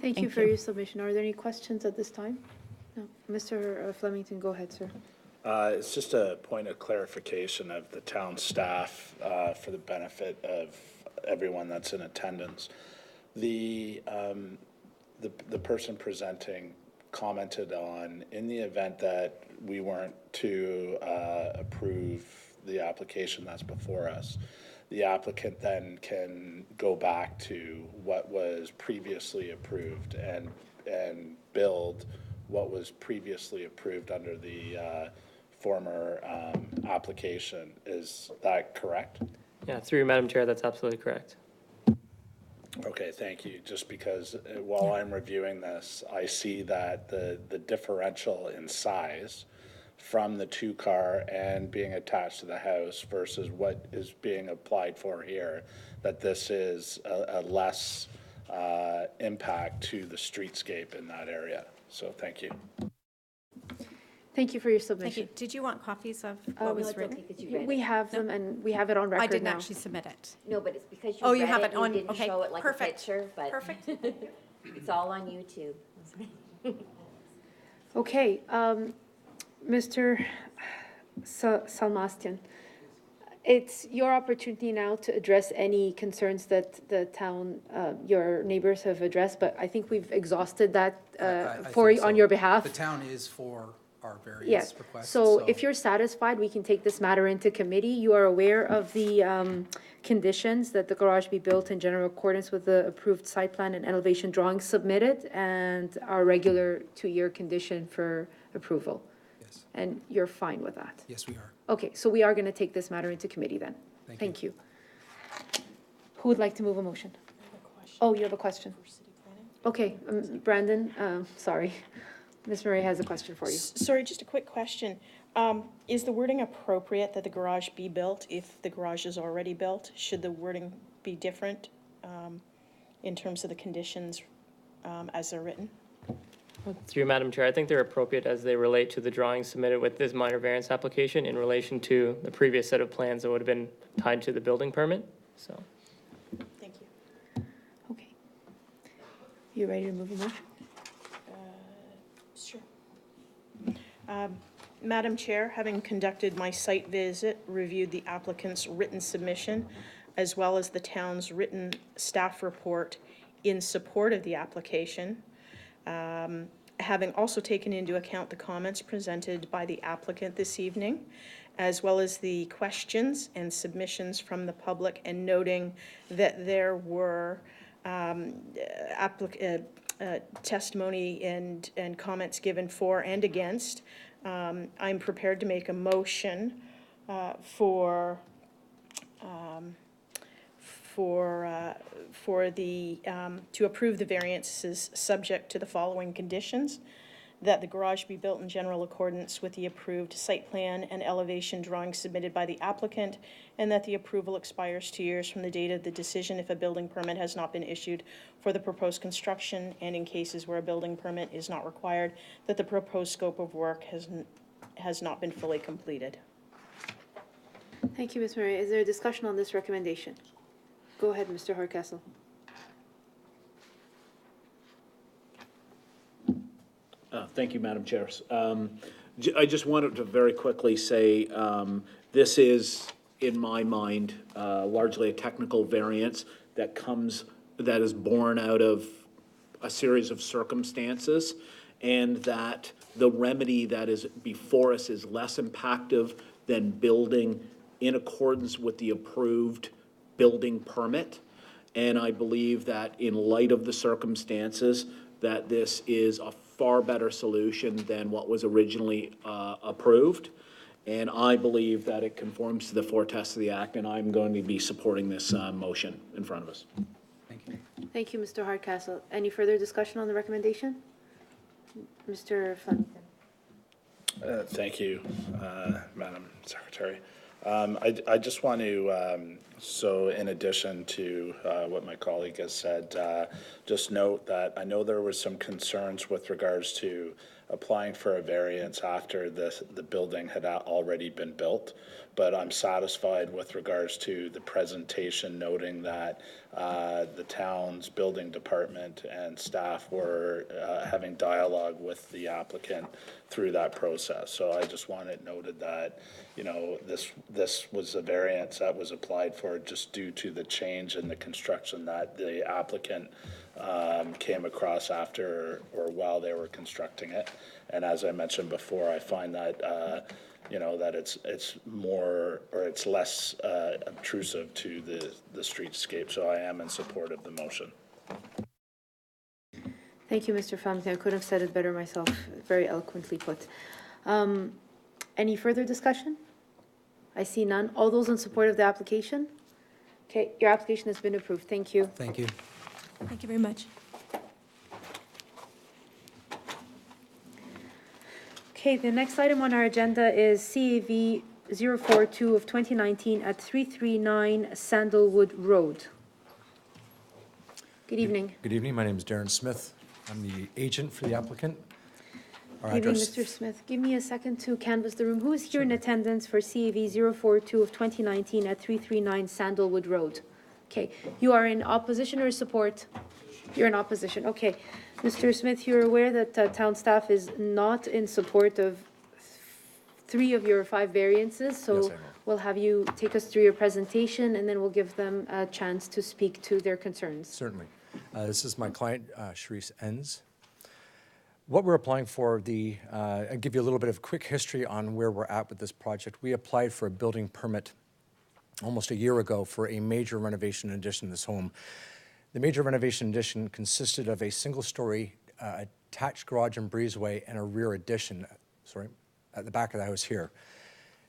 Thank you for your submission. Are there any questions at this time? No. Mr. Flemington, go ahead, sir. It's just a point of clarification of the town staff for the benefit of everyone that's in attendance. The person presenting commented on, in the event that we weren't to approve the application that's before us, the applicant then can go back to what was previously approved and build what was previously approved under the former application. Is that correct? Yeah, through you, Madam Chair, that's absolutely correct. Okay, thank you. Just because while I'm reviewing this, I see that the differential in size from the 2-car and being attached to the house versus what is being applied for here, that this is a less impact to the streetscape in that area. So thank you. Thank you for your Thank submission. you. Did you want copies of what was written? We have them, and we have it on record now. I didn't actually submit it. No, but it's because you Oh, you read have it, it on- you didn't okay, show it like a perfect, picture, but perfect. it's all on YouTube. Okay, Mr. Salmastian, it's your opportunity now to address any concerns that the town, your neighbors have addressed, but I think we've exhausted that I for, think so. on your behalf. The town is for our variance Yes, request. so if you're satisfied, we can take this matter into committee. You are aware of the conditions that the garage be built in general accordance with the approved site plan and elevation drawings submitted and our regular 2-year condition for approval. Yes. And you're fine with that? Yes, we are. Okay, so we are going to take this matter into committee then. Thank you. Who would like to move a motion? Oh, you have a question? Okay, Brandon, sorry. Ms. Murray has a question for you. Sorry, just a quick question. Is the wording appropriate that the garage be built if the garage is already built? Should the wording be different in terms of the conditions as they're written? Through you, Madam Chair, I think they're appropriate as they relate to the drawings submitted with this minor variance application in relation to the previous set of plans that would have been tied to the building permit, so. Thank you. Okay. You ready to move a motion? Sure. Madam Chair, having conducted my site visit, reviewed the applicant's written submission, as well as the town's written staff report in support of the application, having also taken into account the comments presented by the applicant this evening, as well as the questions and submissions from the public, and noting that there were testimony and comments given for and against, I'm prepared to make a to approve the variances subject to the following conditions: that the garage be built in general accordance with the approved site plan and elevation drawings submitted by the applicant, and that the approval expires 2 years from the date of the decision if a building permit has not been issued for the proposed construction, and in cases where a building permit is not required, that the proposed scope of work has not been fully completed. Thank you, Ms. Murray. Is there a discussion on this recommendation? Go ahead, Mr. Hardcastle. Thank you, Madam Chair. I just wanted to very quickly say, this is, in my mind, largely a technical variance that is born out of a series of circumstances, and that the remedy that is before us is less impactful than building in accordance with the approved building permit. And I believe that in light of the circumstances, that this is a far better solution than what was originally approved. And I believe that it conforms to the four tests of the Act, and I'm going to be supporting this motion in front of us. Thank you, Mr. Hardcastle. Any further discussion on the recommendation? Mr. Flemington. Thank you, Madam Secretary. I just want to, so in addition to what my colleague has said, just note that I know there were some concerns with regards to applying for a variance after the building had already been built, but I'm satisfied with regards to the presentation noting that the town's building department and staff were having dialogue with the applicant through that process. So I just want it noted that, you know, this was a variance that was applied for just due to the change in the construction that the applicant came across after or while they were constructing it. And as I mentioned before, I find that you know, that it's more, or it's less obtrusive to the streetscape. So I am in support of the motion. Thank you, Mr. Flemington. I couldn't have said it better myself. Very eloquently put. Any further discussion? I see none. All those in support of the application? Okay, your application has been approved. Thank you. Thank you. Thank you very much. Okay, the next item on our agenda is CAV 042 of 2019 at 339 Sandalwood Road. Good evening. Good evening. My name is Darren Smith. I'm the agent for the applicant. Our Good evening, address- Mr. Smith. Give me a second to canvass the room. Who is here in attendance for CAV 042 of 2019 at 339 Sandalwood Road? Okay, you are in opposition or support? You're in opposition, okay. Mr. Smith, you're aware that town staff is not in support of 3 of your 5 variances, Yes, I so am. we'll have you take us through your presentation, and then we'll give them a chance to speak to their concerns. Certainly. This is my client, Sharice Enns. What we're applying for, I'll give you a little bit of quick history on where we're at with this project. We applied for a building permit almost a year ago for a major renovation and addition to this home. The major renovation addition consisted of a single-story attached garage and breezeway and a rear addition, at the back of the house here.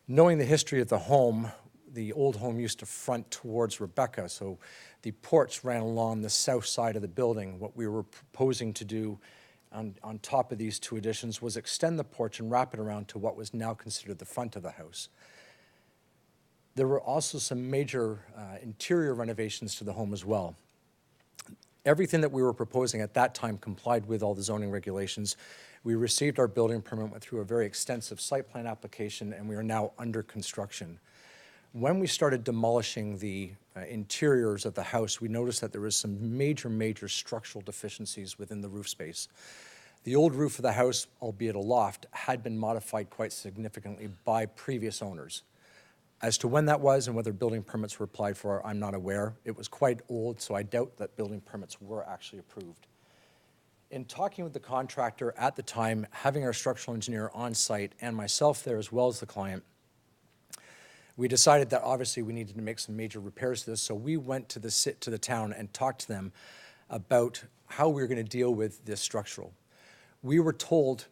Knowing the history of the home, the old home used to front towards Rebecca, so the porch ran along the south side of the building. What we were proposing to do on top of these 2 additions was extend the porch and wrap it around to what was now considered the front of the house. There were also some major interior renovations to the home as well. Everything that we were proposing at that time complied with all the zoning regulations. We received our building permit, went through a very extensive site plan application, and we are now under construction. When we started demolishing the interiors of the house, we noticed that there was some major structural deficiencies within the roof space. The old roof of the house, albeit a loft, had been modified quite significantly by previous owners. As to when that was and whether building permits were applied for, I'm not aware. It was quite old, so I doubt that building permits were actually approved. In talking with the contractor at the time, having our structural engineer on site and myself there as well as the client, we decided that obviously we needed to make some major repairs to this, so we went to the town and talked to them about how we were going to deal with this structural. We were told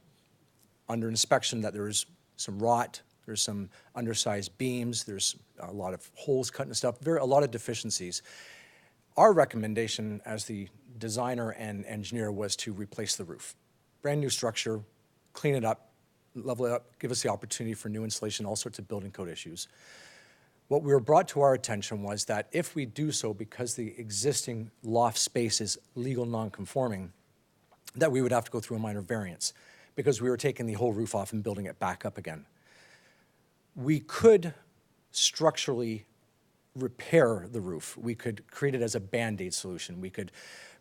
under inspection that there was some rot, there's some undersized beams, there's a lot of holes cut and stuff, a lot of deficiencies. Our recommendation as the designer and engineer was to replace the roof. Brand new structure, clean it up, level it up, give us the opportunity for new insulation, all sorts of building code issues. What we were brought to our attention was that if we do so because the existing loft space is legal non-conforming, that we would have to go through a minor variance because we were taking the whole roof off and building it back up again. We could structurally repair the roof. We could create it as a Band-Aid solution. We could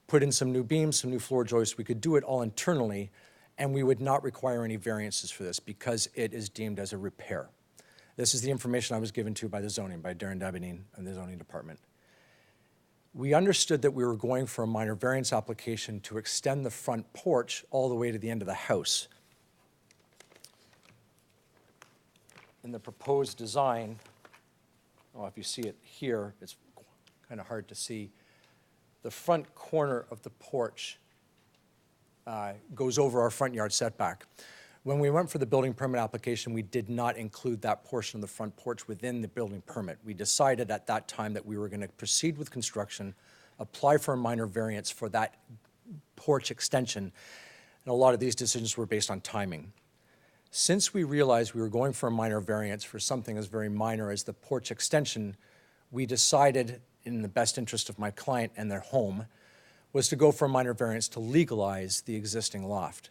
put in some new beams, some new floor joists. We could do it all internally, and we would not require any variances for this because it is deemed as a repair. This is the information I was given to by Darren Debonine and the zoning department. We understood that we were going for a minor variance application to extend the front porch all the way to the end of the house. In the proposed design, if you see it here, it's kind of hard to see. The front corner of the porch goes over our front yard setback. When we went for the building permit application, we did not include that portion of the front porch within the building permit. We decided at that time that we were going to proceed with construction, apply for a minor variance for that porch extension, and a lot of these decisions were based on timing. Since we realized we were going for a minor variance for something as very minor as the porch extension, we decided, in the best interest of my client and their home, was to go for a minor variance to legalize the existing loft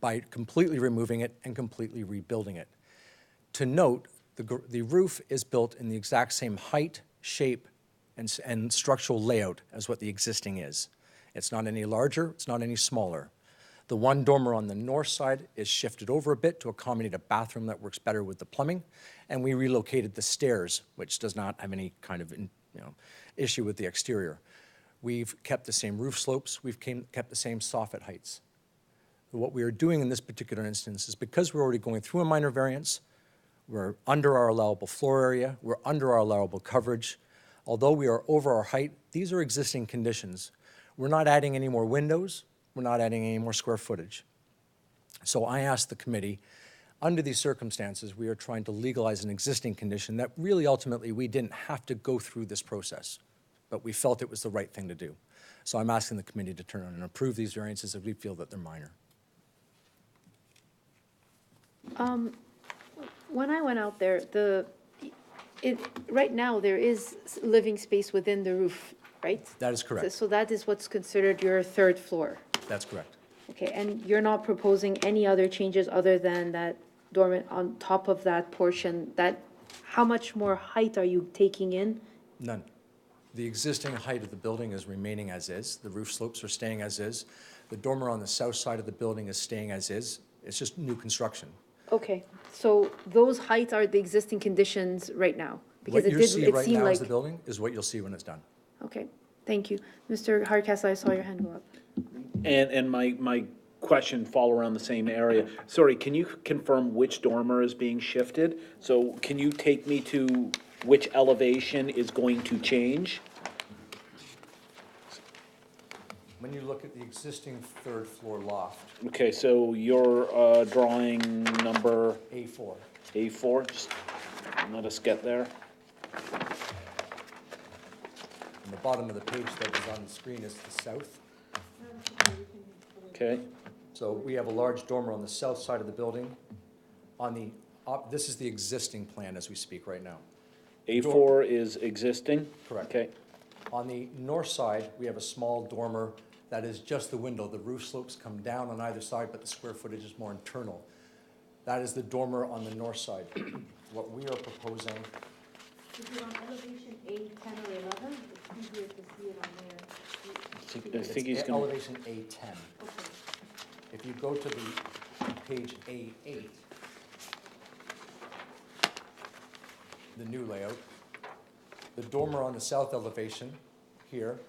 by completely removing it and completely rebuilding it. To note, the roof is built in the exact same height, shape, and structural layout as what the existing is. It's not any larger, it's not any smaller. The one dormer on the north side is shifted over a bit to accommodate a bathroom that works better with the plumbing, and we relocated the stairs, which does not have any kind of issue with the exterior. We've kept the same roof slopes, we've kept the same soffit heights. What we are doing in this particular instance is because we're already going through a minor variance, we're under our allowable floor area, we're under our allowable coverage. Although we are over our height, these are existing conditions. We're not adding any more windows, we're not adding any more square footage. So I asked the committee, under these circumstances, we are trying to legalize an existing condition that really ultimately we didn't have to go through this process, but we felt it was the right thing to do. So I'm asking the committee to turn on and approve these variances if we feel that they're minor. When I went out there, right now, there is living space within the roof, right? That is correct. So that is what's considered your third floor. That's correct. Okay, and you're not proposing any other changes other than that dormer on top of that portion? How much more height are you taking in? None. The existing height of the building is remaining as is. The roof slopes are staying as is. The dormer on the south side of the building is staying as is. It's just new construction. Okay, so those heights are the existing conditions right now? Because What you see right now like as the building is what you'll see when it's done. Okay, thank you. Mr. Hardcastle, I saw your hand go up. And my question fall around the same area. Sorry, can you confirm which dormer is being shifted? So can you take me to which elevation is going to change? When you look at the existing third floor loft. Okay, so you're drawing number? A4. A4, just let us get there. And the bottom of the page that is on the screen is the south. Okay. So we have a large dormer on the south side of the building. This is the existing plan as we speak right now. A4 is existing? Correct. Okay. On the north side, we have a small dormer that is just the window. The roof slopes come down on either side, but the square footage is more internal. That is the dormer on the north side. What we are proposing. Is it on elevation 8, 10, or 11? It's easier to see it on there. I think he's It's going to... elevation A10. Okay. If you go to the page A8, the new layout, the dormer on the south elevation here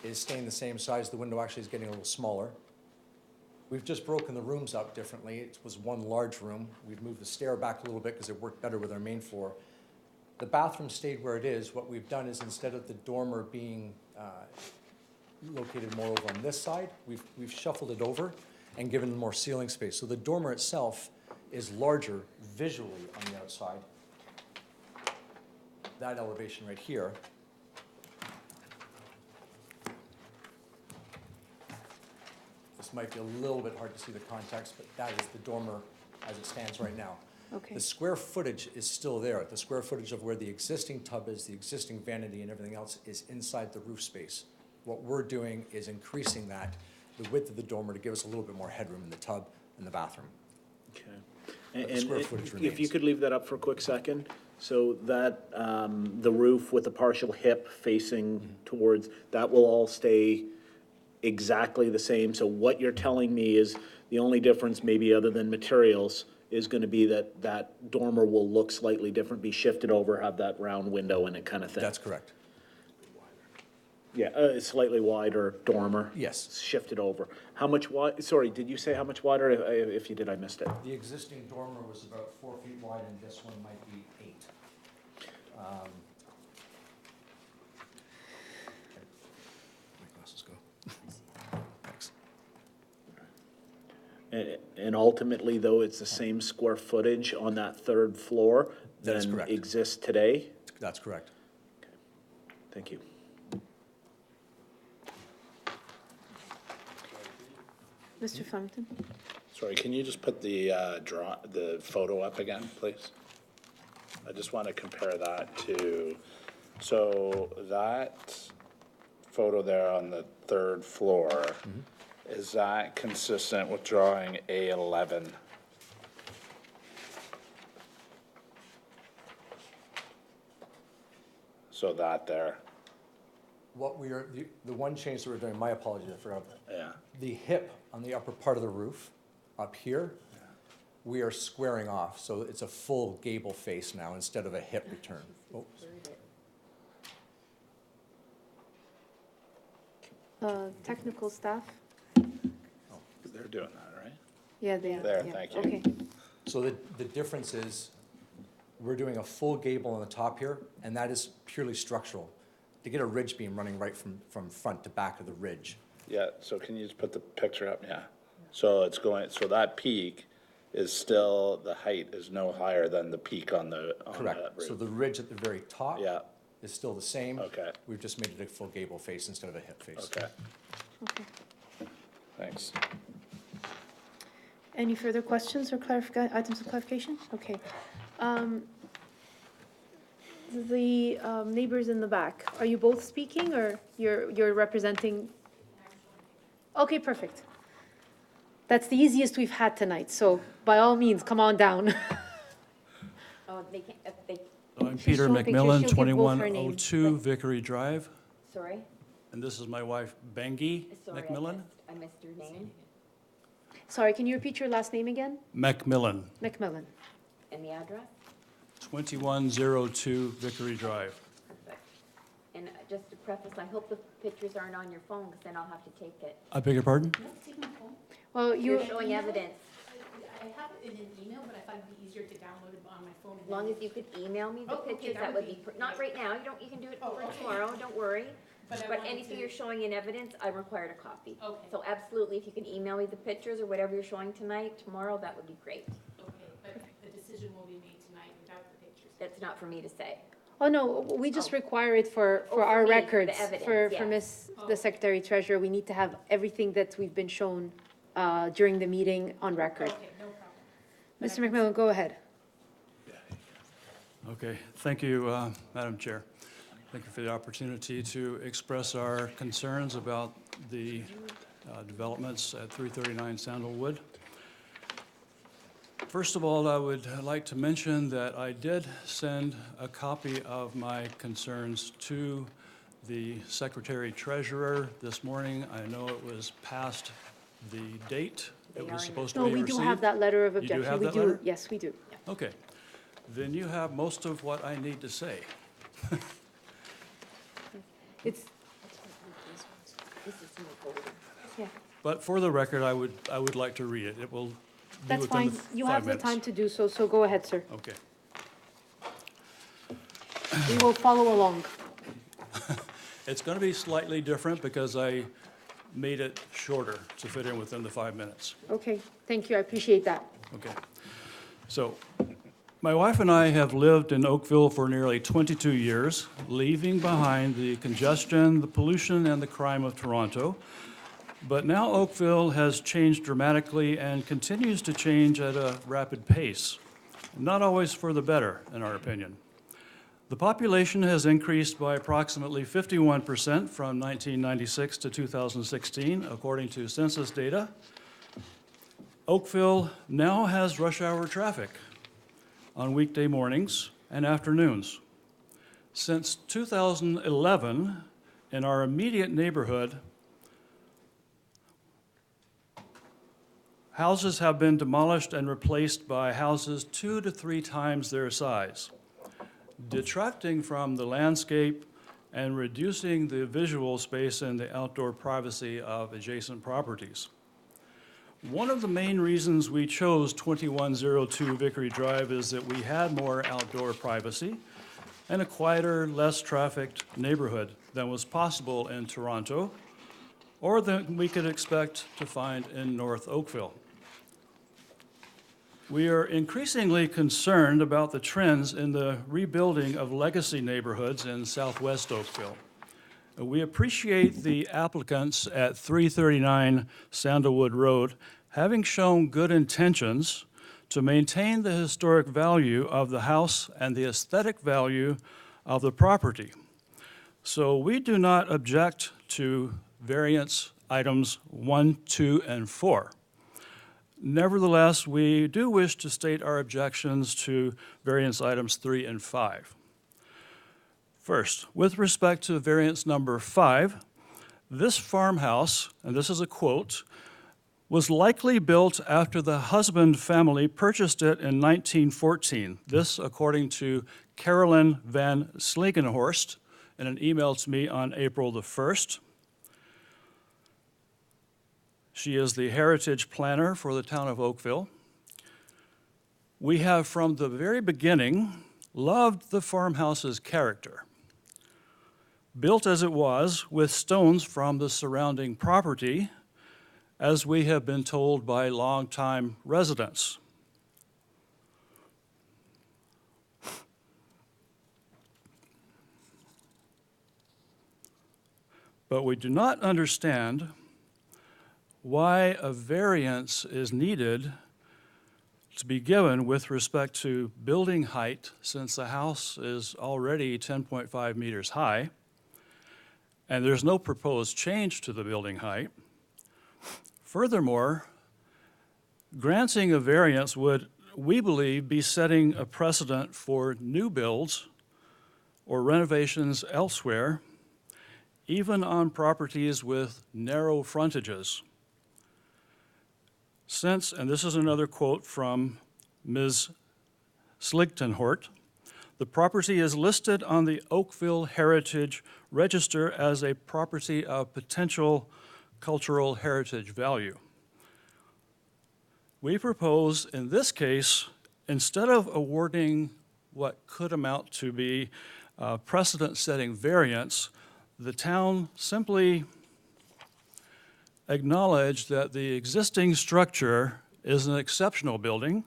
is staying the same size. The window actually is getting a little smaller. We've just broken the rooms up differently. It was one large room. We've moved the stair back a little bit because it worked better with our main floor. The bathroom stayed where it is. What we've done is instead of the dormer being located more over on this side, we've shuffled it over and given more ceiling space. So the dormer itself is larger visually on the outside. That elevation right here This might be a little bit hard to see the context, but that is the dormer as it stands right now. Okay. The square footage is still there. The square footage of where the existing tub is, the existing vanity and everything else is inside the roof space. What we're doing is increasing that, the width of the dormer, to give us a little bit more headroom in the tub and the bathroom. Okay. But the And square footage if you remains. could leave that up for a quick second, so that, the roof with the partial hip facing towards, that will all stay exactly the same? So what you're telling me is the only difference, maybe other than materials, is gonna be that that dormer will look slightly different, be shifted over, have that round window in it kind of thing? That's correct. Yeah, slightly wider dormer? Yes. Shifted over. How much sorry, did you say how much wider? If you did, I missed it. The existing dormer was about 4 feet wide, and this one might be 8. My glasses go. Thanks. And ultimately, though, it's the same square footage on that third floor That is than correct. exists today? That's correct. Thank you. Mr. Flemington? Sorry, can you just put the the photo up again, please? I just want to compare that to, so that photo there on the third floor, is that consistent with drawing A11? So that there, What we are, the one change that we're doing, my apologies, I forgot. yeah. The hip on the upper part of the roof, up here, we are squaring off, so it's a full gable face now instead of a hip return. Oh, Technical staff? They're doing that, right? Yeah, they are. There, yeah. thank you. Okay. So the difference is, we're doing a full gable on the top here, and that is purely structural. To get a ridge beam running right from front to back of the ridge. Yeah, so can you just put the picture up? Yeah. So it's going, so that peak is still, the height is no higher than the peak on the, on Correct. that So roof. the ridge at the very top Yeah, is still the same. okay, We've just made it a full gable face instead of a hip face. okay, Okay. thanks. Any further questions or items of clarification? Okay. The neighbors in the back, are you both speaking or you're representing? Okay, perfect. That's the easiest we've had tonight, so by all means, come on down. Oh, they can't, they, I'm She's Peter showing pictures. McMillan, She'll give both her names, 2102 Vickery Drive, sorry, and this is my wife, Bengi sorry, McMillan. I missed your name Sorry, can you repeat your last name again? McMillan, McMillan. and the address. 2102 Vickery Drive. Perfect. And just to preface, I hope the pictures aren't on your phone, because then I'll have to take it. I beg your pardon? Well, You're showing evidence. I have it in an email, but I thought it'd be easier to download it on my phone. As long as you could email me the Oh, okay, pictures, that that would would be, be not right now, you can do it Oh, for okay. tomorrow, don't worry. But I But wanted anything to- you're showing in evidence, I required a copy. Okay. So absolutely, if you can email me the pictures or whatever you're showing tonight, tomorrow, that would be great. Okay, but the decision will be made tonight without the pictures. That's not for me to say. Oh, no, we just require it for for our me, for the records, evidence, for yeah. Miss, the Secretary Treasurer. We need to have everything that we've been shown during the meeting on record. Okay, no problem. Mr. McMillan, go ahead. Okay, thank you, Madam Chair. Thank you for the opportunity to express our concerns about the developments at 339 Sandalwood. First of all, I would like to mention that I did send a copy of my concerns to the Secretary Treasurer this morning. I know it was past the date it was supposed to No, be we received. do have that letter of You do objection. have We that do, letter? yes, we do. Okay, then you have most of what I need to say. It's, This is in the folder. yeah, But for the record, I would like to read it. It will be that's within fine. the You 5 have the minutes. time to do so, so go ahead, sir. Okay. We will follow along. It's going to be slightly different because I made it shorter to fit in within the 5 minutes. Okay, thank you, I appreciate that. Okay. So, my wife and I have lived in Oakville for nearly 22 years, leaving behind the congestion, the pollution, and the crime of Toronto. But now Oakville has changed dramatically and continues to change at a rapid pace, not always for the better, in our opinion. The population has increased by approximately 51% from 1996 to 2016, according to census data. Oakville now has rush hour traffic on weekday mornings and afternoons. Since 2011, in our immediate neighborhood, houses have been demolished and replaced by houses 2 to 3 times their size, detracting from the landscape and reducing the visual space and the outdoor privacy of adjacent properties. One of the main reasons we chose 2102 Vickery Drive is that we had more outdoor privacy and a quieter, less trafficked neighborhood than was possible in Toronto or than we could expect to find in North Oakville. We are increasingly concerned about the trends in the rebuilding of legacy neighborhoods in southwest Oakville. We appreciate the applicants at 339 Sandalwood Road having shown good intentions to maintain the historic value of the house and the aesthetic value of the property. So we do not object to variance items 1, 2, and 4. Nevertheless, we do wish to state our objections to variance items 3 and 5. First, with respect to variance number 5, this farmhouse, and this is a quote, was likely built after the husband family purchased it in 1914. This, according to Carolyn Van Slegenhorst in an email to me on April the 1st. She is the heritage planner for the town of Oakville. We have, from the very beginning, loved the farmhouse's character. Built as it was with stones from the surrounding property, as we have been told by longtime residents. But we do not understand why a variance is needed to be given with respect to building height, since the house is already 10.5 meters high, and there's no proposed change to the building height. Furthermore, granting a variance would, we believe, be setting a precedent for new builds or renovations elsewhere, even on properties with narrow frontages. Since, and this is another quote from Ms. Sligtenhort, the property is listed on the Oakville Heritage Register as a property of potential cultural heritage value. We propose, in this case, instead of awarding what could amount to be a precedent-setting variance, the town simply acknowledge that the existing structure is an exceptional building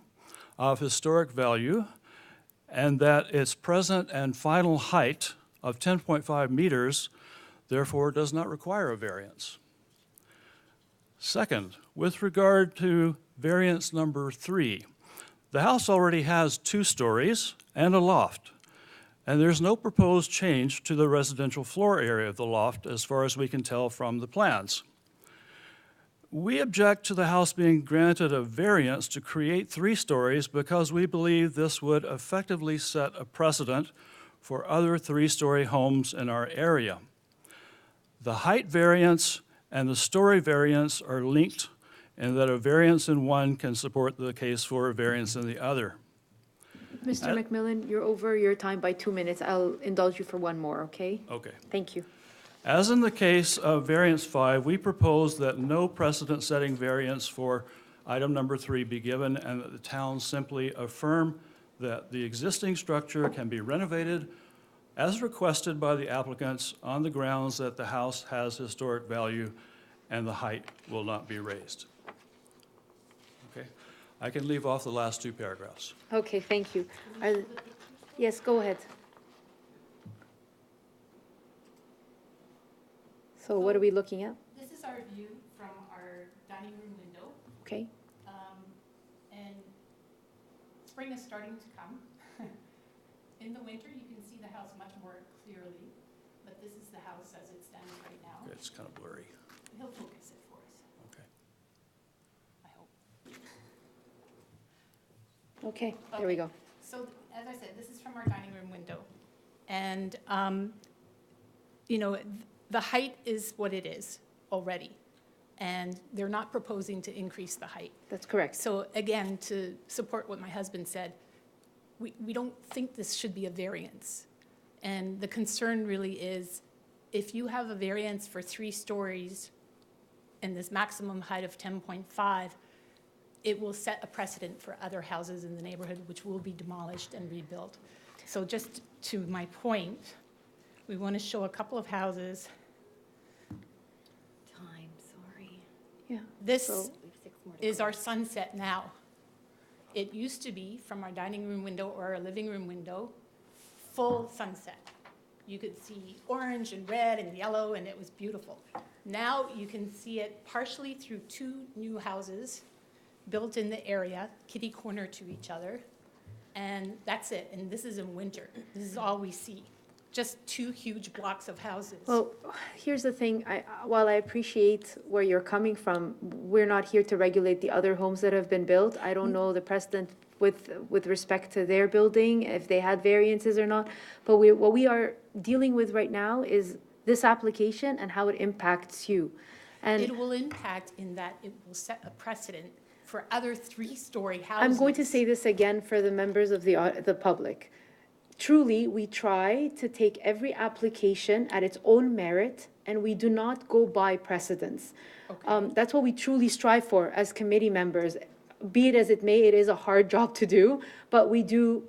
of historic value and that its present and final height of 10.5 meters therefore does not require a variance. Second, with regard to variance number 3, the house already has 2 stories and a loft, and there's no proposed change to the residential floor area of the loft as far as we can tell from the plans. We object to the house being granted a variance to create 3 stories because we believe this would effectively set a precedent for other 3-story homes in our area. The height variance and the story variance are linked in that a variance in one can support the case for a variance in the other. Mr. McMillan, you're over your time by 2 minutes. I'll indulge you for one more, okay? Okay. Thank you. As in the case of variance 5, we propose that no precedent-setting variance for item number 3 be given and that the town simply affirm that the existing structure can be renovated as requested by the applicants on the grounds that the house has historic value and the height will not be raised. Okay, I can leave off the last 2 paragraphs. Okay, thank you. Yes, go ahead. So what are we looking at? This is our view from dining room window. Okay? And spring is starting to come. In the winter, you can see the house much more clearly, but this is the house as it stands right now. It's kind of blurry. He'll focus it for us, Okay. I hope. Okay, there we go. So, as I said, this is from our dining room window. And, you know, the height is what it is already. And they're not proposing to increase the height. That's correct. So again, to support what my husband said, we don't think this should be a variance. And the concern really is, if you have a variance for 3 stories and this maximum height of 10.5, it will set a precedent for other houses in the neighborhood which will be demolished and rebuilt. So just to my point, we want to show a couple of houses. Time, sorry. Yeah. This We have 6 more to is go. our sunset now. It used to be from our dining room window or our living room window, full sunset. You could see orange and red and yellow, and it was beautiful. Now you can see it partially through 2 new houses built in the area, kitty corner to each other, and that's it. And this is in winter. This is all we see. Just 2 huge blocks of houses. Well, here's the thing, while I appreciate where you're coming from, we're not here to regulate the other homes that have been built. I don't know the precedent with respect to their building, if they had variances or not. But what we are dealing with right now is this application and how it impacts you. And It will impact in that it will set a precedent for other 3-story houses. I'm going to say this again for the members of the public. Truly, we try to take every application at its own merit, and we do not go by precedents. That's what we truly strive for as committee members. Be it as it may, it is a hard job to do, but we do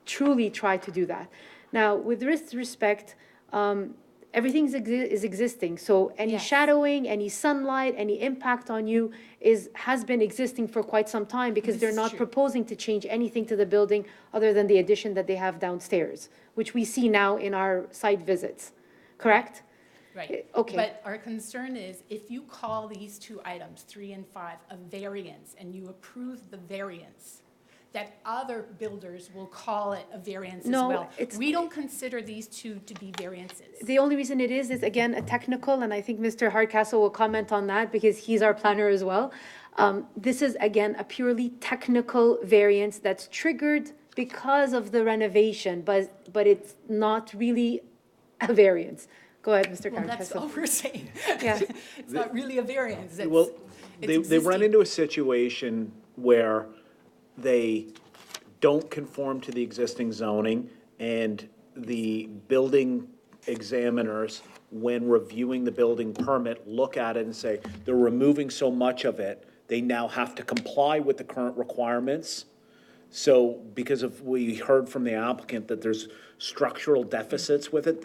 truly try to do that. Now, with this respect, everything is existing. So any shadowing, any sunlight, any impact on you has been existing for quite some time, because they're not proposing to change anything to the building other than the addition that they have downstairs, which we see now in our site visits, correct? Right. Okay. But our concern is, if you call these 2 items, 3 and 5, a variance, and you approve the variance, that other builders will call it a variance as No, well. it's- We don't consider these 2 to be variances. The only reason it is again, a technical, and I think Mr. Hardcastle will comment on that because he's our planner as well. This is, again, a purely technical variance that's triggered because of the renovation, but it's not really a variance. Go ahead, Mr. Well, that's Hardcastle. all we're saying. Yeah. It's not really a variance. It's- Well, it's they run existing. into a situation where they don't conform to the existing zoning, and the building examiners, when reviewing the building permit, look at it and say, they're removing so much of it, they now have to comply with the current requirements. So because we heard from the applicant that there's structural deficits with it,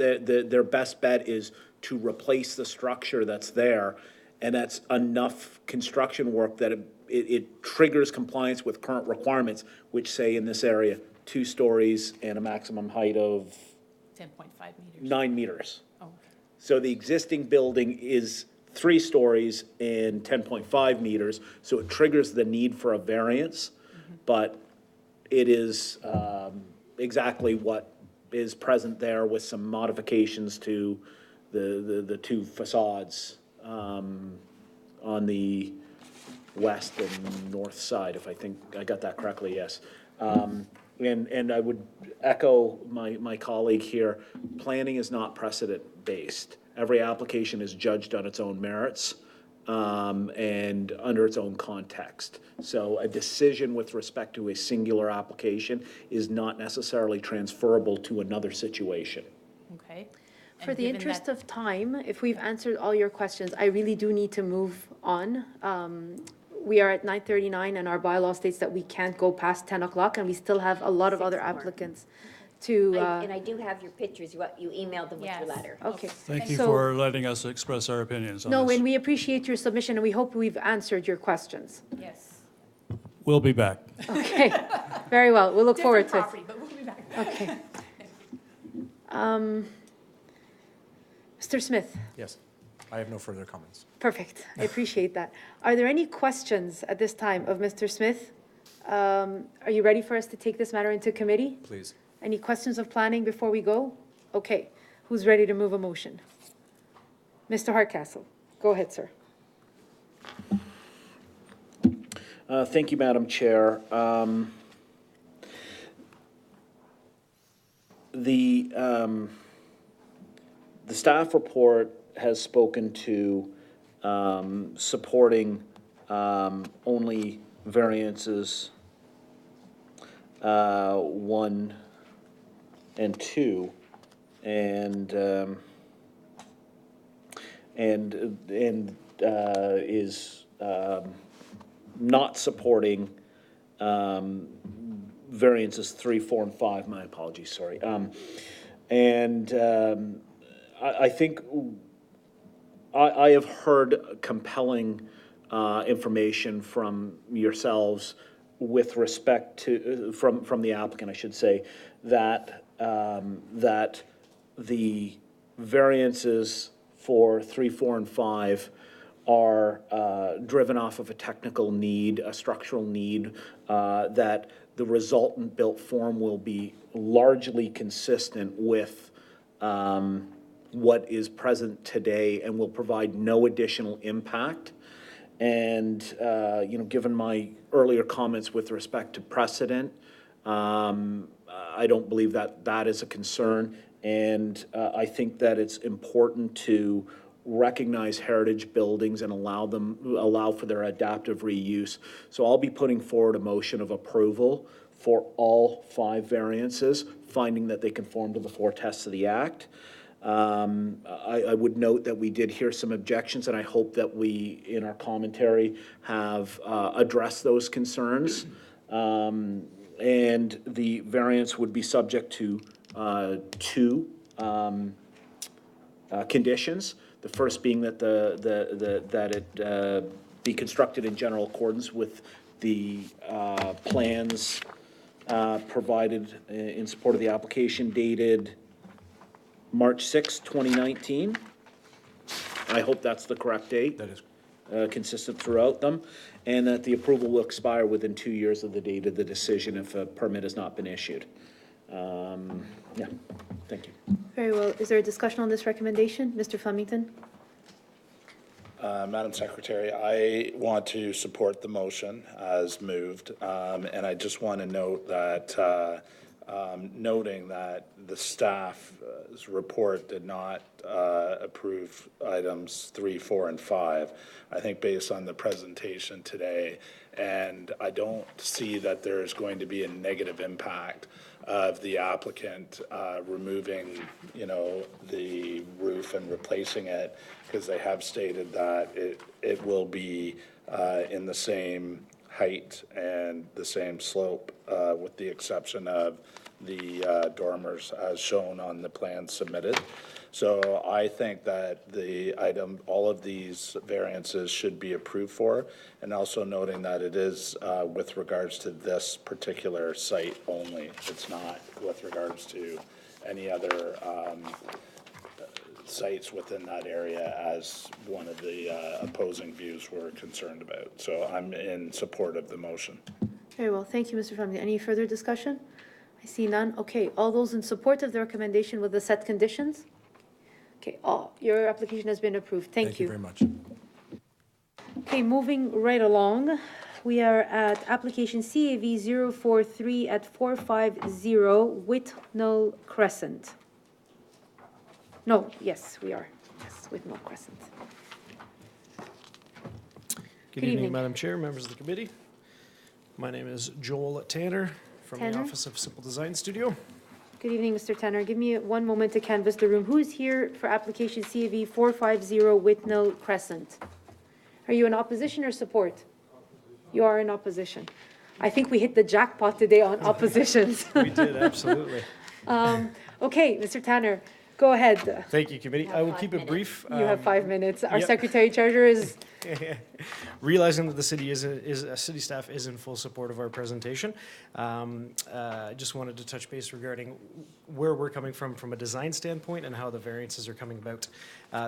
their best bet is to replace the structure that's there, and that's enough construction work that it triggers compliance with current requirements, which say in this area, 2 stories and a maximum height of 10.5 meters. 9 meters. Oh, okay. So the existing building is 3 stories and 10.5 meters, so it triggers the need for a variance, but it is exactly what is present there with some modifications to the 2 facades on the west and north side, if I think I got that correctly, yes. And I would echo my colleague here, planning is not precedent-based. Every application is judged on its own merits and under its own context. So a decision with respect to a singular application is not necessarily transferable to another situation. Okay. For the interest of time, if we've answered all your questions, I really do need to move on. We are at 9:39, and our bylaw states that we can't go past 10 o'clock, and we still have a lot of other applicants to. And I do have your pictures, you emailed them with your letter. Okay. Thank you So- for letting us express our opinions on No, this. and we appreciate your submission, and we hope we've answered your questions. Yes. We'll be back. Okay, very well. We'll look forward to it. Different property, but we'll be back. Okay. Mr. Smith? Yes, I have no further comments. Perfect. I appreciate that. Are there any questions at this time of Mr. Smith? Are you ready for us to take this matter into committee? Please. Any questions of planning before we go? Okay. Who's ready to move a motion? Mr. Hardcastle, go ahead, sir. Thank you, Madam Chair. The staff report has spoken to supporting only variances 1 and 2, and is not supporting variances 3, 4, and 5. My apologies, sorry. I think I have heard compelling information from yourselves with respect to, from the applicant, I should say, that that the variances for 3, 4, and 5 are driven off of a technical need, a structural need, that the resultant built form will be largely consistent with what is present today and will provide no additional impact. And, given my earlier comments with respect to precedent, I don't believe that that is a concern. And I think that it's important to recognize heritage buildings and allow for their adaptive reuse. So I'll be putting forward a motion of approval for all 5 variances, finding that they conform to the 4 tests of the Act. I would note that we did hear some objections, and I hope that we, in our commentary, have addressed those concerns. And the variance would be subject to 2 conditions. The first being that that it be constructed in general accordance with the plans provided in support of the application dated March 6, 2019. I hope that's the correct date. That is consistent throughout them, and that the approval will expire within 2 years of the date of the decision if a permit has not been issued. Yeah, thank you. Very well. Is there a discussion on this recommendation? Mr. Flemington? Madam Secretary, I want to support the motion as moved, and I just want to note that, noting that the staff's report did not approve items 3, 4, and 5, I think based on the presentation today, and I don't see that there's going to be a negative impact of the applicant removing, the roof and replacing it, because they have stated that it will be in the same height and the same slope, with the exception of the dormers as shown on the plan submitted. So I think that all of these variances should be approved for, and also noting that it is with regards to this particular site only. It's not with regards to any other sites within that area, as one of the opposing views were concerned about. So I'm in support of the motion. Very well. Thank you, Mr. Flemington. Any further discussion? I see none. Okay, all those in support of the recommendation with the set conditions? Okay, your application has been approved. Thank you. Thank you very much. Okay, moving right along, we are at application CAV 043 at 450 Whitnall Crescent. No, yes, we are. Yes, Whitnall Crescent. Good evening, Madam Chair, members of the committee. My name is Joel Tanner from the Office of Simple Design Studio. Good evening, Mr. Tanner. Give me one moment to canvass the room. Who is here for application CAV 450 Whitnall Crescent? Are you in opposition or support? You are in opposition. I think we hit the jackpot today on oppositions. We did, absolutely. Okay, Mr. Tanner, Go ahead. Thank you, committee. I will keep it brief. You have 5 minutes. Our yep. secretary treasurer is, Realizing that the city city staff is in full support of our presentation, I just wanted to touch base regarding where we're coming from a design standpoint and how the variances are coming about.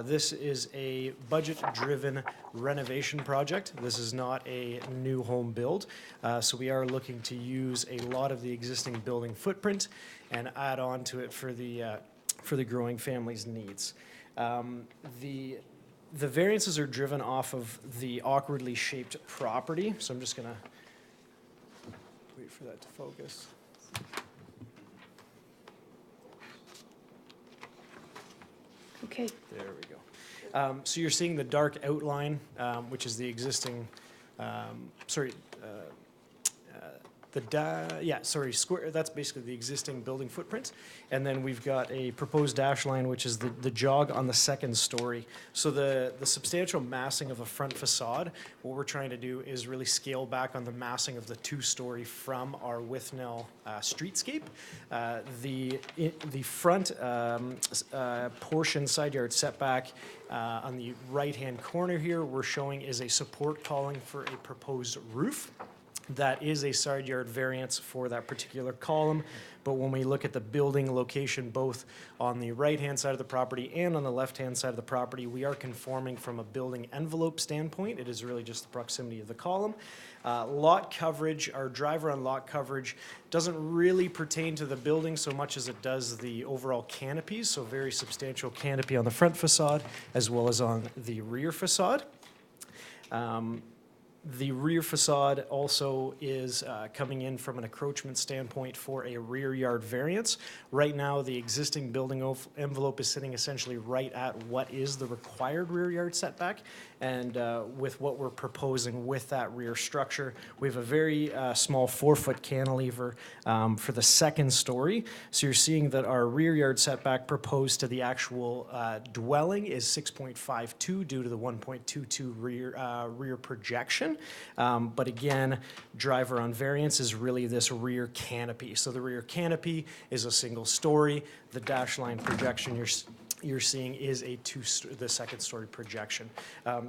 This is a budget-driven renovation project. This is not a new home build, so we are looking to use a lot of the existing building footprint and add on to it for the growing family's needs. The variances are driven off of the awkwardly shaped property, so I'm just gonna wait for that to focus. okay. There we go. So you're seeing the dark outline, which is the existing, square, that's basically the existing building footprint. And then we've got a proposed dash line, which is the jog on the second story. So the substantial massing of a front facade, what we're trying to do is really scale back on the massing of the two-story from our Withnell streetscape. The front portion side yard setback on the right-hand corner here, we're showing is a support calling for a proposed roof. That is a side yard variance for that particular column, but when we look at the building location, both on the right-hand side of the property and on the left-hand side of the property, we are conforming from a building envelope standpoint. It is really just the proximity of the column. Lot coverage, our driver on lot coverage doesn't really pertain to the building so much as it does the overall canopies, so very substantial canopy on the front facade as well as on the rear facade. The rear facade also is coming in from an encroachment standpoint for a rear yard variance. Right now, the existing building envelope is sitting essentially right at what is the required rear yard setback. And with what we're proposing with that rear structure, we have a very small 4-foot cantilever for the second story. So you're seeing that our rear yard setback proposed to the actual dwelling is 6.52 due to the 1.22 rear projection. But again, driver on variance is really this rear canopy. So the rear canopy is a single story. The dash line projection you're seeing is the second story projection.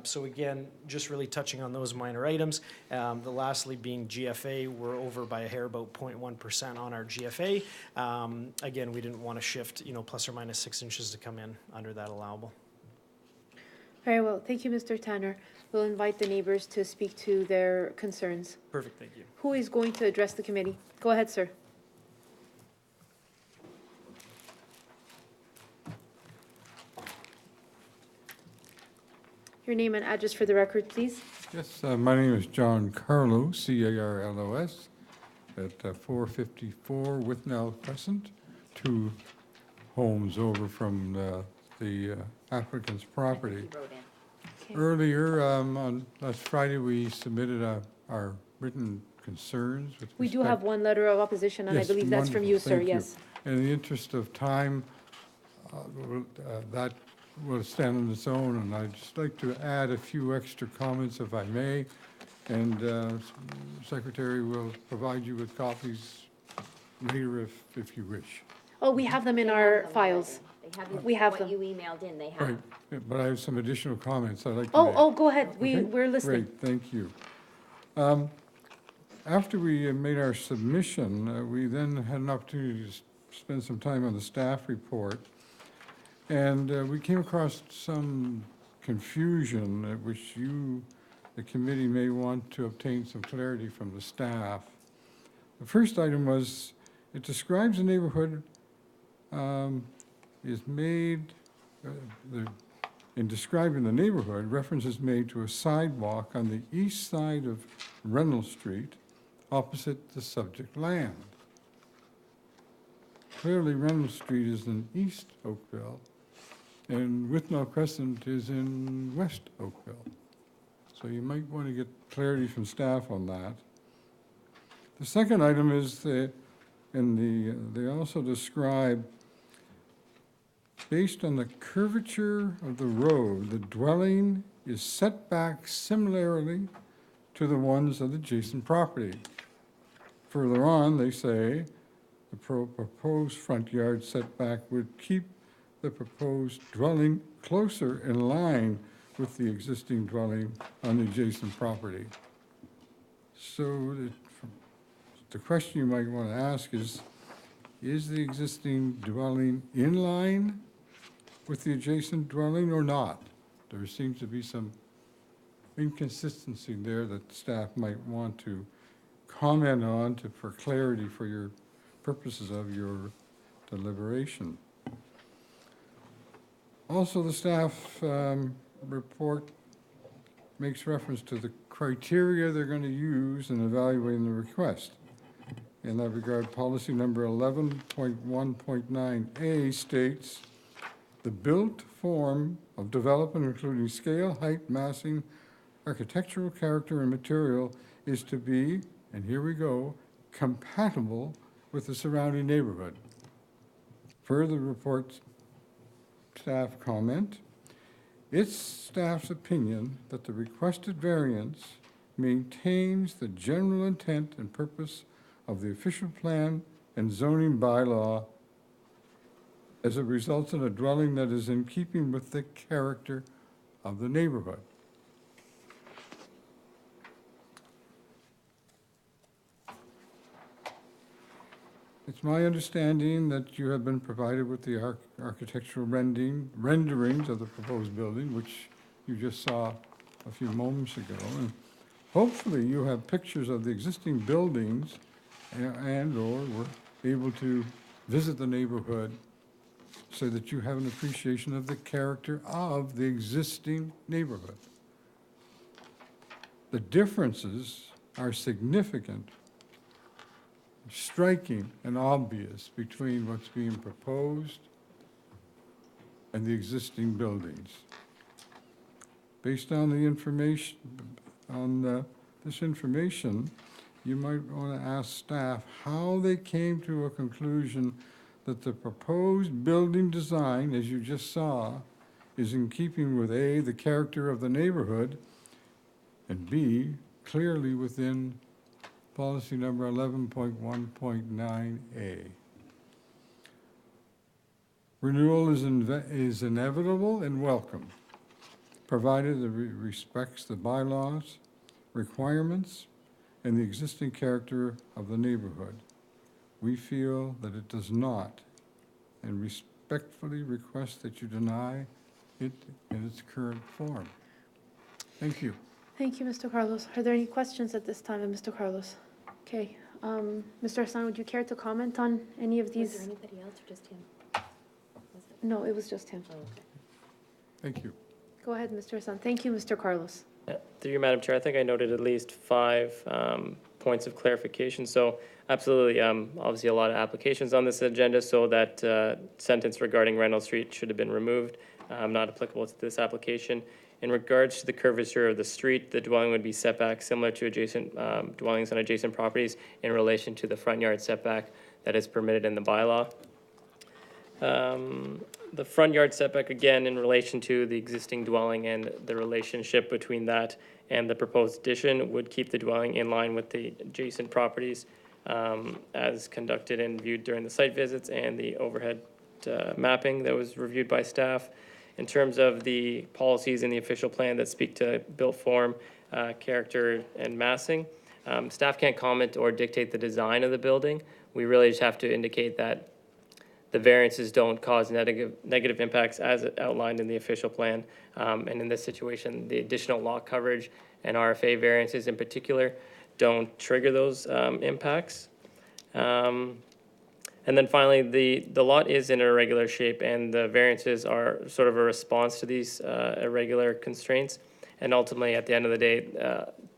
So again, just really touching on those minor items. The lastly being GFA, we're over by a hair about 0.1% on our GFA. Again, we didn't want to shift, plus or minus 6 inches to come in under that allowable. Very well. Thank you, Mr. Tanner. We'll invite the neighbors to speak to their concerns. Perfect, thank you. Who is going to address the committee? Go ahead, sir. Your name and address for the record, please. Yes, my name is John Carlos, C-A-R-L-O-S, at 454 Withnell Crescent, 2 homes over from the applicant's property. Earlier, on last Friday, we submitted our written concerns. With We do have one letter of opposition, and I believe that's from you, sir, yes. In the interest of time, that will stand on its own, and I'd just like to add a few extra comments if I may, and Secretary will provide you with copies later if you wish. Oh, we have them in our files. We have them. What you emailed in, they have. Right, but I have some additional comments I'd like to make. Oh, go ahead. Okay? We're listening. Great, thank you. After we made our submission, we then had an opportunity to spend some time on the staff report. And we came across some confusion at which the committee, may want to obtain some clarity from the staff. The first item was, it describes a neighborhood is made, in describing the neighborhood, reference is made to a sidewalk on the east side of Reynolds Street, opposite the subject land. Clearly, Reynolds Street is in East Oakville, and Withnell Crescent is in West Oakville. So you might want to get clarity from staff on that. The second item is that they also describe, based on the curvature of the road, the dwelling is set back similarly to the ones of the adjacent property. Further on, they say the proposed front yard setback would keep the proposed dwelling closer in line with the existing dwelling on the adjacent property. So the question you might want to ask is the existing dwelling in line with the adjacent dwelling or not? There seems to be some inconsistency there that staff might want to comment on for clarity for your purposes of your deliberation. Also, the staff report makes reference to the criteria they're going to use in evaluating the request. In that regard, policy number 11.1.9A states, the built form of development, including scale, height, massing, architectural character, and material, is to be, and here we go, compatible with the surrounding neighborhood. Further reports staff comment, it's staff's opinion that the requested variance maintains the general intent and purpose of the official plan and zoning bylaw as it results in a dwelling that is in keeping with the character of the neighborhood. It's my understanding that you have been provided with the architectural renderings of the proposed building, which you just saw a few moments ago. And hopefully you have pictures of the existing buildings and/or were able to visit the neighborhood so that you have an appreciation of the character of the existing neighborhood. The differences are significant, striking and obvious between what's being proposed and the existing buildings. Based on the information, this information, you might want to ask staff how they came to a conclusion that the proposed building design, as you just saw, is in keeping with A, the character of the neighborhood, and B, clearly within policy number 11.1.9A. Renewal is inevitable and welcome, provided it respects the bylaws, requirements, and the existing character of the neighborhood. We feel that it does not, and respectfully request that you deny it in its current form. Thank you. Thank you, Mr. Carlos. Are there any questions at this time of Mr. Carlos? Okay. Mr. Hassan, would you care to comment on any of these? Was there anybody else or just him? No, it was just him. Oh, okay. Thank you. Go ahead, Mr. Hassan. Thank you, Mr. Carlos. Through you, Madam Chair, I think I noted at least 5 points of clarification. So absolutely, obviously a lot of applications on this agenda, so that sentence regarding Reynolds Street should have been removed, not applicable to this application. In regards to the curvature of the street, the dwelling would be setback similar to adjacent dwellings on adjacent properties in relation to the front yard setback that is permitted in the bylaw. The front yard setback, again, in relation to the existing dwelling and the relationship between that and the proposed addition, would keep the dwelling in line with the adjacent properties as conducted and viewed during the site visits and the overhead mapping that was reviewed by staff. In terms of the policies in the official plan that speak to built form, character, and massing, staff can't comment or dictate the design of the building. We really just have to indicate that the variances don't cause negative impacts as outlined in the official plan. And in this situation, the additional lot coverage and RFA variances in particular don't trigger those impacts. And then finally, the lot is in an irregular shape, and the variances are sort of a response to these irregular constraints. And ultimately, at the end of the day,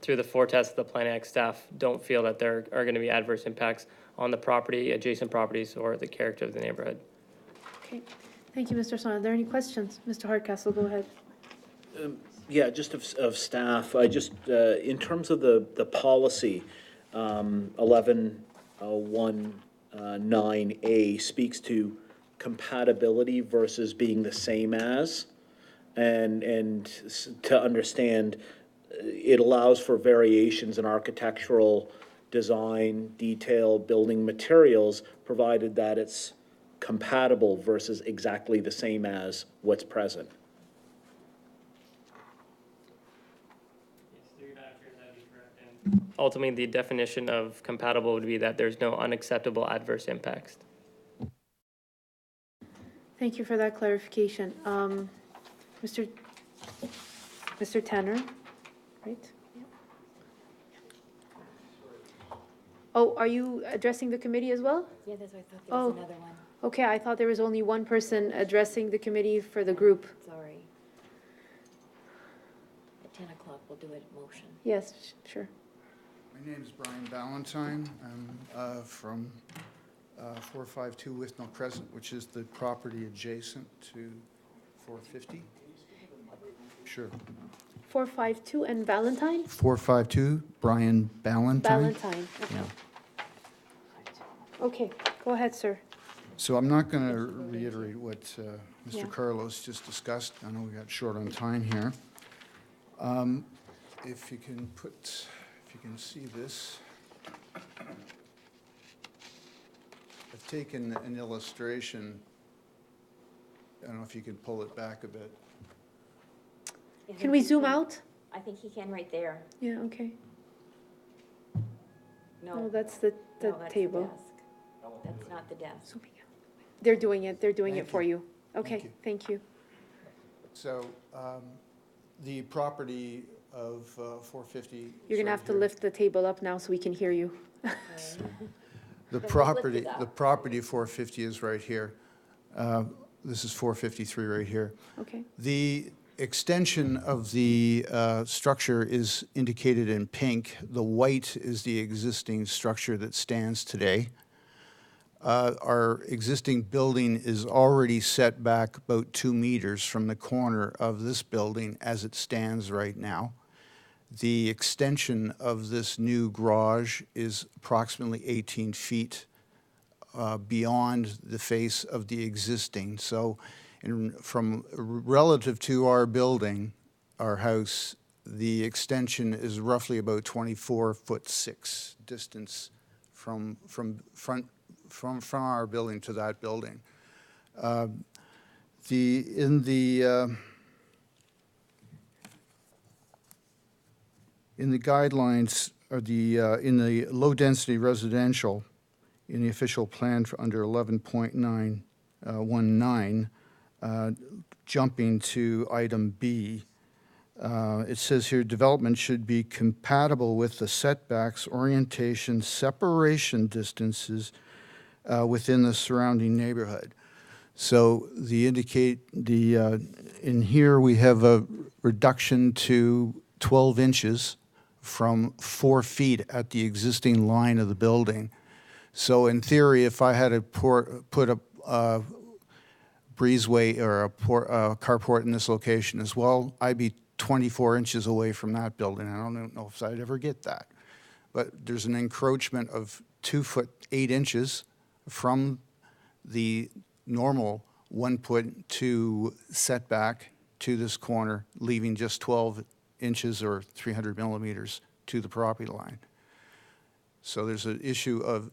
through the forecast of the Plan Act, staff don't feel that there are going to be adverse impacts on the property, adjacent properties, or the character of the neighborhood. Okay. Thank you, Mr. Son. Are there any questions? Mr. Hardcastle, go ahead. Yeah, just of staff, I just, in terms of the policy, 11.1.9A speaks to compatibility versus being the same as, and to understand, it allows for variations in architectural design, detail, building materials, provided that it's compatible versus exactly the same as what's present? Ultimately, the definition of compatible would be that there's no unacceptable adverse impacts. Thank you for that clarification. Mr. Tanner, right? Oh, are you addressing the committee as well? Yeah, that's why I thought there was another one. Okay, I thought there was only one person addressing the committee for the group. Sorry. At 10 o'clock, we'll do a motion. Yes, sure. My name is Brian Ballantyne. I'm from 452 Withnell Crescent, which is the property adjacent to 450. Sure. 452 and Valentine? 452, Brian Ballantyne. Valentine, okay. Okay, go ahead, sir. So I'm not going to reiterate what Mr. Yeah. Carlos just discussed. I know we got short on time here. If you can see this. I've taken an illustration. I don't know if you can pull it back a bit. Can we zoom out? I think he can right there. Yeah, okay. No. No, that's the No, that's the table. desk. That's not the desk. They're doing it Thank for you. you. Okay, you. thank you. So the property of 450. You're gonna have to lift the table up now so we can hear you. The property, the property 450 is right here. This is 453 right here. Okay. The extension of the structure is indicated in pink. The white is the existing structure that stands today. Our existing building is already set back about 2 meters from the corner of this building as it stands right now. The extension of this new garage is approximately 18 feet beyond the face of the existing. So from relative to our building, our house, the extension is roughly about 24'6" distance from our building to that building. In the guidelines, or in the low-density residential, in the official plan for under 11.919, jumping to item B, it says here, development should be compatible with the setbacks, orientation, separation distances within the surrounding neighborhood. So in here we have a reduction to 12 inches from 4 feet at the existing line of the building. So in theory, if I had to put a breezeway or a carport in this location as well, I'd be 24 inches away from that building. I don't know if I'd ever get that. But there's an encroachment of 2'8" from the normal 1.2 setback to this corner, leaving just 12 inches or 300 millimeters to the property line. So there's an issue of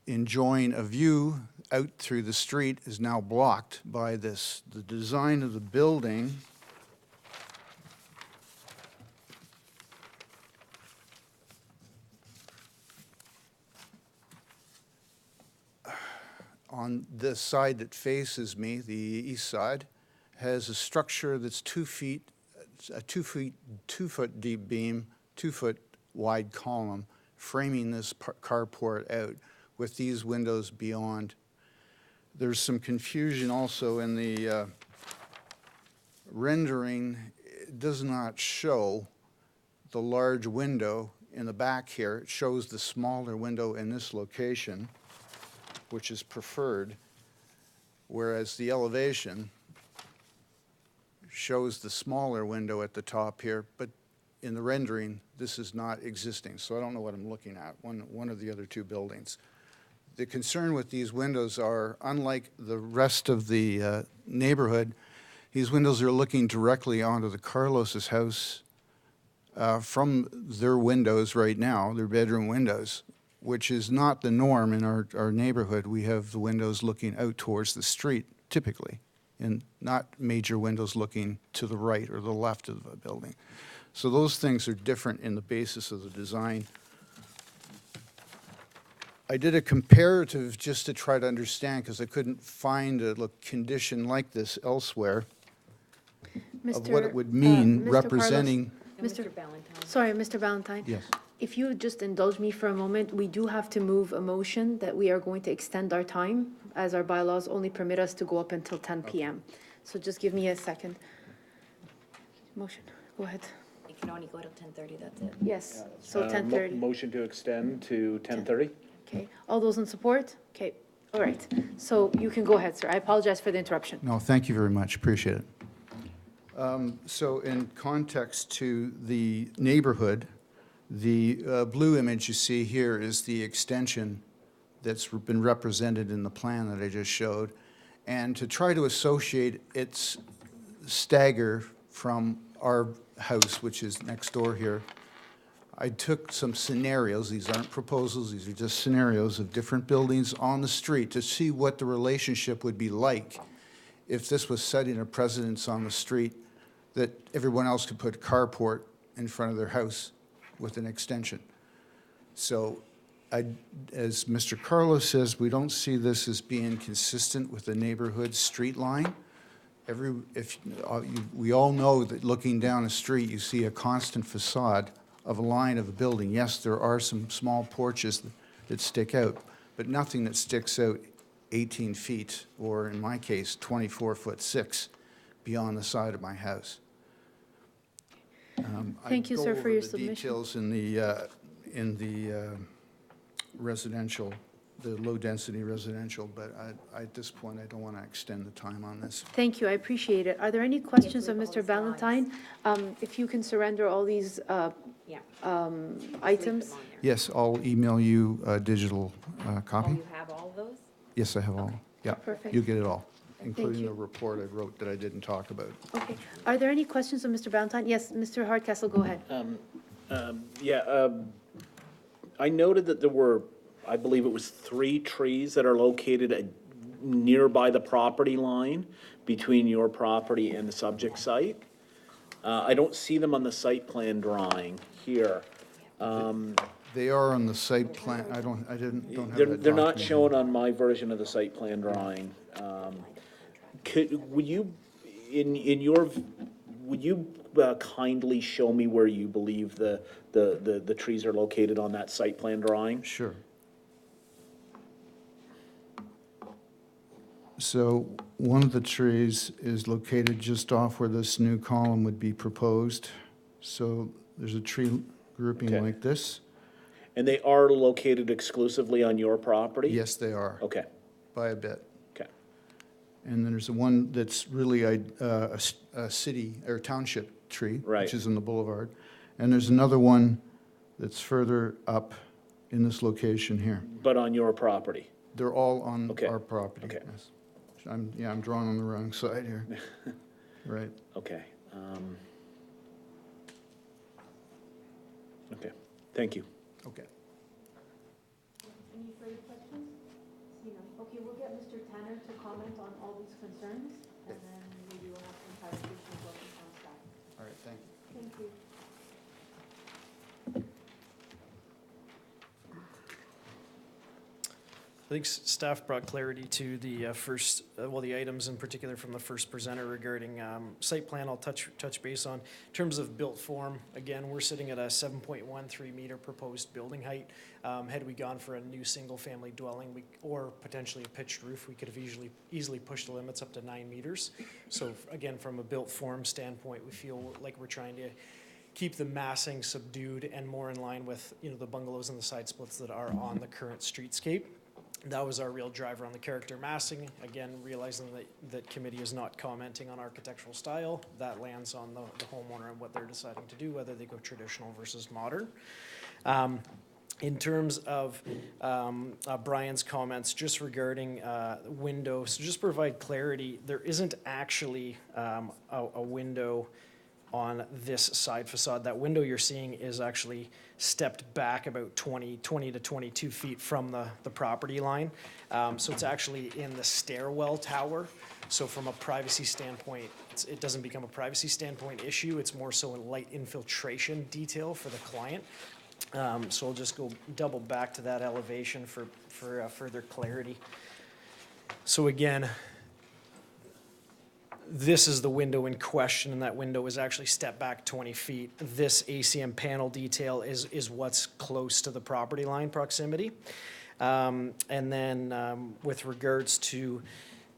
enjoying a view out through the street is now blocked by this. The design of the building on this side that faces me, the east side, has a structure that's 2 feet, a 2 foot deep beam, 2 foot wide column, framing this carport out with these windows beyond. There's some confusion also in the rendering. It does not show the large window in the back here. It shows the smaller window in this location, which is preferred, whereas the elevation shows the smaller window at the top here, but in the rendering, this is not existing, so I don't know what I'm looking at, one of the other two buildings. The concern with these windows are, unlike the rest of the neighborhood, these windows are looking directly onto the Carlos's house from their windows right now, their bedroom windows, which is not the norm in our neighborhood. We have the windows looking out towards the street typically, and not major windows looking to the right or the left of the building. So those things are different in the basis of the design. I did a comparative just to try to understand, because I couldn't find a condition like this elsewhere, of what it would mean Mr. representing. Mr. Sorry, Mr. Ballantyne. Yes. If you just indulge me for a moment, we do have to move a motion that we are going to extend our time, as our bylaws only permit us to go up until 10 p.m. So just give me a second. Motion, go ahead. You can only go till 10:30, that's it. Yes, so 10:30. Motion to extend to 10:30? Okay, all those in support? Okay, all right. So you can go ahead, sir. I apologize for the interruption. No, thank you very much, appreciate it. So in context to the neighborhood, the blue image you see here is the extension that's been represented in the plan that I just showed. And to try to associate its stagger from our house, which is next door here, I took some scenarios. These aren't proposals, these are just scenarios of different buildings on the street to see what the relationship would be like if this was setting a precedence on the street that everyone else could put a carport in front of their house with an extension. So as Mr. Carlos says, we don't see this as being consistent with the neighborhood street line. We all know that looking down a street, you see a constant facade of a line of a building. Yes, there are some small porches that stick out, but nothing that sticks out 18 feet, or in my case, 24'6" beyond the side of my house. Thank you, sir, for your submission. I'd go over the details in the residential, the low-density residential, but at this point, I don't want to extend the time on this. Thank you, I appreciate it. Are there any questions of Mr. Ballantyne? If you can surrender all these items? Yes, I'll email you a digital copy. Oh, you have all of those? Yes, I have all. Yeah, Perfect. you get it all, including you. the report I wrote that I didn't talk about. Okay. Are there any questions of Mr. Ballantyne? Yes, Mr. Hardcastle, go ahead. I noted that there were, I believe it was 3 trees that are located nearby the property line between your property and the subject site. I don't see them on the site plan drawing here. They are on the site plan. I don't have that They're not document. shown on my version of the site plan drawing. Would you kindly show me where you believe the trees are located on that site plan drawing? Sure. So one of the trees is located just off where this new column would be proposed. So there's a tree grouping Okay. like this. And they are located exclusively on your property? Yes, they are, Okay, by a bit. okay. And then there's the one that's really a city or township tree, Right. which is in the boulevard. And there's another one that's further up in this location here. But on your property? They're all on Okay. our property. Okay. Yes. I'm drawing on the wrong side here. Right. Okay. Okay, thank you. Okay. Any further questions? Okay, we'll get Mr. Tanner to comment on all these concerns, and then we will have some clarification from staff. All right, thank you. Thank you. I think staff brought clarity to the the items in particular from the first presenter regarding site plan. I'll touch base on. In terms of built form, again, we're sitting at a 7.13 meter proposed building height. Had we gone for a new single-family dwelling or potentially a pitched roof, we could have easily pushed the limits up to 9 meters. So again, from a built form standpoint, we feel like we're trying to keep the massing subdued and more in line with the bungalows and the side splits that are on the current streetscape. That was our real driver on the character massing. Again, realizing that committee is not commenting on architectural style. That lands on the homeowner and what they're deciding to do, whether they go traditional versus modern. In terms of Brian's comments, just regarding windows, so just provide clarity, there isn't actually a window on this side facade. That window you're seeing is actually stepped back about 20 to 22 feet from the property line. So it's actually in the stairwell tower. So from a privacy standpoint, it doesn't become a privacy standpoint issue. It's more so a light infiltration detail for the client. So I'll just go double back to that elevation for further clarity. So again, this is the window in question, and that window is actually stepped back 20 feet. This ACM panel detail is what's close to the property line proximity. And then with regards to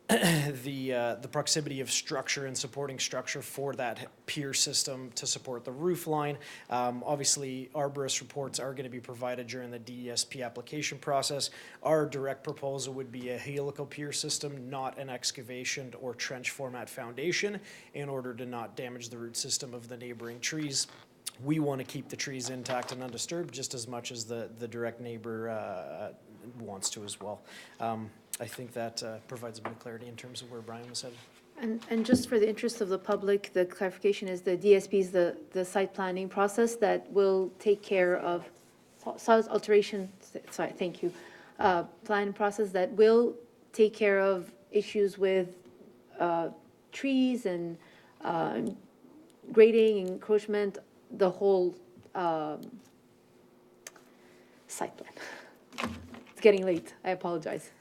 the proximity of structure and supporting structure for that pier system to support the roof line. Obviously, arborist reports are going to be provided during the DESP application process. Our direct proposal would be a helical pier system, not an excavation or trench format foundation, in order to not damage the root system of the neighboring trees. We want to keep the trees intact and undisturbed just as much as the direct neighbor wants to as well. I think that provides a bit of clarity in terms of where Brian was headed. And just for the interest of the public, the clarification is the DSP is the site planning process that will take care of soil alteration, sorry, thank you, planning process that will take care of issues with trees and grading, encroachment, the whole site plan. It's getting late, I apologize.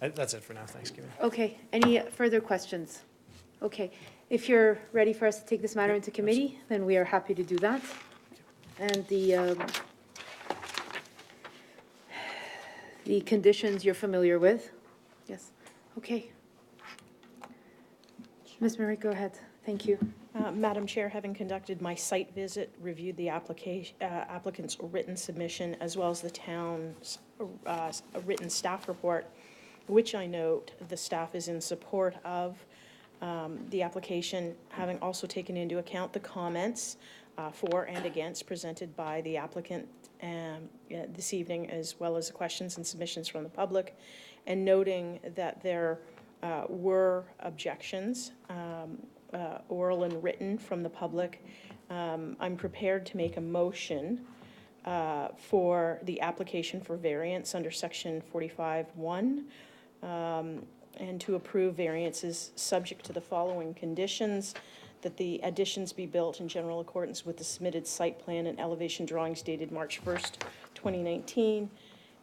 That's it for now. Thanks, Kevin. Okay, any further questions? Okay, if you're ready for us to take this matter into committee, then we are happy to do that. And the conditions you're familiar with? Yes, okay. Ms. Murray, go ahead. Thank you. Madam Chair, having conducted my site visit, reviewed the applicant's written submission, as well as the town's written staff report, which I note the staff is in support of the application, having also taken into account the comments for and against presented by the applicant this evening, as well as the questions and submissions from the public, and noting that there were objections, oral and written, from the public. I'm prepared to make a motion for the application for variance under section 45(1), and to approve variances subject to the following conditions: that the additions be built in general accordance with the submitted site plan and elevation drawings dated March 1st, 2019,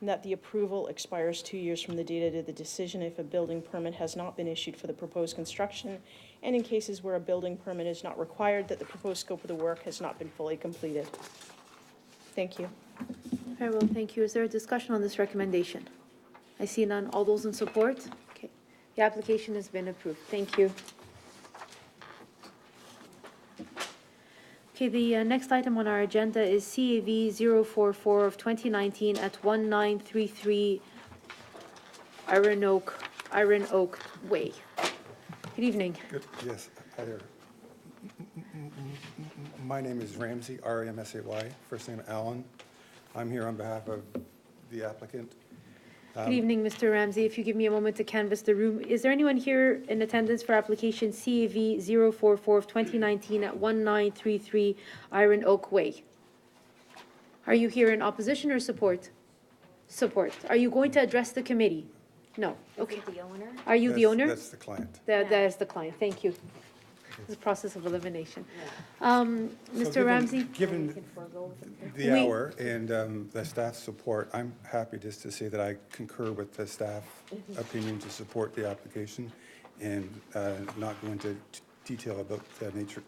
and that the approval expires 2 years from the date of the decision if a building permit has not been issued for the proposed construction, and in cases where a building permit is not required, that the proposed scope of the work has not been fully completed. Thank you. Very well, thank you. Is there a discussion on this recommendation? I see none. All those in support? Okay. The application has been approved. Thank you. Okay, the next item on our agenda is CAV 044 of 2019 at 1933 Iron Oak Way. Good evening. Good, yes, hi there. My name is Ramsey, R-A-M-S-A-Y, first name Allen. I'm here on behalf of the applicant. Good evening, Mr. Ramsey. If you give me a moment to canvass the room. Is there anyone here in attendance for application CAV 044 of 2019 at 1933 Iron Oak Way? Are you here in opposition or support? Support. Are you going to address the committee? No. Okay. The owner? Are you the owner? That's the client. That is the client. Thank you. This process of elimination. So Mr. Ramsey? Given the hour and the staff support, I'm happy just to say that I concur with the staff opinion to support the application and not go into detail about the nature,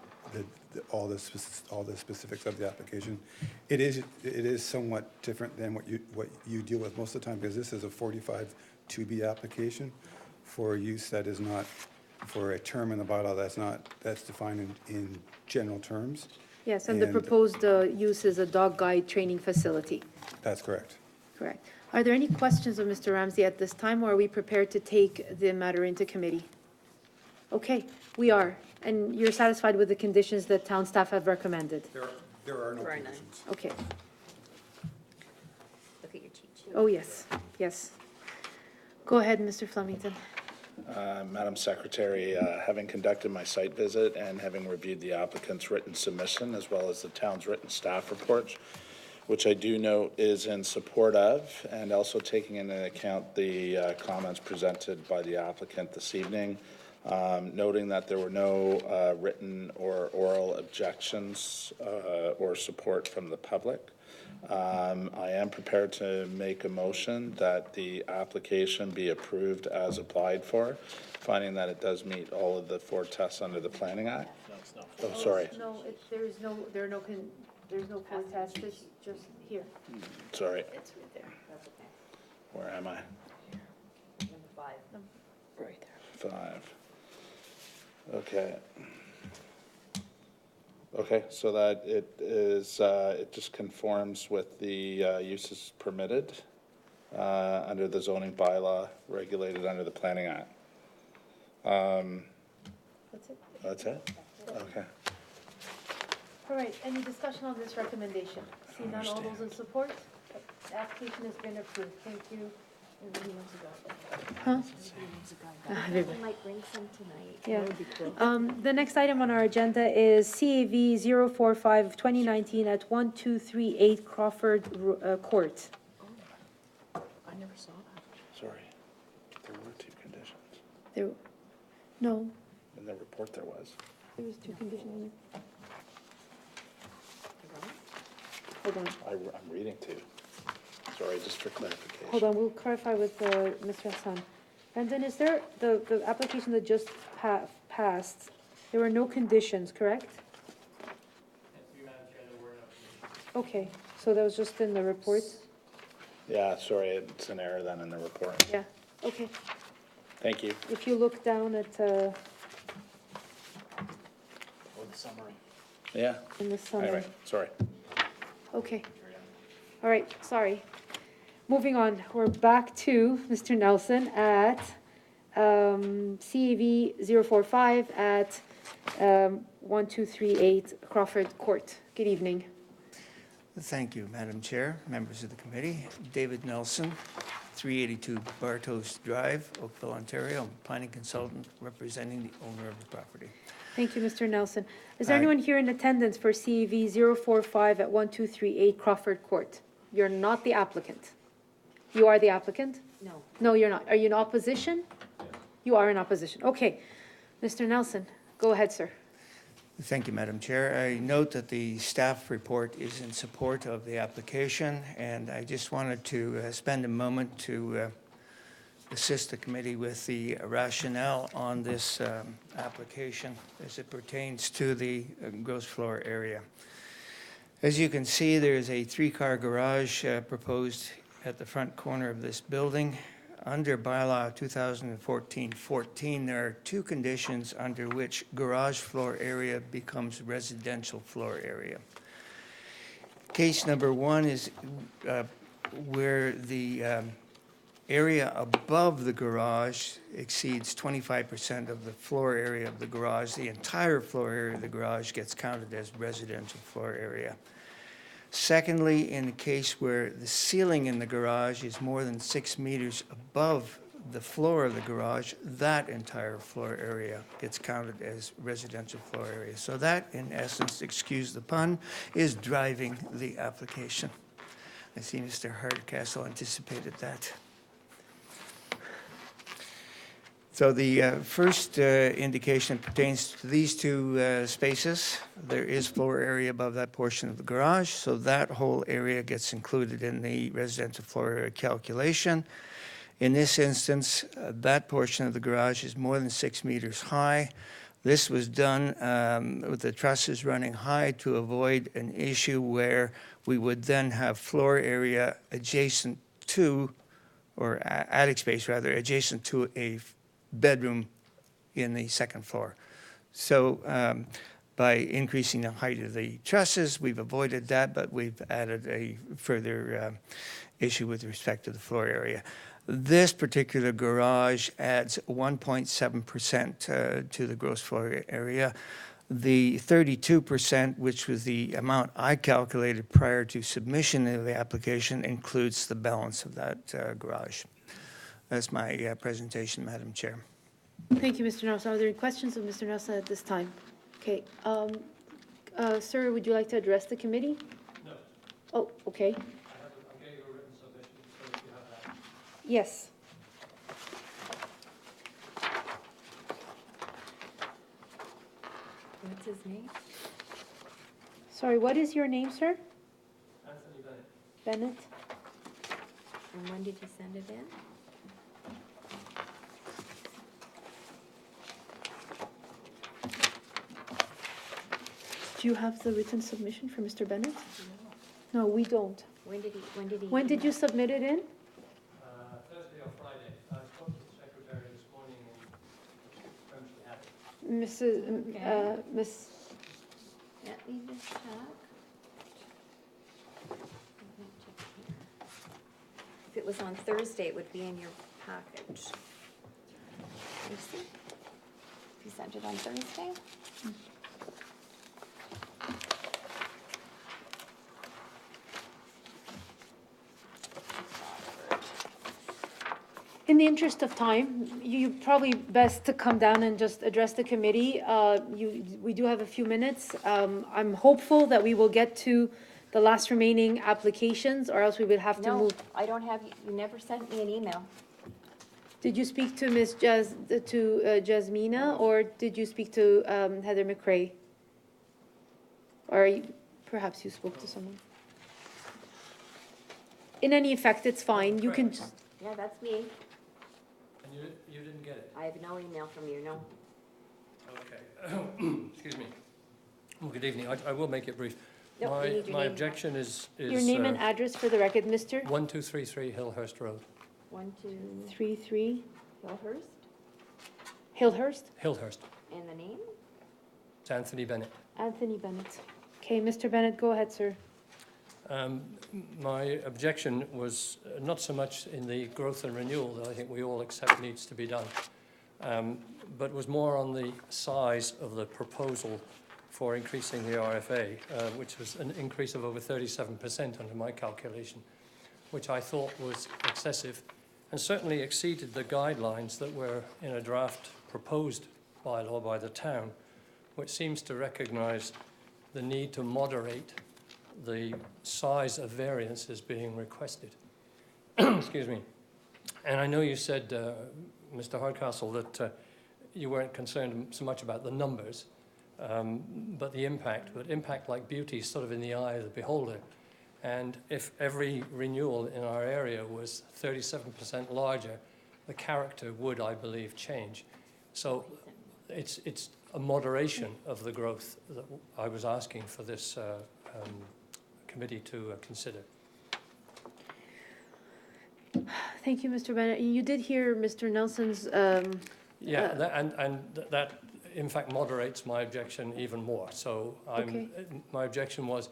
all the specifics of the application. It is somewhat different than what you deal with most of the time, because this is a 45 2B application for use that is not, for a term in the bylaw that's defined in general terms. Yes, and the proposed use is a dog guide training facility. That's correct. Correct. Are there any questions of Mr. Ramsey at this time, or are we prepared to take the matter into committee? Okay, we are. And you're satisfied with the conditions that town staff have recommended? There are no conditions. Okay. Look at your cheat sheet. Oh, yes, yes. Go ahead, Mr. Flemington. Madam Secretary, having conducted my site visit and having reviewed the applicant's written submission as well as the town's written staff report, which I do note is in support of, and also taking into account the comments presented by the applicant this evening, noting that there were no written or oral objections or support from the public. I am prepared to make a motion that the application be approved as applied for, finding that it does meet all of the 4 tests under the Planning Act. Oh, sorry. No, there's no 4 tests, it's just here. Sorry. It's right there. That's okay. Where am I? Number 5. Right there. 5. Okay. Okay, so that it is, it just conforms with the uses permitted under the zoning bylaw regulated under the Planning Act. That's it. That's it? Okay. All right, any discussion on this recommendation? See none, all those in support? The application has been approved. Thank you. Huh? I might bring some tonight. Yeah. That would be cool. The next item on our agenda is CAV 045 of 2019 at 1238 Crawford Court. I never saw that. Sorry. There were 2 conditions. There, no, In the report there was. there was 2 conditions. Hold on, I'm reading 2. Sorry, just for clarification. hold on, we'll clarify with Mr. Hassan. Brendan, is there, the application that just passed, there were no conditions, correct? Okay, so that was just in the report? Yeah, sorry, it's an error then in the report. Yeah, okay. Thank you. If you look down at, Or the summary. Yeah. in the summary. Anyway, sorry. Okay. All right, sorry. Moving on, we're back to Mr. Nelson at CAV 045 at 1238 Crawford Court. Good evening. Thank you, Madam Chair, members of the committee. David Nelson, 382 Bartos Drive, Oakville, Ontario. I'm a planning consultant representing the owner of the property. Thank you, Mr. Nelson. Is there Hi. anyone here in attendance for CAV 045 at 1238 Crawford Court? You're not the applicant. You are the applicant? No. No, you're not. Are you in opposition? You are in opposition. Okay. Mr. Nelson, go ahead, sir. Thank you, Madam Chair. I note that the staff report is in support of the application, and I just wanted to spend a moment to assist the committee with the rationale on this application as it pertains to the gross floor area. As you can see, there is a 3-car garage proposed at the front corner of this building. Under bylaw 2014-14, there are 2 conditions under which garage floor area becomes residential floor area. Case number 1 is where the area above the garage exceeds 25% of the floor area of the garage. The entire floor area of the garage gets counted as residential floor area. Secondly, in the case where the ceiling in the garage is more than 6 meters above the floor of the garage, that entire floor area gets counted as residential floor area. So that, in essence, excuse the pun, is driving the application. I see Mr. Hardcastle anticipated that. So the first indication pertains to these 2 spaces. There is floor area above that portion of the garage, so that whole area gets included in the residential floor area calculation. In this instance, that portion of the garage is more than 6 meters high. This was done with the trusses running high to avoid an issue where we would then have floor area adjacent to, or attic space rather, adjacent to a bedroom in the second floor. So by increasing the height of the trusses, we've avoided that, but we've added a further issue with respect to the floor area. This particular garage adds 1.7% to the gross floor area. The 32%, which was the amount I calculated prior to submission of the application, includes the balance of that garage. That's my presentation, Madam Chair. Thank you, Mr. Nelson. Are there any questions of Mr. Nelson at this time? Okay. Sir, would you like to address the committee? No. Oh, okay. I'm getting a written submission, so if you have that. Yes. What's his name? Sorry, what is your name, sir? Anthony Bennett. Bennett? And when did you send it in? Do you have the written submission for Mr. Bennett? No, we don't. When did he? When did you submit it in? Thursday or Friday. I spoke to the secretary this morning and confirmed she had it. Miss, Let me just check. Let me check here. If it was on Thursday, it would be in your package. Let me see. You sent it on Thursday? in the interest of time, you probably best to come down and just address the committee. We do have a few minutes. I'm hopeful that we will get to the last remaining applications, or else we would have to No, move. I don't have, you never sent me an email. Did you speak to Jasmina, or did you speak to Heather McRae? Or perhaps you spoke to someone? In any effect, it's fine. You can just. Yeah, that's me. And you didn't get it? I have no email from you, no. Okay. Excuse me. Well, good evening. I will make it brief. Nope, we need your My name. objection is. Your name and address for the record, Mr. 1233 Hillhurst Road. 1233 Hillhurst, Hillhurst? Hillhurst. and the name? It's Anthony Bennett. Anthony Bennett. Okay, Mr. Bennett, go ahead, sir. My objection was not so much in the growth and renewal that I think we all accept needs to be done, but was more on the size of the proposal for increasing the RFA, which was an increase of over 37% under my calculation, which I thought was excessive and certainly exceeded the guidelines that were in a draft proposed bylaw by the town, which seems to recognize the need to moderate the size of variances being requested. Excuse me. And I know you said, Mr. Hardcastle, that you weren't concerned so much about the numbers, but the impact. But impact, like beauty, is sort of in the eye of the beholder. And if every renewal in our area was 37% larger, the character would, I believe, change. So it's a moderation of the growth that I was asking for this committee to consider. Thank you, Mr. Bennett. You did hear Mr. Nelson's. That in fact moderates my objection even more. So my objection was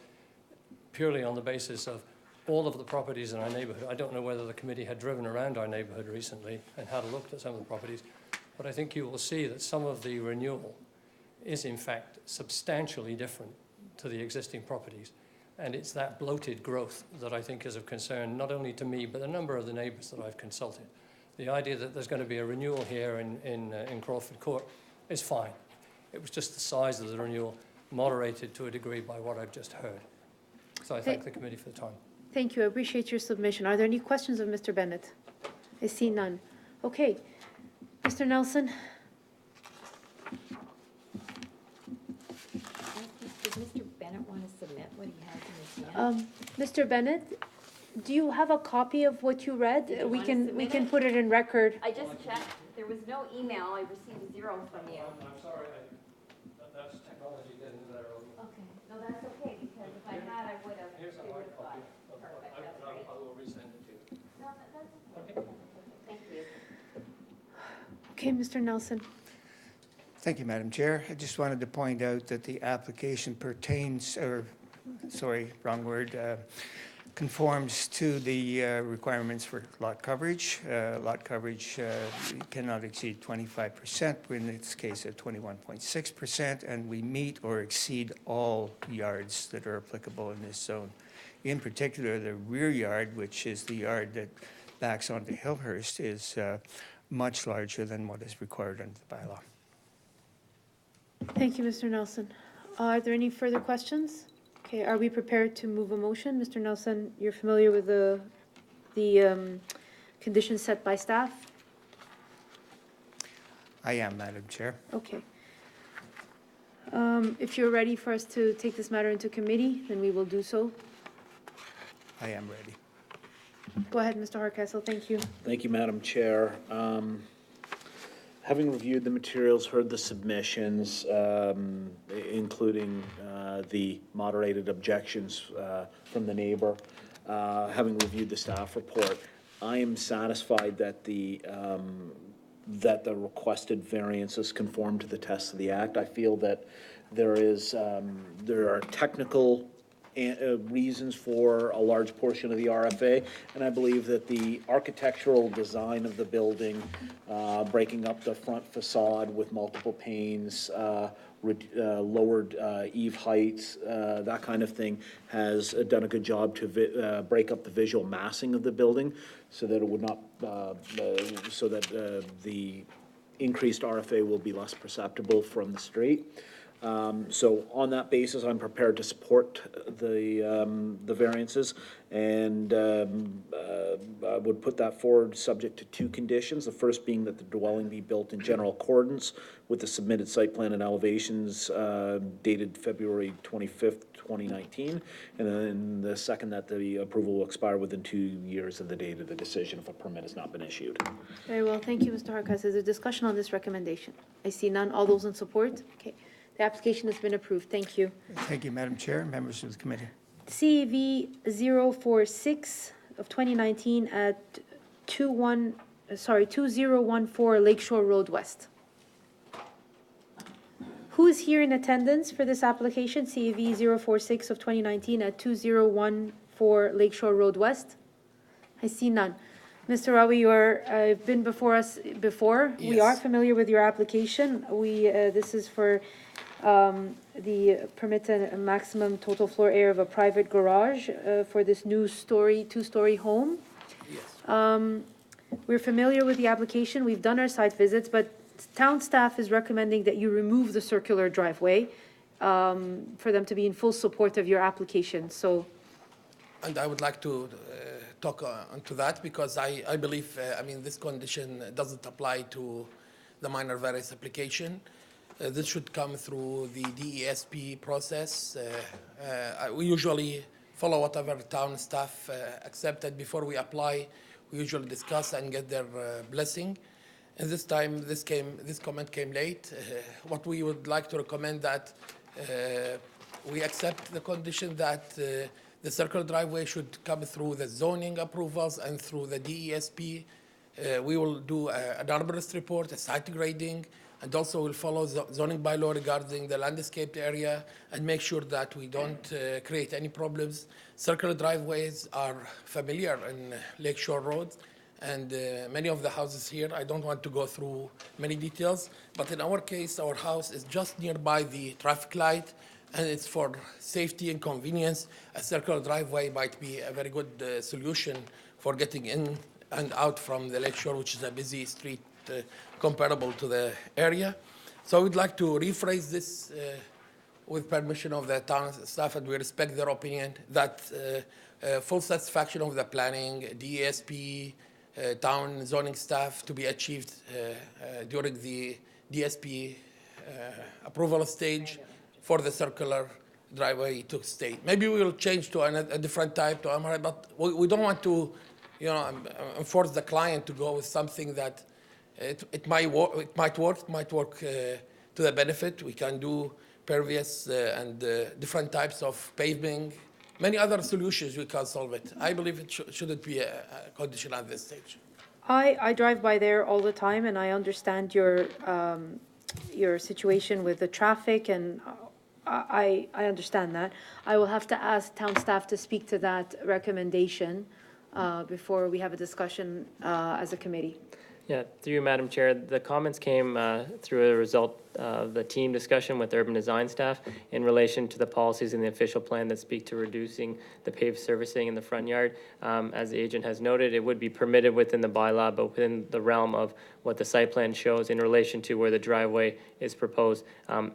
purely on the basis of all of the properties in our neighborhood. I don't know whether the committee had driven around our neighborhood recently and had a look at some of the properties, but I think you will see that some of the renewal is in fact substantially different to the existing properties. And it's that bloated growth that I think is of concern, not only to me, but a number of the neighbors that I've consulted. The idea that there's going to be a renewal here in Crawford Court is fine. It was just the size of the renewal moderated to a degree by what I've just heard. So I thank the committee for the time. Thank you. I appreciate your submission. Are there any questions of Mr. Bennett? I see none. Okay. Mr. Nelson? Does Mr. Bennett want to submit what he has in his hand? Mr. Bennett, do you have a copy of what you read? Did you We wanna can submit it? put it in record. I just checked. There was no email. I received 0 from you. I'm sorry, that's technology getting there. Okay. No, that's okay, because if I had, I would have. Here's a hard copy. Perfect, that's great. I will resend it to you. No, that's okay. Thank you. Okay, Mr. Nelson. Thank you, Madam Chair. I just wanted to point out that the application conforms to the requirements for lot coverage. Lot coverage cannot exceed 25%, we're in this case at 21.6%, and we meet or exceed all yards that are applicable in this zone. In particular, the rear yard, which is the yard that backs onto Hillhurst, is much larger than what is required under the bylaw. Thank you, Mr. Nelson. Are there any further questions? Okay, are we prepared to move a motion? Mr. Nelson, you're familiar with the conditions set by staff? I am, Madam Chair. Okay. If you're ready for us to take this matter into committee, then we will do so. I am ready. Go ahead, Mr. Hardcastle, thank you. Thank you, Madam Chair. Having reviewed the materials, heard the submissions, including the moderated objections from the neighbor, having reviewed the staff report, I am satisfied that the requested variances conform to the tests of the Act. I feel that there are technical reasons for a large portion of the RFA, and I believe that the architectural design of the building, breaking up the front facade with multiple panes, lowered eave heights, that kind of thing, has done a good job to break up the visual massing of the building so that it would not, so that the increased RFA will be less perceptible from the street. So on that basis, I'm prepared to support the variances, and I would put that forward subject to two conditions. The first being that the dwelling be built in general accordance with the submitted site plan and elevations dated February 25th, 2019. And then the second, that the approval will expire within 2 years of the date of the decision if a permit has not been issued. Very well, thank you, Mr. Hardcastle. Is there discussion on this recommendation? I see none. All those in support? Okay. The application has been approved. Thank you. Thank you, Madam Chair, members of the committee. CEV 046 of 2019 at 2014 Lakeshore Road West. Who is here in attendance for this application, CEV 046 of 2019 at 2014 Lakeshore Road West? I see none. Mr. Rawi, you've been before us before. Yes. We are familiar with your application. This is for the permit a maximum total floor area of a private garage for this new two-story home. Yes. We're familiar with the application. We've done our site visits, but town staff is recommending that you remove the circular driveway for them to be in full support of your application. So, And I would like to talk onto that because I believe, this condition doesn't apply to the minor variance application. This should come through the DESP process. We usually follow whatever town staff accepted before we apply. We usually discuss and get their blessing. And this time, this comment came late. What we would like to recommend that we accept the condition that the circular driveway should come through the zoning approvals and through the DESP. We will do an arborist report, a site grading, and also will follow the zoning bylaw regarding the landscaped area and make sure that we don't create any problems. Circular driveways are familiar in Lakeshore Road, and many of the houses here, I don't want to go through many details, but in our case, our house is just nearby the traffic light, and it's for safety and convenience. A circular driveway might be a very good solution for getting in and out from the Lakeshore, which is a busy street comparable to the area. So I would like to rephrase this with permission of the town staff, and we respect their opinion, that full satisfaction of the planning, DESP, town zoning staff to be achieved during the DSP approval stage for the circular driveway to state. Maybe we will change to a different type to MRI, but we don't want to, enforce the client to go with something that it might work to the benefit. We can do pervious and different types of paving, many other solutions we can solve it. I believe it shouldn't be a condition at this stage. I drive by there all the time, and I understand your situation with the traffic, and I understand that. I will have to ask town staff to speak to that recommendation before we have a discussion as a committee. Yeah, through you, Madam Chair, the comments came through a result of the team discussion with urban design staff in relation to the policies in the official plan that speak to reducing the paved surfacing in the front yard. As the agent has noted, it would be permitted within the bylaw, but within the realm of what the site plan shows in relation to where the driveway is proposed.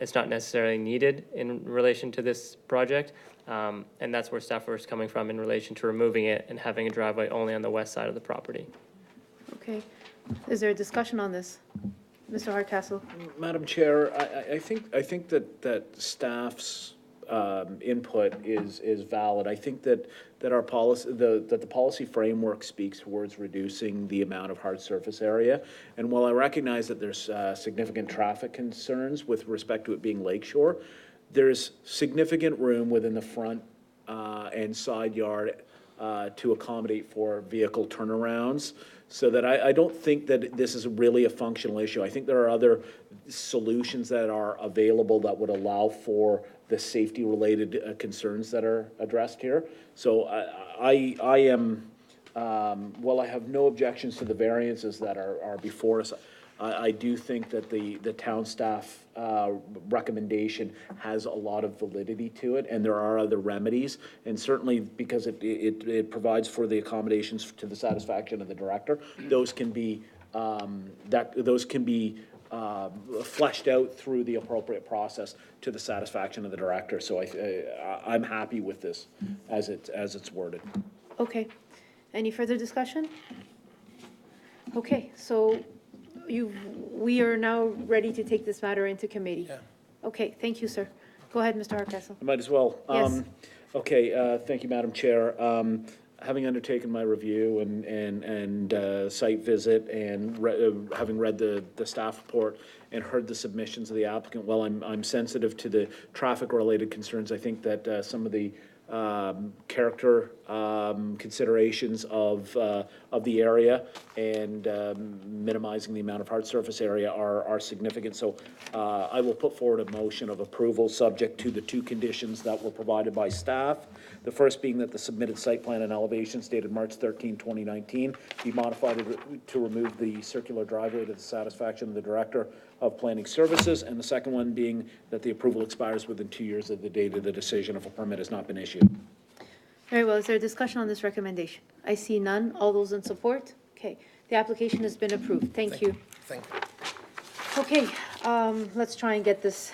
It's not necessarily needed in relation to this project, and that's where staff was coming from in relation to removing it and having a driveway only on the west side of the property. Okay. Is there a discussion on this? Mr. Hardcastle? Madam Chair, I think that staff's input is valid. I think that our policy, that the policy framework speaks towards reducing the amount of hard surface area. And while I recognize that there's significant traffic concerns with respect to it being lakeshore, there's significant room within the front and side yard to accommodate for vehicle turnarounds. So that I don't think that this is really a functional issue. I think there are other solutions that are available that would allow for the safety-related concerns that are addressed here. So I am, while I have no objections to the variances that are before us, I do think that the town staff recommendation has a lot of validity to it, and there are other remedies, and certainly because it provides for the accommodations to the satisfaction of the director, those can be fleshed out through the appropriate process to the satisfaction of the director. So I'm happy with this as it's worded. Okay. Any further discussion? Okay, so we are now ready to take this matter into committee. Yeah. Okay, thank you, sir. Go ahead, Mr. Hardcastle. I might as well. Yes. Okay, thank you, Madam Chair. Having undertaken my review and site visit and having read the staff report and heard the submissions of the applicant, while I'm sensitive to the traffic-related concerns, I think that some of the character considerations of the area and minimizing the amount of hard surface area are significant. So I will put forward a motion of approval subject to the two conditions that were provided by staff. The first being that the submitted site plan and elevations dated March 13, 2019 be modified to remove the circular driveway to the satisfaction of the Director of Planning Services, and the second one being that the approval expires within 2 years of the date of the decision if a permit has not been issued. Very well. Is there a discussion on this recommendation? I see none. All those in support? Okay. The application has been approved. Thank you. Thank you. Okay, let's try and get this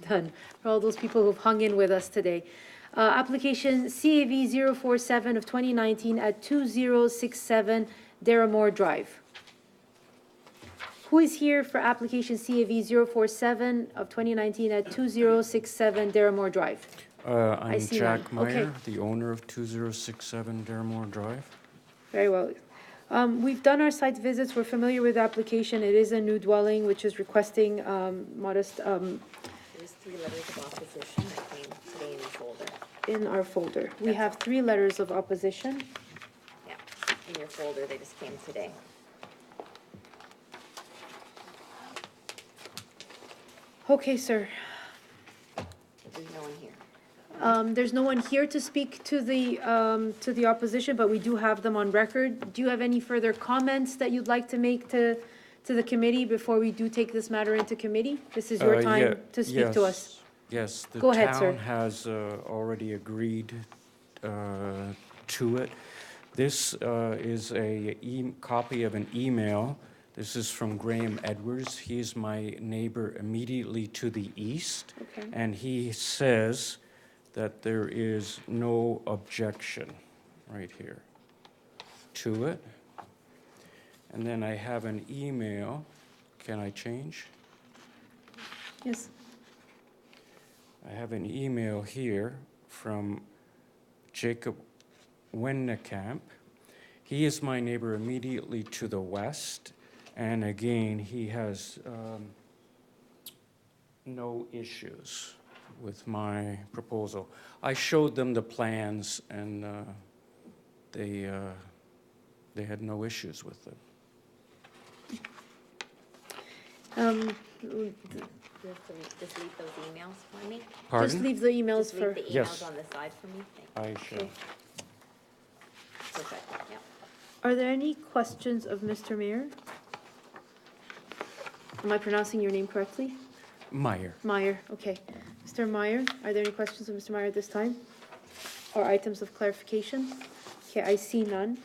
done for all those people who've hung in with us today. Application CAV 047 of 2019 at 2067 Daramore Drive. Who is here for application CAV 047 of 2019 at 2067 Daramore Drive? I I'm see Jack none. Okay. Meyer, the owner of 2067 Daramore Drive. Very well. We've done our site visits. We're familiar with the application. It is a new dwelling, which is requesting modest, There's 3 letters of opposition that came today in your folder. in our folder. We have 3 letters of opposition. Yeah, in your folder, they just came today. Okay, sir. There's no one here. There's no one here to speak to the opposition, but we do have them on record. Do you have any further comments that you'd like to make to the committee before we do take this matter into committee? This is your time to speak to us. Yes, the Go ahead, sir. town has already agreed to it. This is a copy of an email. This is from Graham Edwards. He's my neighbor immediately to the east. Okay. And he says that there is no objection right here to it. And then I have an email. Can I change? Yes. I have an email here from Jacob Wennekamp. He is my neighbor immediately to the west. And again, he has no issues with my proposal. I showed them the plans, and they had no issues with them. You have to just leave those emails for me. Pardon? Just leave the emails Just for. leave the Yes. emails on the side for me. Thank I shall. Okay. Perfect, yeah. Are there any questions of Mr. Mayor? Am I pronouncing your name correctly? Meyer. Meyer, okay. Mr. Meyer, are there any questions of Mr. Meyer at this time? Or items of clarification? Okay, I see none.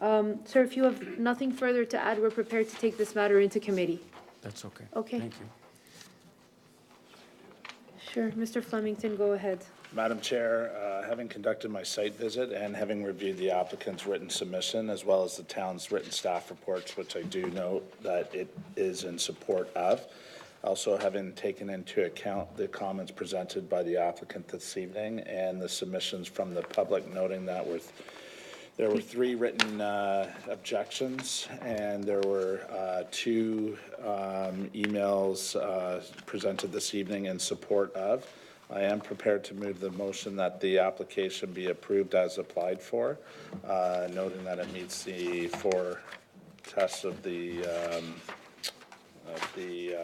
Sir, if you have nothing further to add, we're prepared to take this matter into committee. That's okay. Okay. Thank you. Sure, Mr. Flemington, go ahead. Madam Chair, having conducted my site visit and having reviewed the applicant's written submission as well as the town's written staff reports, which I do note that it is in support of, also having taken into account the comments presented by the applicant this evening and the submissions from the public, noting that there were 3 written objections, and there were 2 emails presented this evening in support of. I am prepared to move the motion that the application be approved as applied for, noting that it meets the 4 tests of the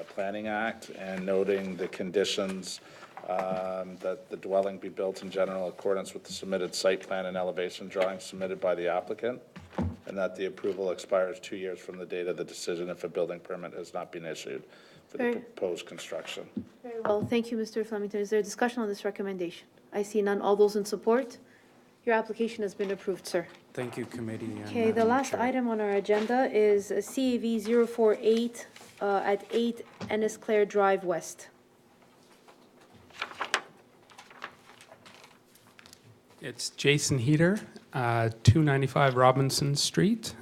Planning Act, and noting the conditions that the dwelling be built in general accordance with the submitted site plan and elevation drawings submitted by the applicant, and that the approval expires 2 years from the date of the decision if a building permit has not been issued for the proposed construction. Very well, thank you, Mr. Flemington. Is there a discussion on this recommendation? I see none. All those in support? Your application has been approved, sir. Thank you, committee. And Okay, the Madam last Chair. item on our agenda is CAV 048 at 8 Ennis Clare Drive West. It's Jason Heater, 295 Robinson Street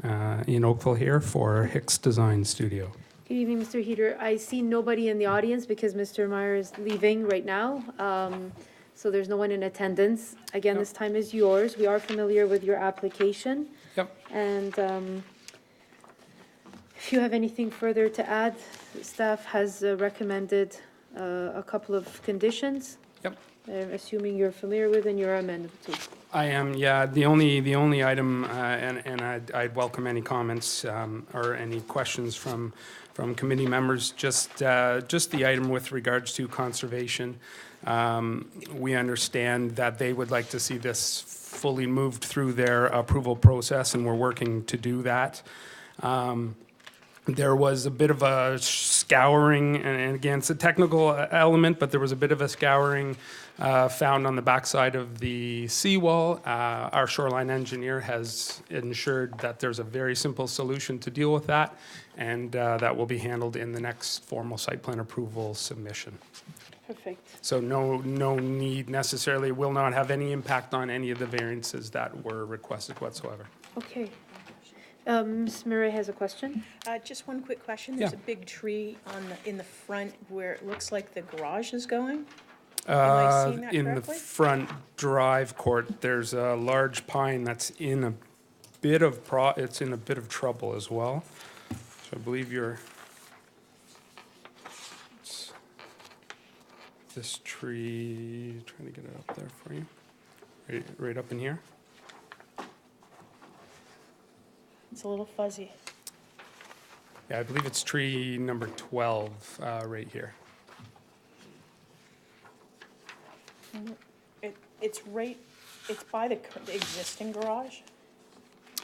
in Oakville here for Hicks Design Studio. Good evening, Mr. Heater. I see nobody in the audience because Mr. Meyer is leaving right now. So there's no one in attendance. Again, this time is yours. We are familiar with your application. Yep. And if you have anything further to add, staff has recommended a couple of conditions. Yep. Assuming you're familiar with and you're amenable to. I am, yeah. The only item, and I'd welcome any comments or any questions from committee members. Just the item with regards to conservation. We understand that they would like to see this fully moved through their approval process, and we're working to do that. There was a bit of a scouring, and again, it's a technical element, but there was a bit of a scouring found on the backside of the seawall. Our shoreline engineer has ensured that there's a very simple solution to deal with that, and that will be handled in the next formal site plan approval submission. Perfect. So no need necessarily, will not have any impact on any of the variances that were requested whatsoever. Okay. Ms. Murray has a question. Just one quick question. There's a big tree in the front where it looks like the garage is going. Am I seeing that In the correctly? front drive court, there's a large pine that's in a bit of it's in a bit of trouble as well. So I believe this tree, trying to get it up there for you, right up in here. It's a little fuzzy. Yeah, I believe it's tree number 12 right here. It's by the existing garage,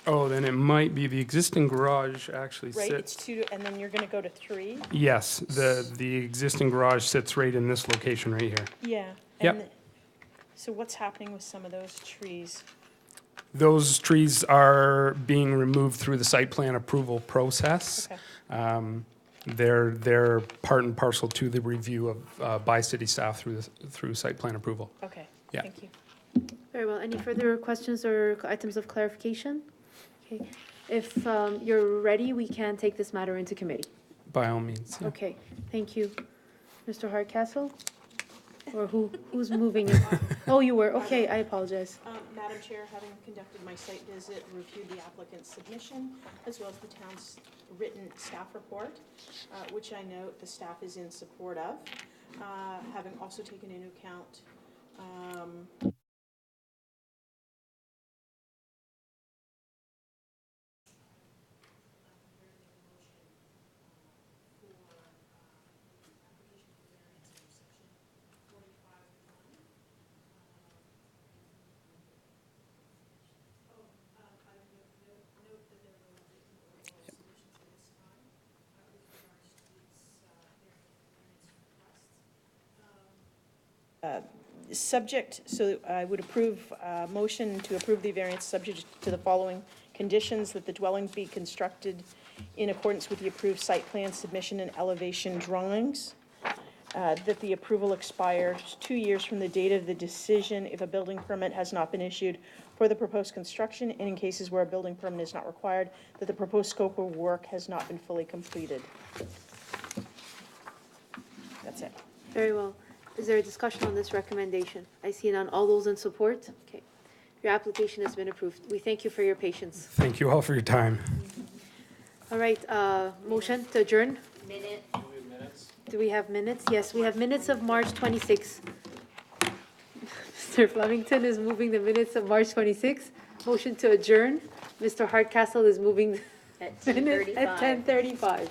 Oh, then it might be the existing garage actually right? sits. It's 2, and then you're going to go to 3? Yes, the existing garage sits right in this location right here. Yeah. Yep. and So what's happening with some of those trees? Those trees are being removed through the site plan approval process. Okay. They're part and parcel to the review of by city staff through site plan approval. Okay, Yeah. thank you. Very well. Any further questions or items of clarification? Okay. If you're ready, we can take this matter into committee. By all means. Yeah. Okay, thank you. Mr. Hardcastle? Or who's moving it? Oh, you were. Okay, I apologize. Madam Chair, having conducted my site visit, reviewed the applicant's submission, as well as the town's written staff report, which I note the staff is in support of, having also taken into account Subject, so I would approve, motion to approve the variance subject to the following conditions: that the dwelling be constructed in accordance with the approved site plan submission and elevation drawings, that the approval expires 2 years from the date of the decision if a building permit has not been issued for the proposed construction, and in cases where a building permit is not required, that the proposed scope of work has not been fully completed. That's it. Very well. Is there a discussion on this recommendation? I see none. All those in support? Okay. Your application has been approved. We thank you for your patience. Thank you all for your time. All right, motion to adjourn? Minute. Do we have minutes? Yes, we have minutes of March 26. Mr. Flemington is moving the minutes of March 26. Motion to adjourn. Mr. Hardcastle is moving the At minutes at 10:35. 10:35.